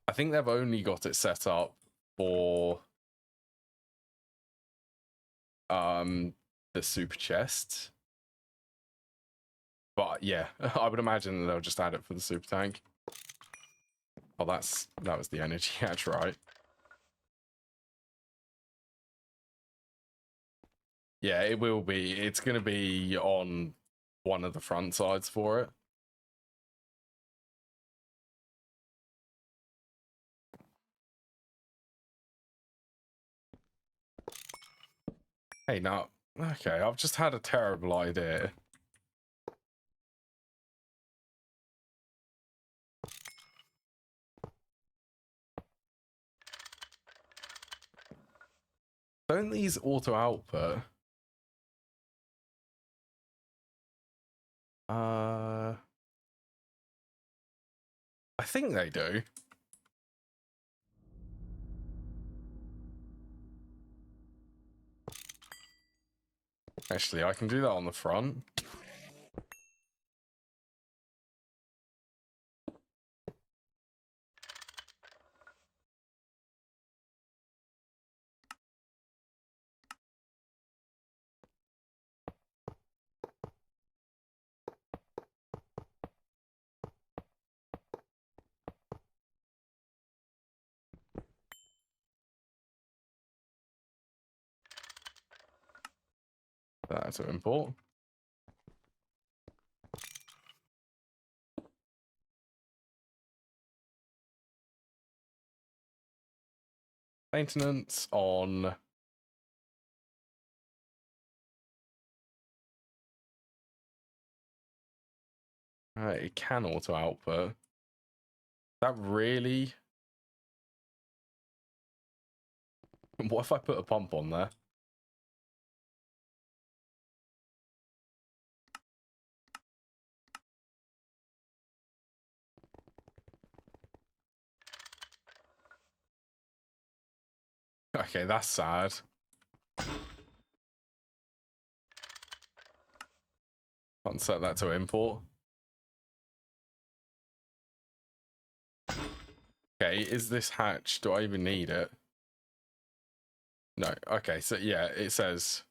I think they've only got it set up for the super chest. But yeah, I would imagine that they'll just add it for the super tank. Oh, that was the energy hatch, right? Yeah, it will be. It's going to be on one of the front sides for it. Hey, now, okay, I've just had a terrible idea. Don't these auto output? I think they do. Actually, I can do that on the front. That to import. Maintenance on. It can auto output. That really. What if I put a pump on there? Okay, that's sad. Can't set that to import. Okay, is this hatch? Do I even need it? No. Okay, so yeah, it says.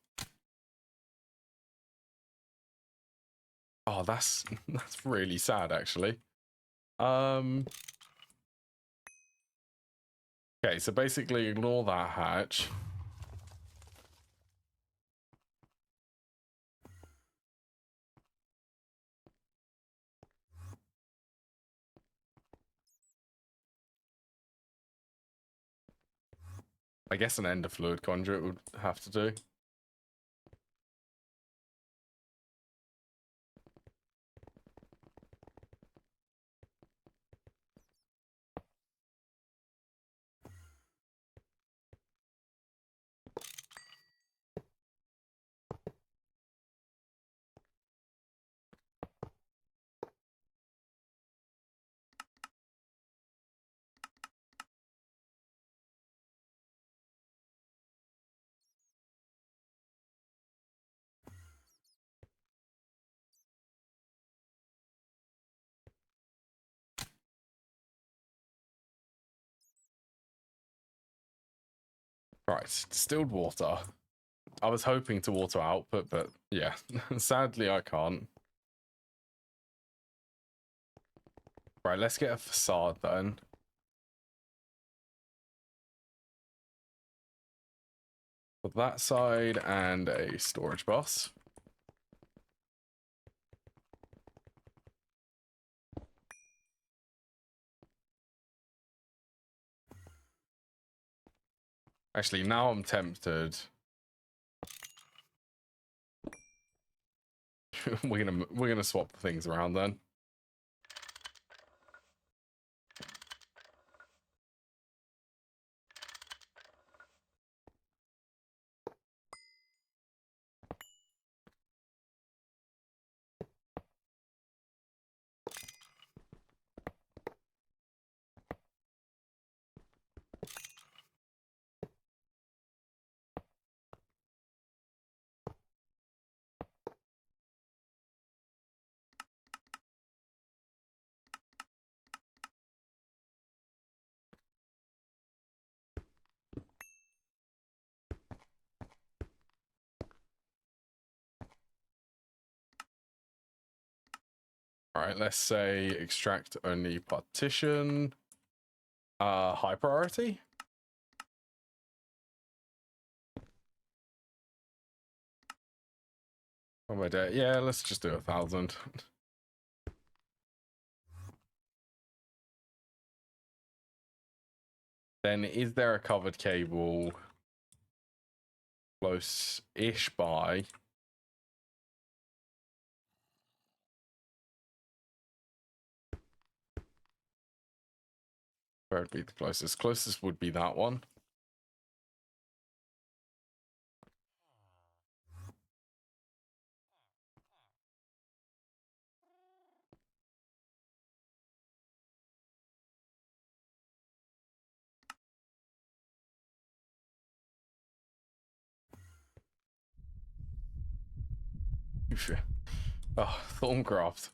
Oh, that's really sad, actually. Okay, so basically ignore that hatch. I guess an ender fluid conduit would have to do. Right, distilled water. I was hoping to auto output, but yeah, sadly I can't. Right, let's get a facade then. For that side and a storage bus. Actually, now I'm tempted. we're gonna swap things around then. All right, let's say extract only partition. High priority. Oh my day. Yeah, let's just do 1,000. Then is there a covered cable close-ish by? Where would be the closest? Closest would be that one. Oh, Thorncraft.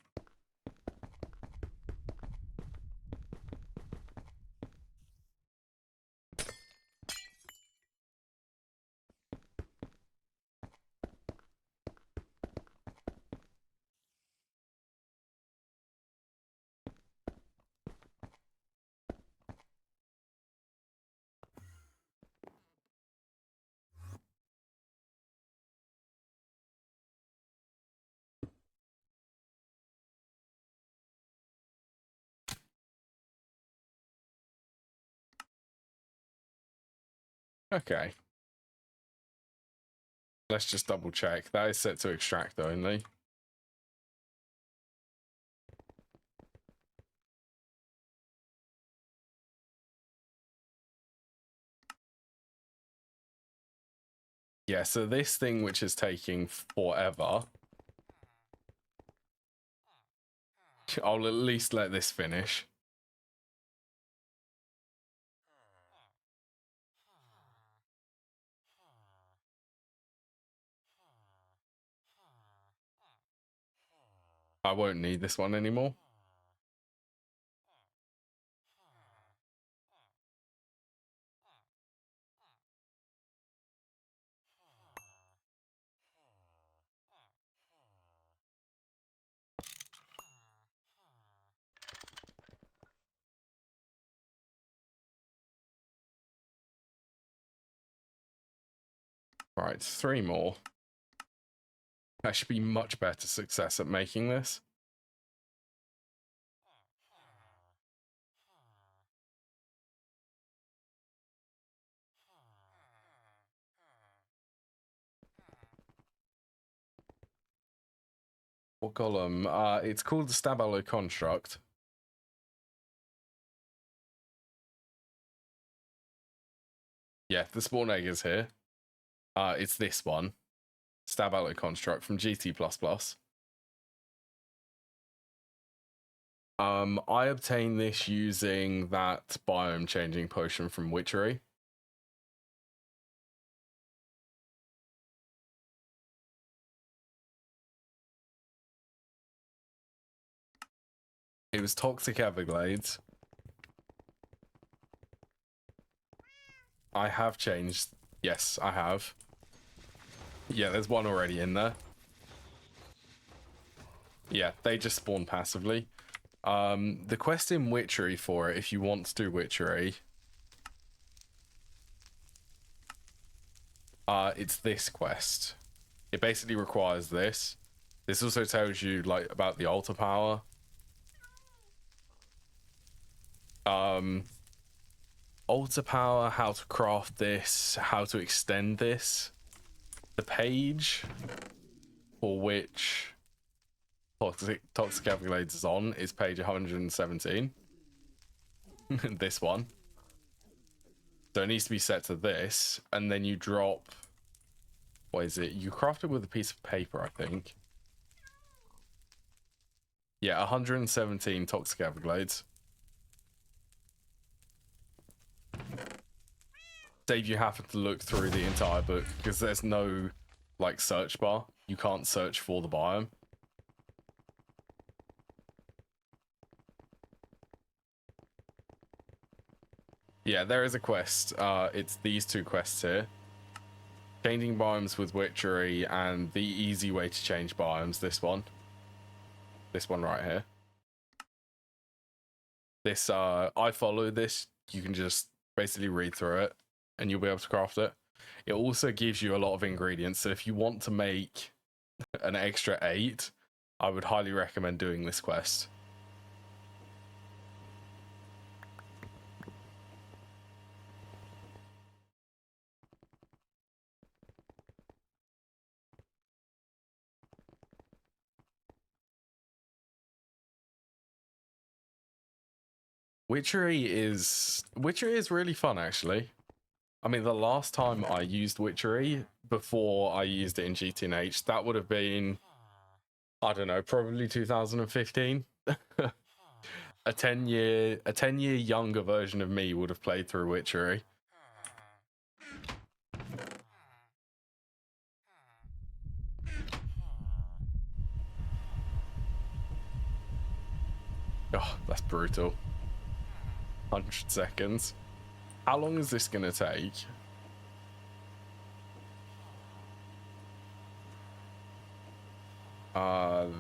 Okay. Let's just double check. That is set to extract only. Yeah, so this thing which is taking forever, I'll at least let this finish. I won't need this one anymore. Right, 3 more. I should be much better success at making this. What column? It's called the Stabalo Construct. Yeah, the spawn egg is here. It's this one. Stabalo Construct from GT++. I obtained this using that biome changing potion from Witchery. It was Toxic Everglades. I have changed. Yes, I have. Yeah, there's one already in there. Yeah, they just spawn passively. The quest in Witchery for it, if you want to do Witchery, it's this quest. It basically requires this. This also tells you like about the altar power. Altar power, how to craft this, how to extend this. The page for which Toxic Everglades is on is page 117. This one. So it needs to be set to this, and then you drop. What is it? You craft it with a piece of paper, I think. Yeah, 117 Toxic Everglades. Save you having to look through the entire book because there's no like search bar. You can't search for the biome. Yeah, there is a quest. It's these 2 quests here. Changing biomes with Witchery and the easy way to change biomes. This one. This one right here. This, I follow this. You can just basically read through it and you'll be able to craft it. It also gives you a lot of ingredients. So if you want to make an extra 8, I would highly recommend doing this quest. Witchery is really fun, actually. I mean, the last time I used Witchery before I used it in GTNH, that would have been, I don't know, probably 2015. a 10-year younger version of me would have played through Witchery. Oh, that's brutal. 100 seconds. How long is this gonna take?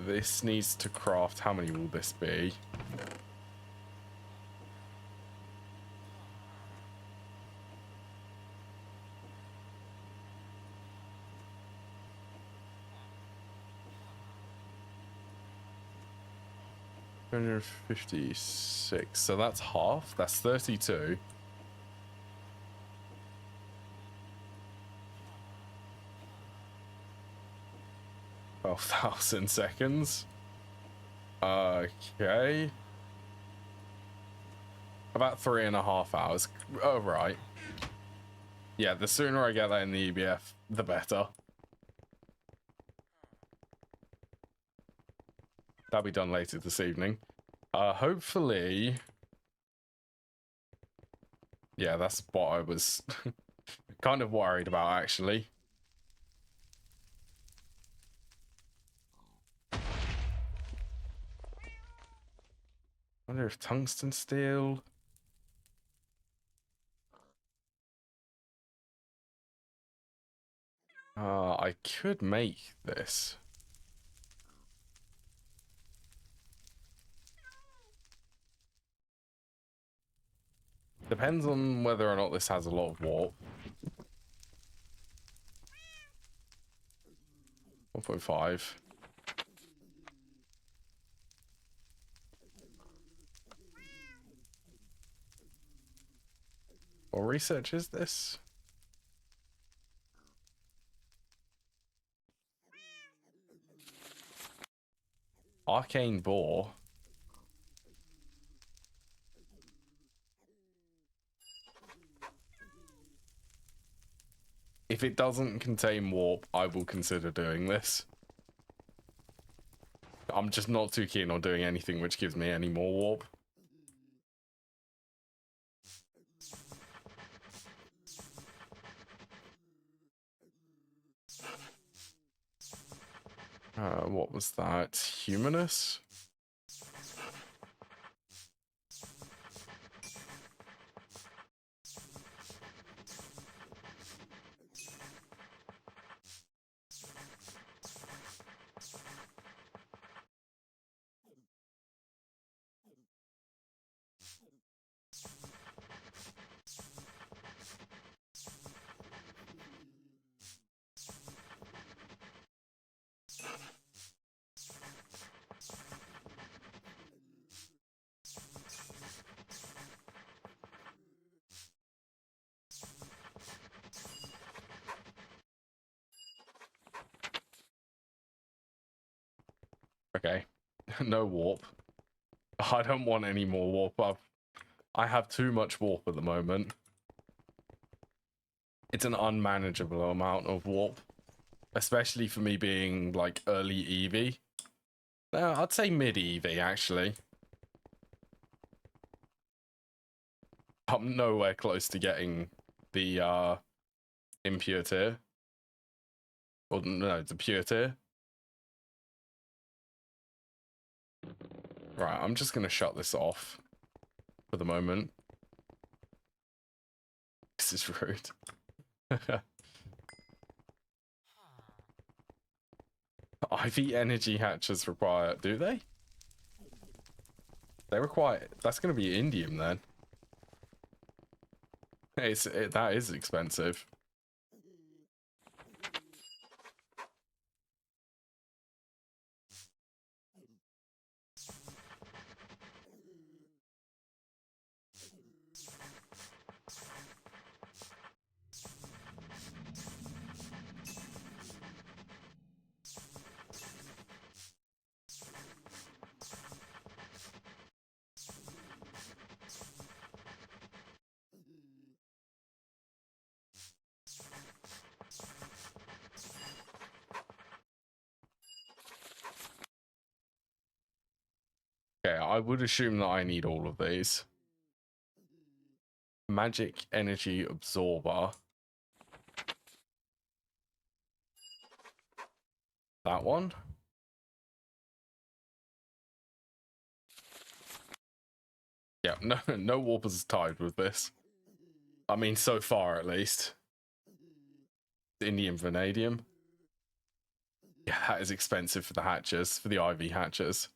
This needs to craft. How many will this be? $256. So that's half. That's 32. 12,000 seconds. Okay. About 3.5 hours. Oh, right. Yeah, the sooner I get that in the EBF, the better. That'll be done later this evening. Hopefully... Yeah, that's what I was kind of worried about, actually. Wonder if tungsten steel... I could make this. Depends on whether or not this has a lot of warp. 1.5. What research is this? Arcane Bore. If it doesn't contain warp, I will consider doing this. I'm just not too keen on doing anything which gives me any more warp. What was that? Humanus? Okay, no warp. I don't want any more warp. I have too much warp at the moment. It's an unmanageable amount of warp, especially for me being like early EV. I'd say mid EV actually. I'm nowhere close to getting the impure tier. Or no, the pure tier. Right, I'm just gonna shut this off for the moment. This is rude. IV energy hatches require, do they? They require, that's gonna be indium then. That is expensive. Okay, I would assume that I need all of these. Magic energy absorber. That one. Yeah, no warp is tied with this. I mean, so far at least. Indium vanadium. Yeah, that is expensive for the hatches, for the IV hatches.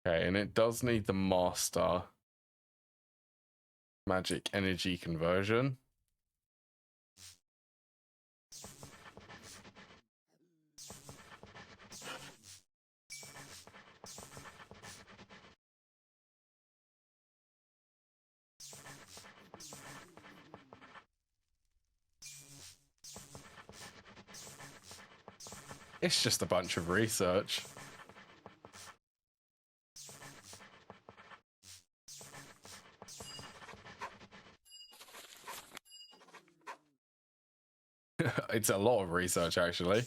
Okay, and it does need the master magic energy conversion. It's just a bunch of research. It's a lot of research, actually.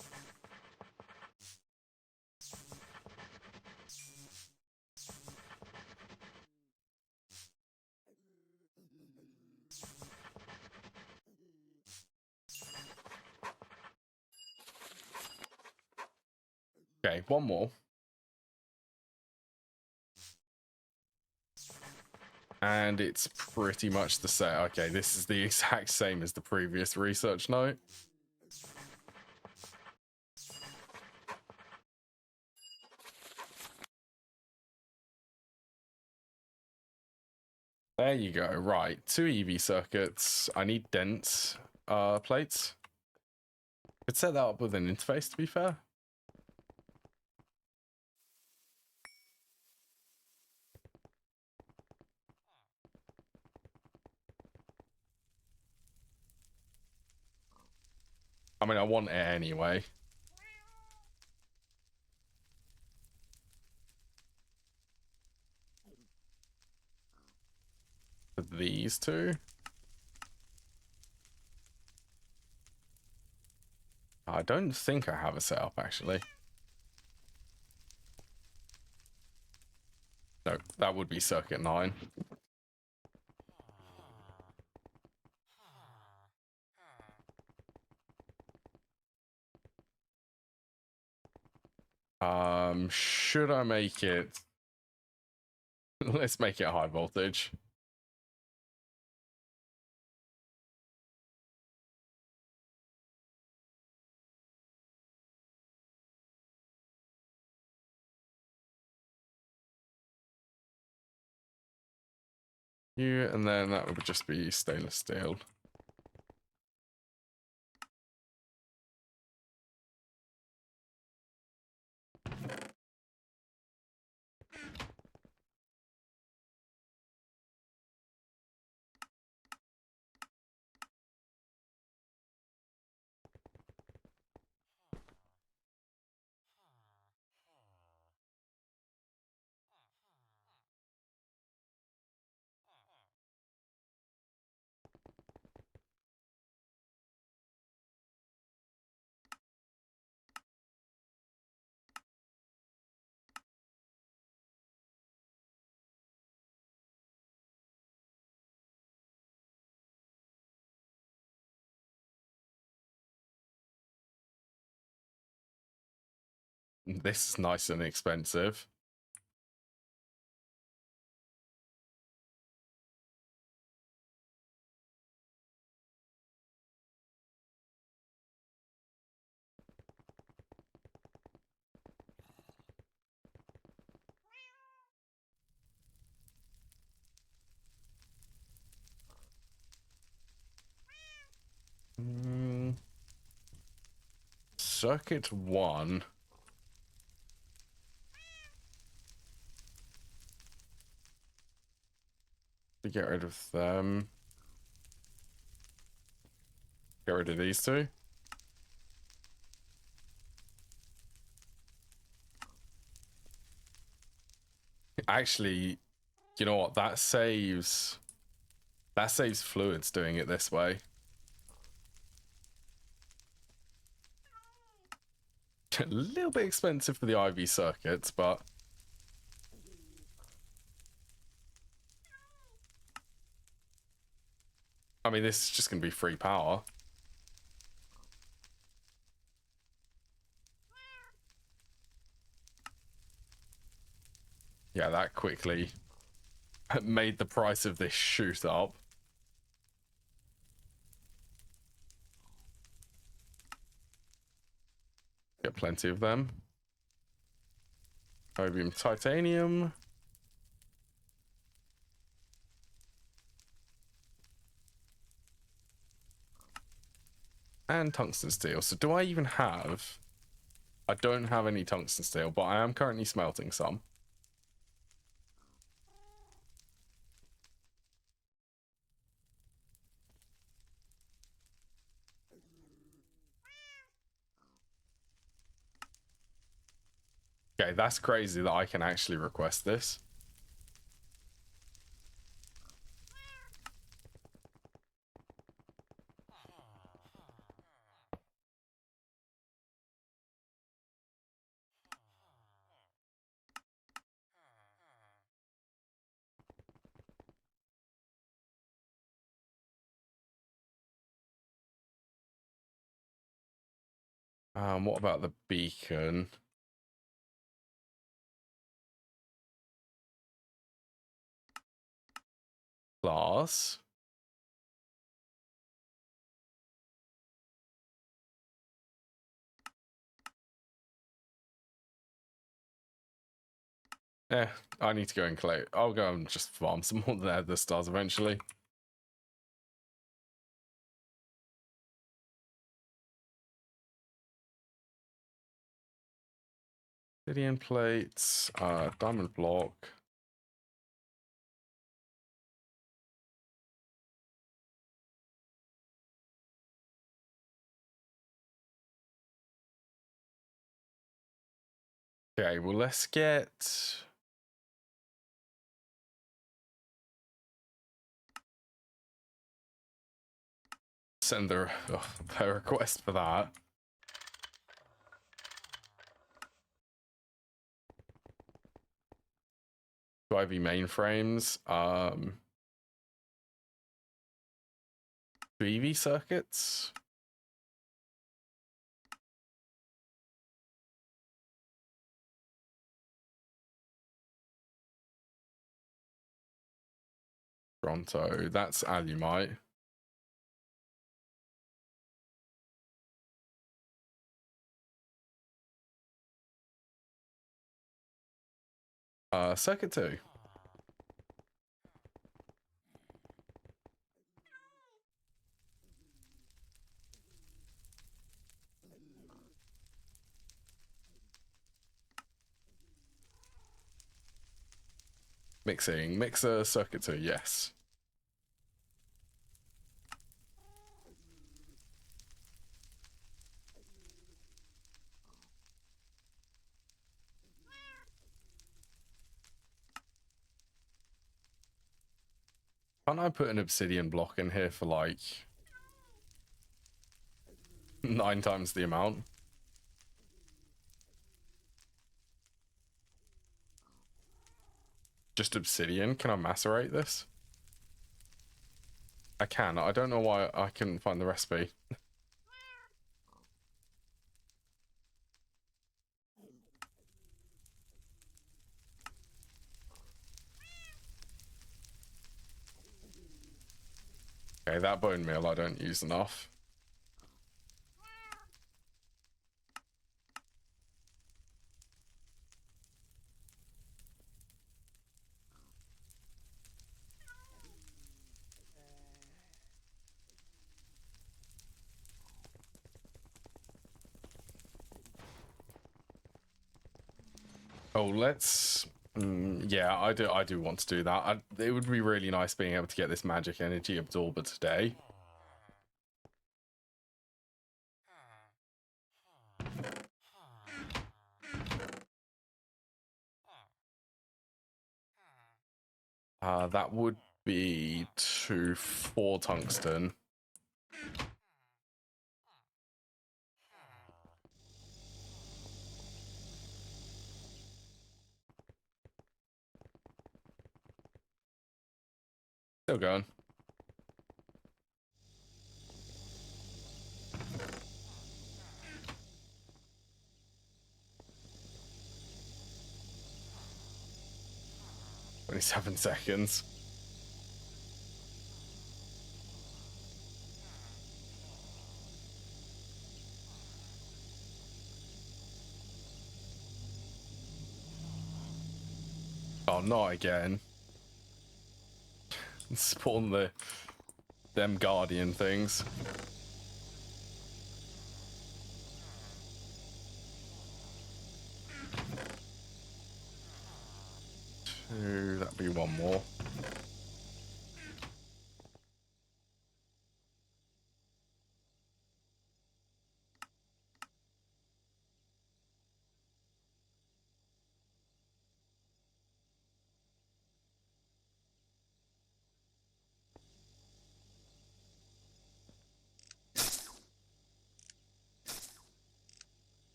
Okay, one more. And it's pretty much the same. Okay, this is the exact same as the previous research note. There you go. Right, 2 EV circuits. I need dense plates. Could set that up with an interface, to be fair. I mean, I want it anyway. For these two. I don't think I have a setup, actually. No, that would be circuit 9. Should I make it? Let's make it high voltage. You, and then that would just be stainless steel. This is nice and expensive. Circuit 1. To get rid of them. Get rid of these two. Actually, you know what? That saves fluids doing it this way. A little bit expensive for the IV circuits, but I mean, this is just going to be free power. Yeah, that quickly made the price of this shoot up. Get plenty of them. Niobium titanium. and tungsten steel. So do I even have... I don't have any tungsten steel, but I am currently smelting some. Okay, that's crazy that I can actually request this. What about the beacon? Class. I need to go and collect. I'll go and just farm some more the stars eventually. Obsidian plates, diamond block. Okay, well, let's get... Send the request for that. IV mainframes. 2 EV circuits. Toronto. That's alumite. Circuit 2. Mixer circuit 2, yes. Can't I put an obsidian block in here for like 9 times the amount? Just obsidian? Can I macerate this? I can. I don't know why I couldn't find the recipe. Okay, that bone meal I don't use enough. Oh, let's... yeah, I do want to do that. It would be really nice being able to get this magic energy absorber today. That would be 4 tungsten. Still going. Only 7 seconds. Oh, not again. Spawn them guardian things. be one more.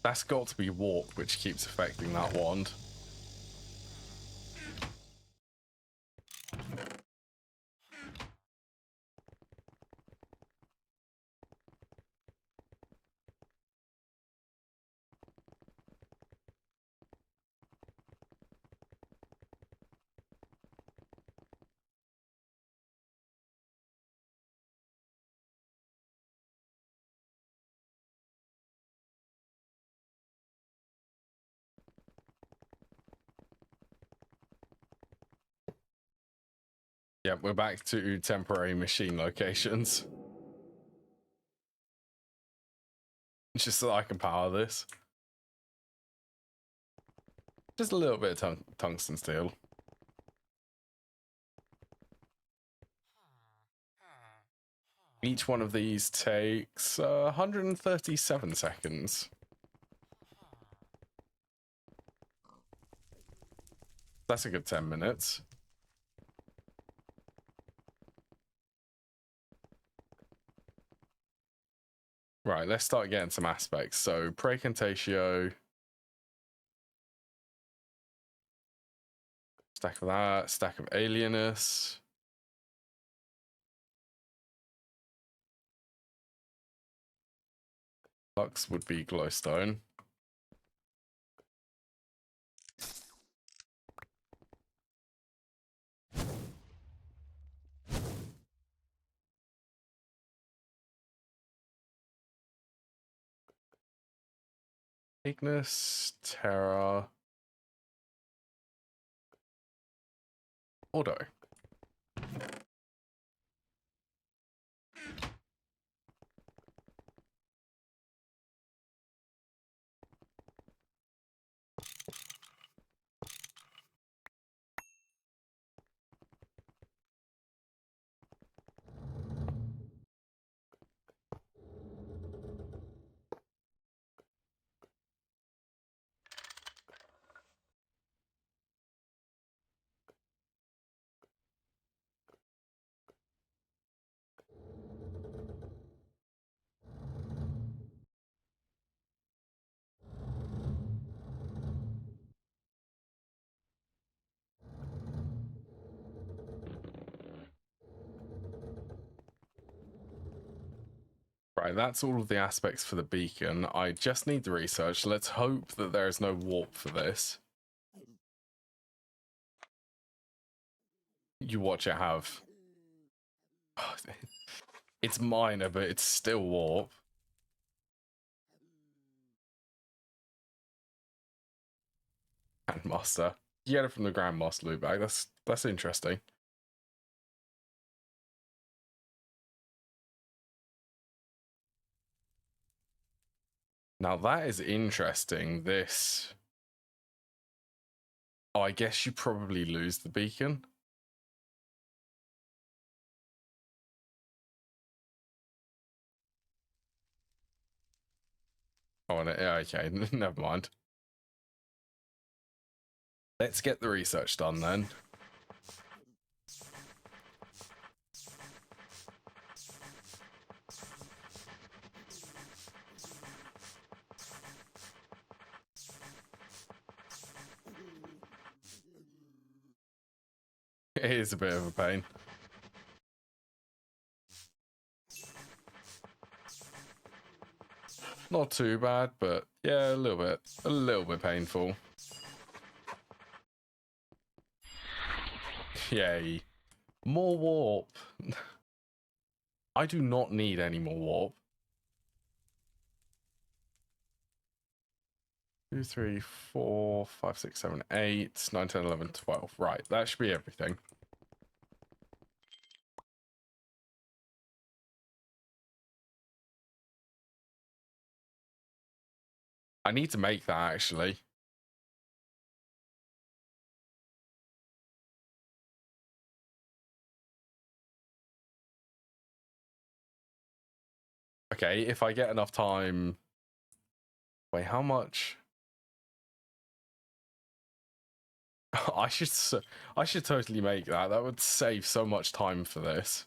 That's got to be warp, which keeps affecting that wand. Yeah, we're back to temporary machine locations. Just so that I can power this. Just a little bit of tungsten steel. Each one of these takes 137 seconds. That's a good 10 minutes. Right, let's start getting some aspects. So, Precantatio. Stack of that. Stack of Alienus. Lux would be glowstone. Ignis, Terra, Auto. Right, that's all of the aspects for the beacon. I just need the research. Let's hope that there is no warp for this. You watch it have. It's minor, but it's still warp. Grandmaster. You get it from the Grandmaster loot bag. That's interesting. Now that is interesting. This. Oh, I guess you probably lose the beacon. Oh, yeah, okay. Never mind. Let's get the research done then. It is a bit of a pain. Not too bad, but yeah, a little bit painful. Yay. More warp. I do not need any more warp. 2, 3, 4, 5, 6, 7, 8, 9, 10, 11, 12. Right, that should be everything. I need to make that actually. Okay, if I get enough time... Wait, how much? I should totally make that. That would save so much time for this.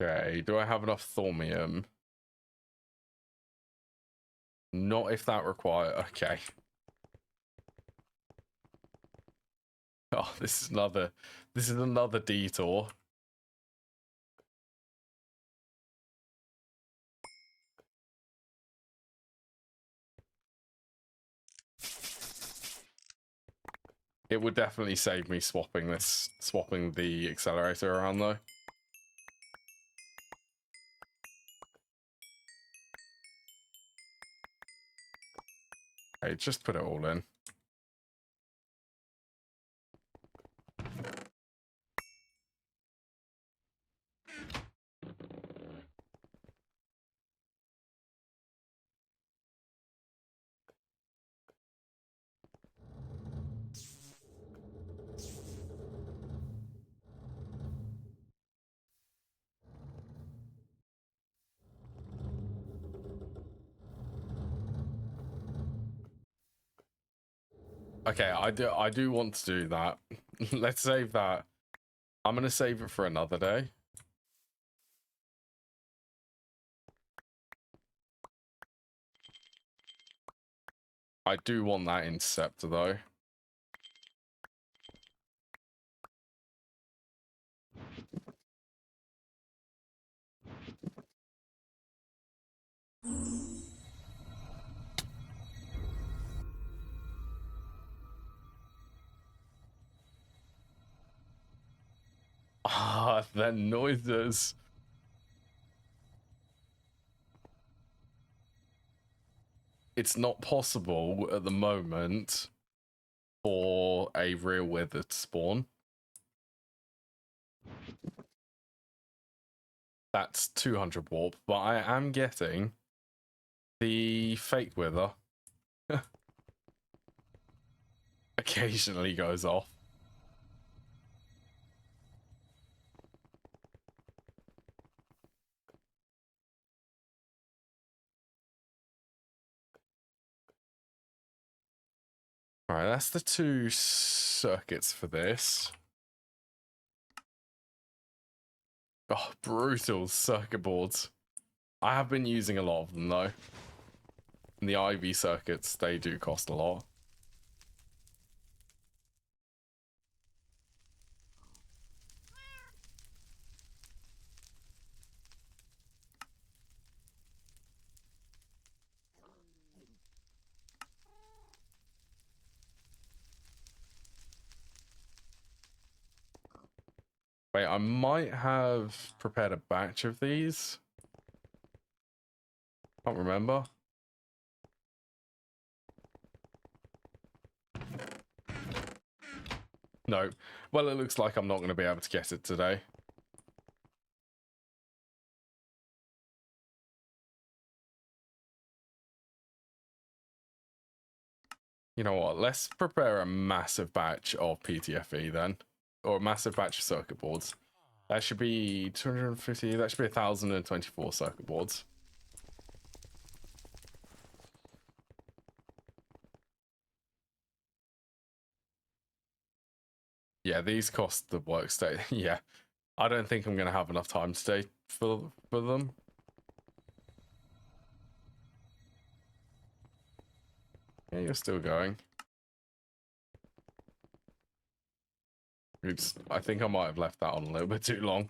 Okay, do I have enough thaumium? Not if that require... Okay. Oh, this is another detour. It would definitely save me swapping the accelerator around though. Okay, just put it all in. Okay, I do want to do that. Let's save that. I'm gonna save it for another day. I do want that interceptor though. Ah, the noises. It's not possible at the moment for a real wither to spawn. That's 200 warp, but I am getting the fake wither. Occasionally goes off. Alright, that's the 2 circuits for this. Oh, brutal circuit boards. I have been using a lot of them though. And the IV circuits, they do cost a lot. Wait, I might have prepared a batch of these. Can't remember. No. Well, it looks like I'm not going to be able to get it today. You know what? Let's prepare a massive batch of PTFE then. Or a massive batch of circuit boards. That should be 250. That should be 1,024 circuit boards. Yeah, these cost the workstation. Yeah, I don't think I'm going to have enough time today for them. Yeah, you're still going. Oops, I think I might have left that on a little bit too long.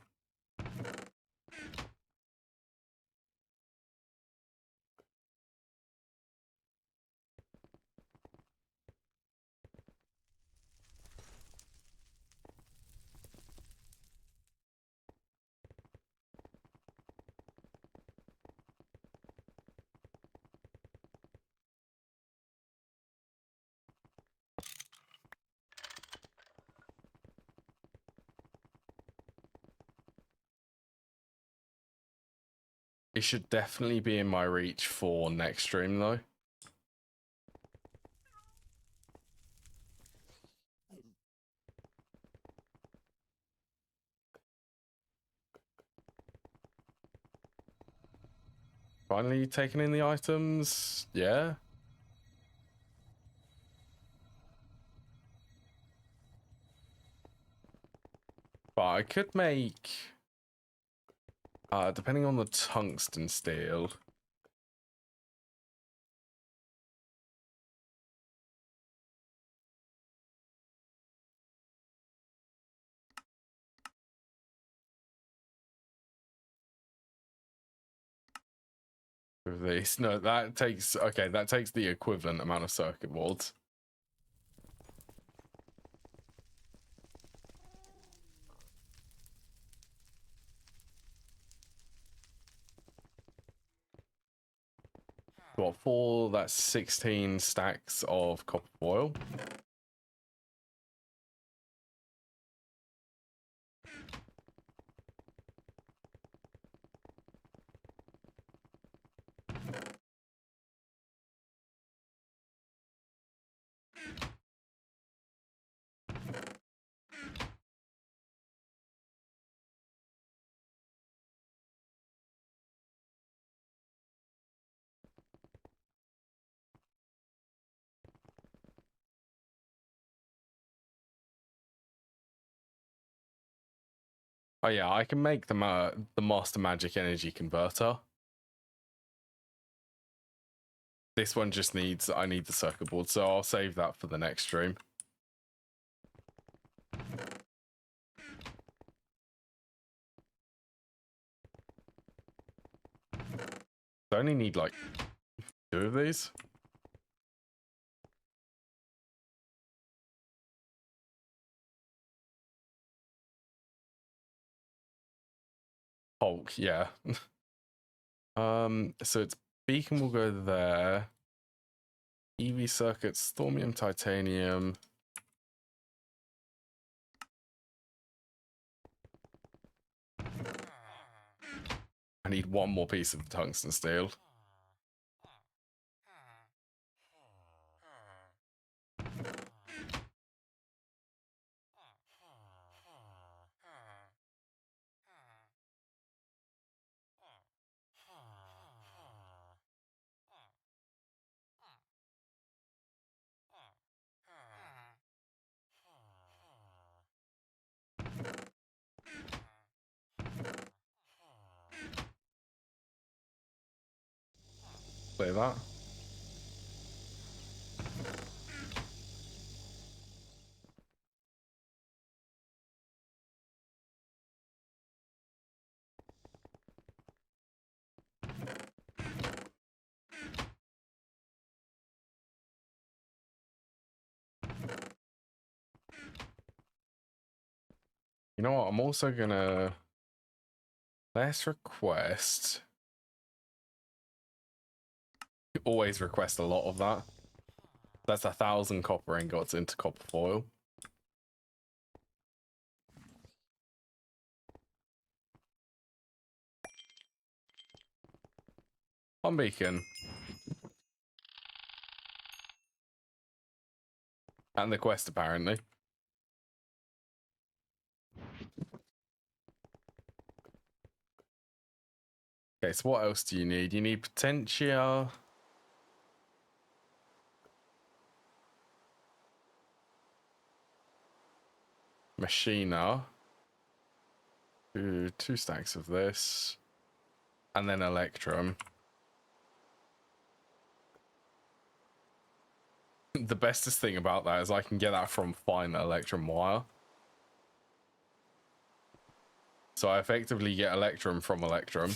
It should definitely be in my reach for next stream, though. Finally taking in the items, yeah. But I could make, depending on the tungsten steel. With these, no, that takes, okay, that takes the equivalent amount of circuit boards. What, for that's 16 stacks of copper foil. Oh yeah, I can make the Master Magic Energy Converter. This one just needs, I need the circuit board, so I'll save that for the next stream. I only need like 2 of these. Hulk, yeah. So it's beacon will go there. EV circuits, thormium, titanium. I need 1 more piece of tungsten steel. Play that. You know what? I'm also gonna let's request. Always request a lot of that. That's 1,000 copper ingots into copper foil. On beacon. And the quest apparently. Okay, so what else do you need? You need Potentia. Machina. 2 stacks of this. And then Electrum. The bestest thing about that is I can get that from fine Electrum wire. So I effectively get Electrum from Electrum.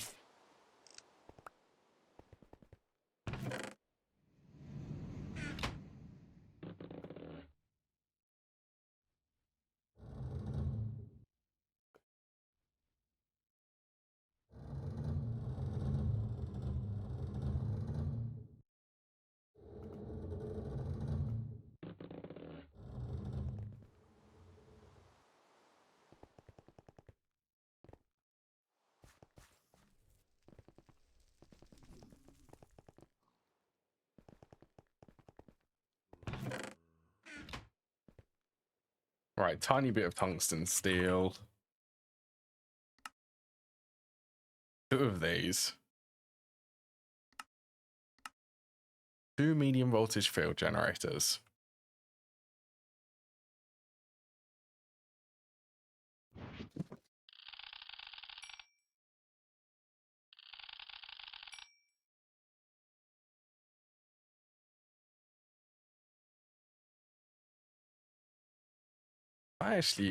Right, tiny bit of tungsten steel. 2 of these. 2 medium voltage field generators.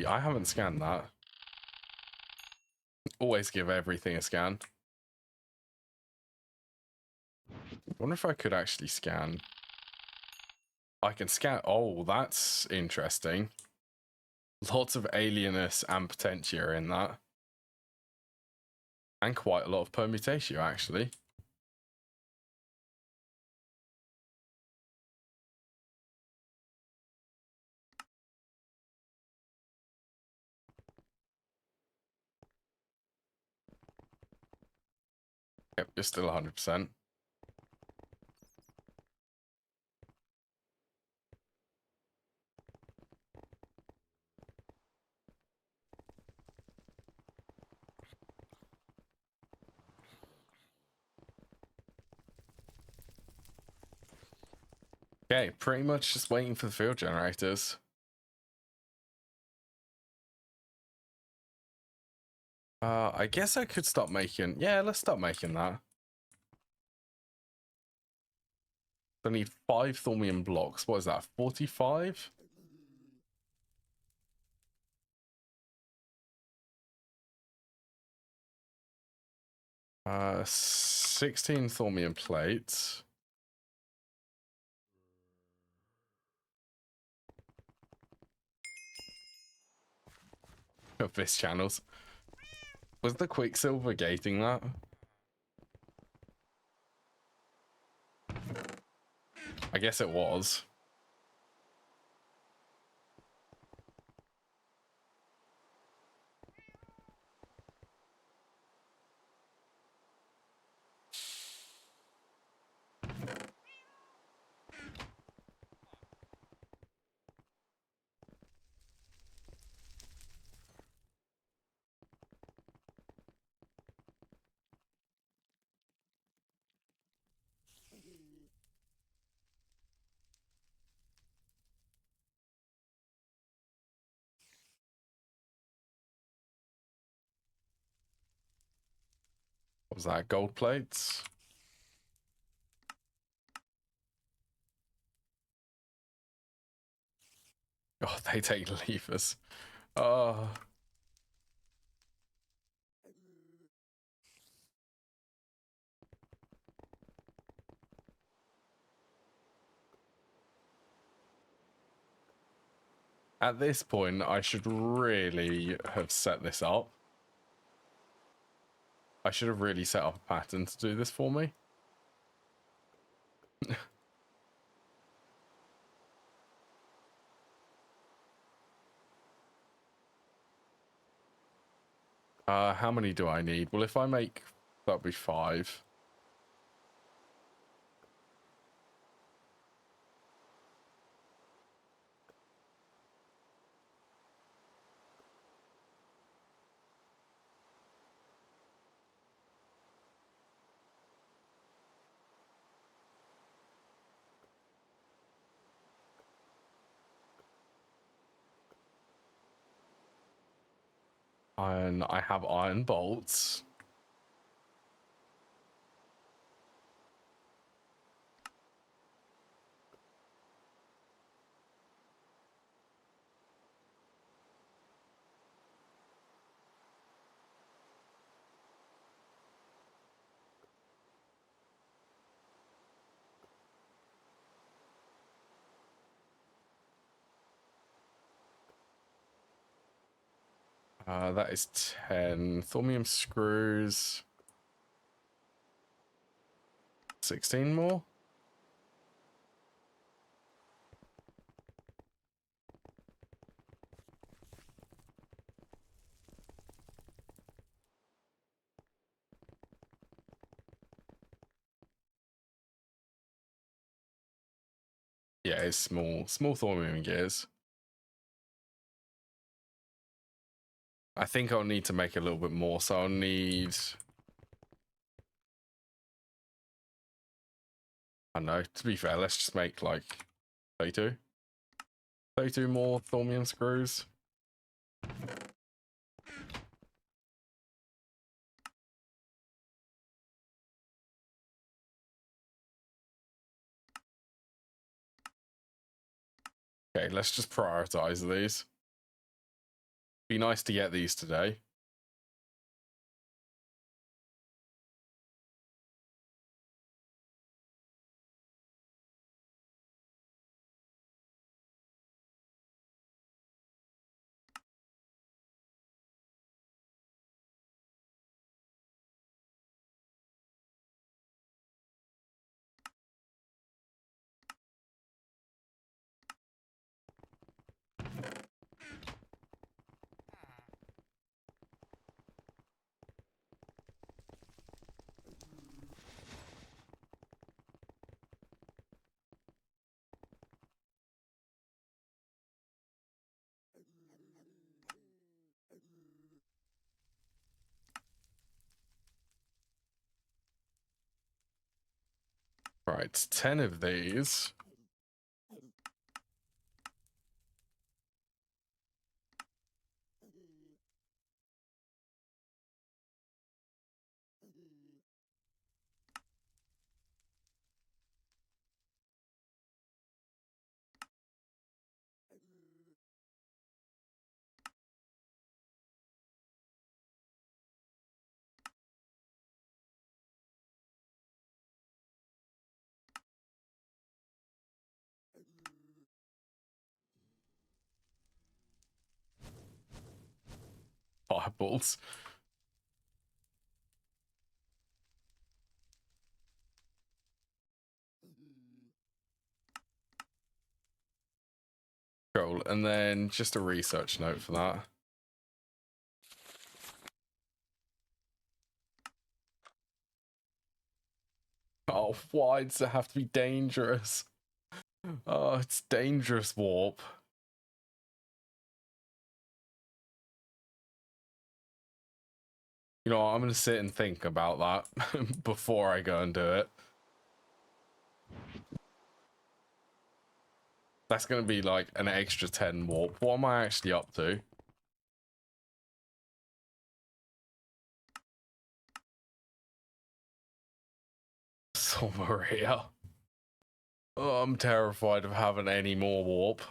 I haven't scanned that. Always give everything a scan. I wonder if I could actually scan. I can scan. Oh, that's interesting. Lots of alienus and potentia in that. And quite a lot of permutatio, actually. Yep, you're still 100%. Okay, pretty much just waiting for the field generators. I guess I could start making... Yeah, let's start making that. I need 5 thormium blocks. What is that, 45? Uh, 16 thormium plates. Abyss channels. Was the Quicksilver gating that? I guess it was. What was that, gold plates? Oh, they take levers. Oh. At this point, I should really have set this up. I should have really set up a pattern to do this for me. How many do I need? Well, if I make... That'll be 5. Iron... I have iron bolts. That is 10. Thormium screws. 16 more? Yeah, it's small. Small thormium gears. I think I'll need to make a little bit more, so I'll need... I don't know, to be fair, let's just make like 32. 32 more Thormium screws. Okay, let's just prioritize these. Be nice to get these today. Right, 10 of these. Fireballs. Cool, and then just a research note for that. Oh, why does it have to be dangerous? Oh, it's dangerous, warp. You know what, I'm gonna sit and think about that before I go and do it. That's gonna be like an extra 10 warp. What am I actually up to? So Maria. Oh, I'm terrified of having any more warp.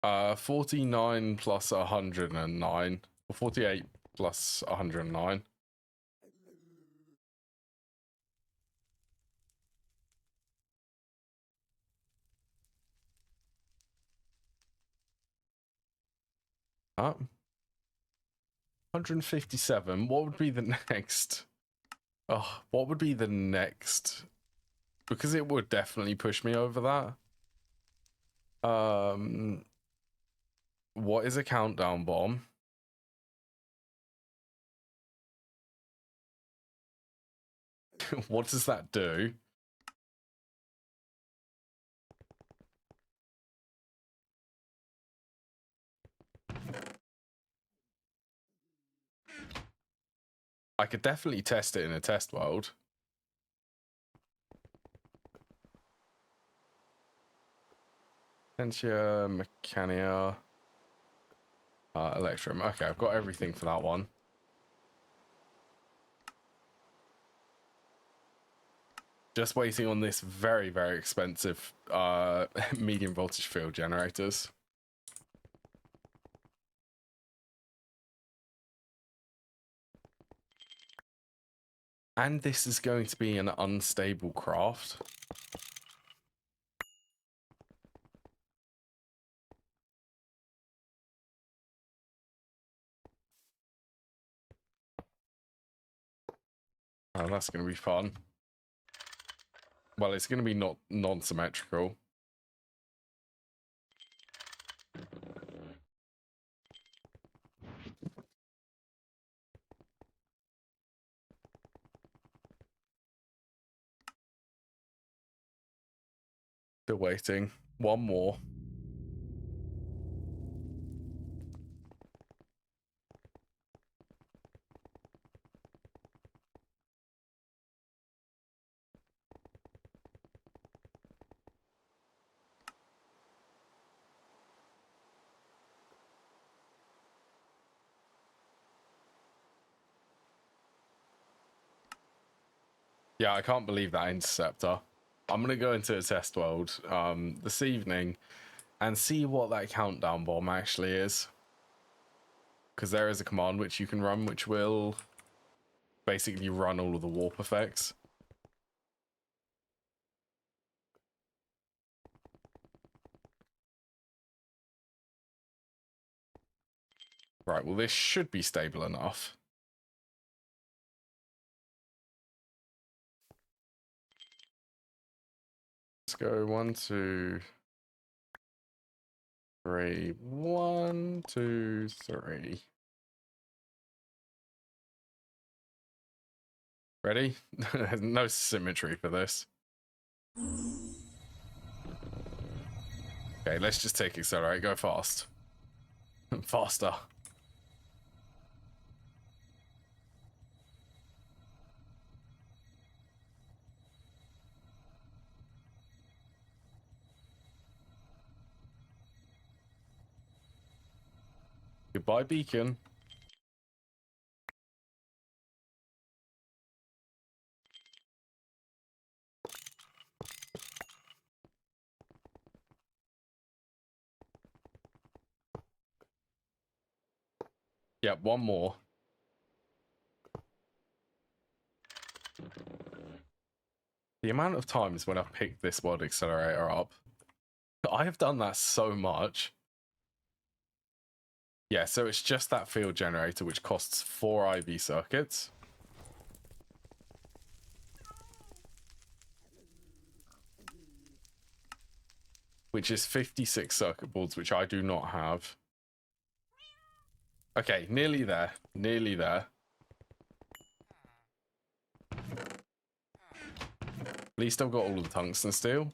Uh, 49 plus 109. Or 48 plus 109. Huh? 157. What would be the next? Oh, what would be the next? Because it would definitely push me over that. What is a countdown bomb? What does that do? I could definitely test it in a test world. Sentia, Mechania, Electrum. Okay, I've got everything for that one. Just waiting on this very, very expensive medium voltage field generators. And this is going to be an unstable craft. Oh, that's going to be fun. Well, it's going to be not non-symmetrical. Still waiting. One more. Yeah, I can't believe that interceptor. I'm going to go into a test world this evening and see what that countdown bomb actually is. Because there is a command which you can run which will basically run all of the warp effects. Right, well this should be stable enough. Let's go 1, 2, 3. 1, 2, 3. Ready? No symmetry for this. Okay, let's just take accelerate. Go fast. Faster. Goodbye, beacon. Yep, one more. The amount of times when I've picked this world accelerator up, I have done that so much. Yeah, so it's just that field generator which costs 4 IV circuits. Which is 56 circuit boards, which I do not have. Okay, nearly there. Nearly there. At least I've got all of the tungsten steel.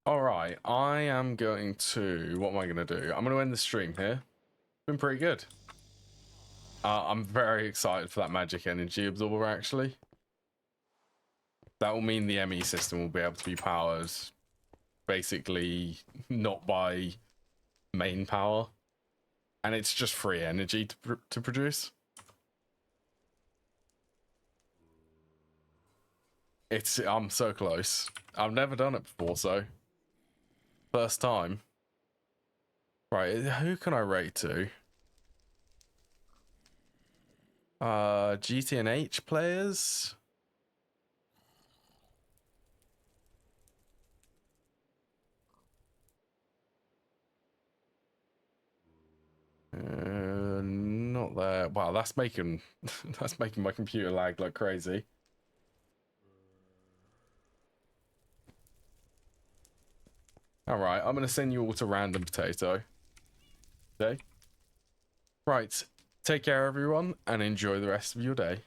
Alright, I am going to... What am I going to do? I'm going to end the stream here. Been pretty good. I'm very excited for that magic energy absorber, actually. That will mean the ME system will be able to be powered basically not by main power. And it's just free energy to produce. I'm so close. I've never done it before, so first time. Right, who can I rate to? GTNH players? Not there. Wow, that's making that's making my computer lag like crazy. Alright, I'm gonna send you all to random potato. Okay? Right. Take care everyone and enjoy the rest of your day.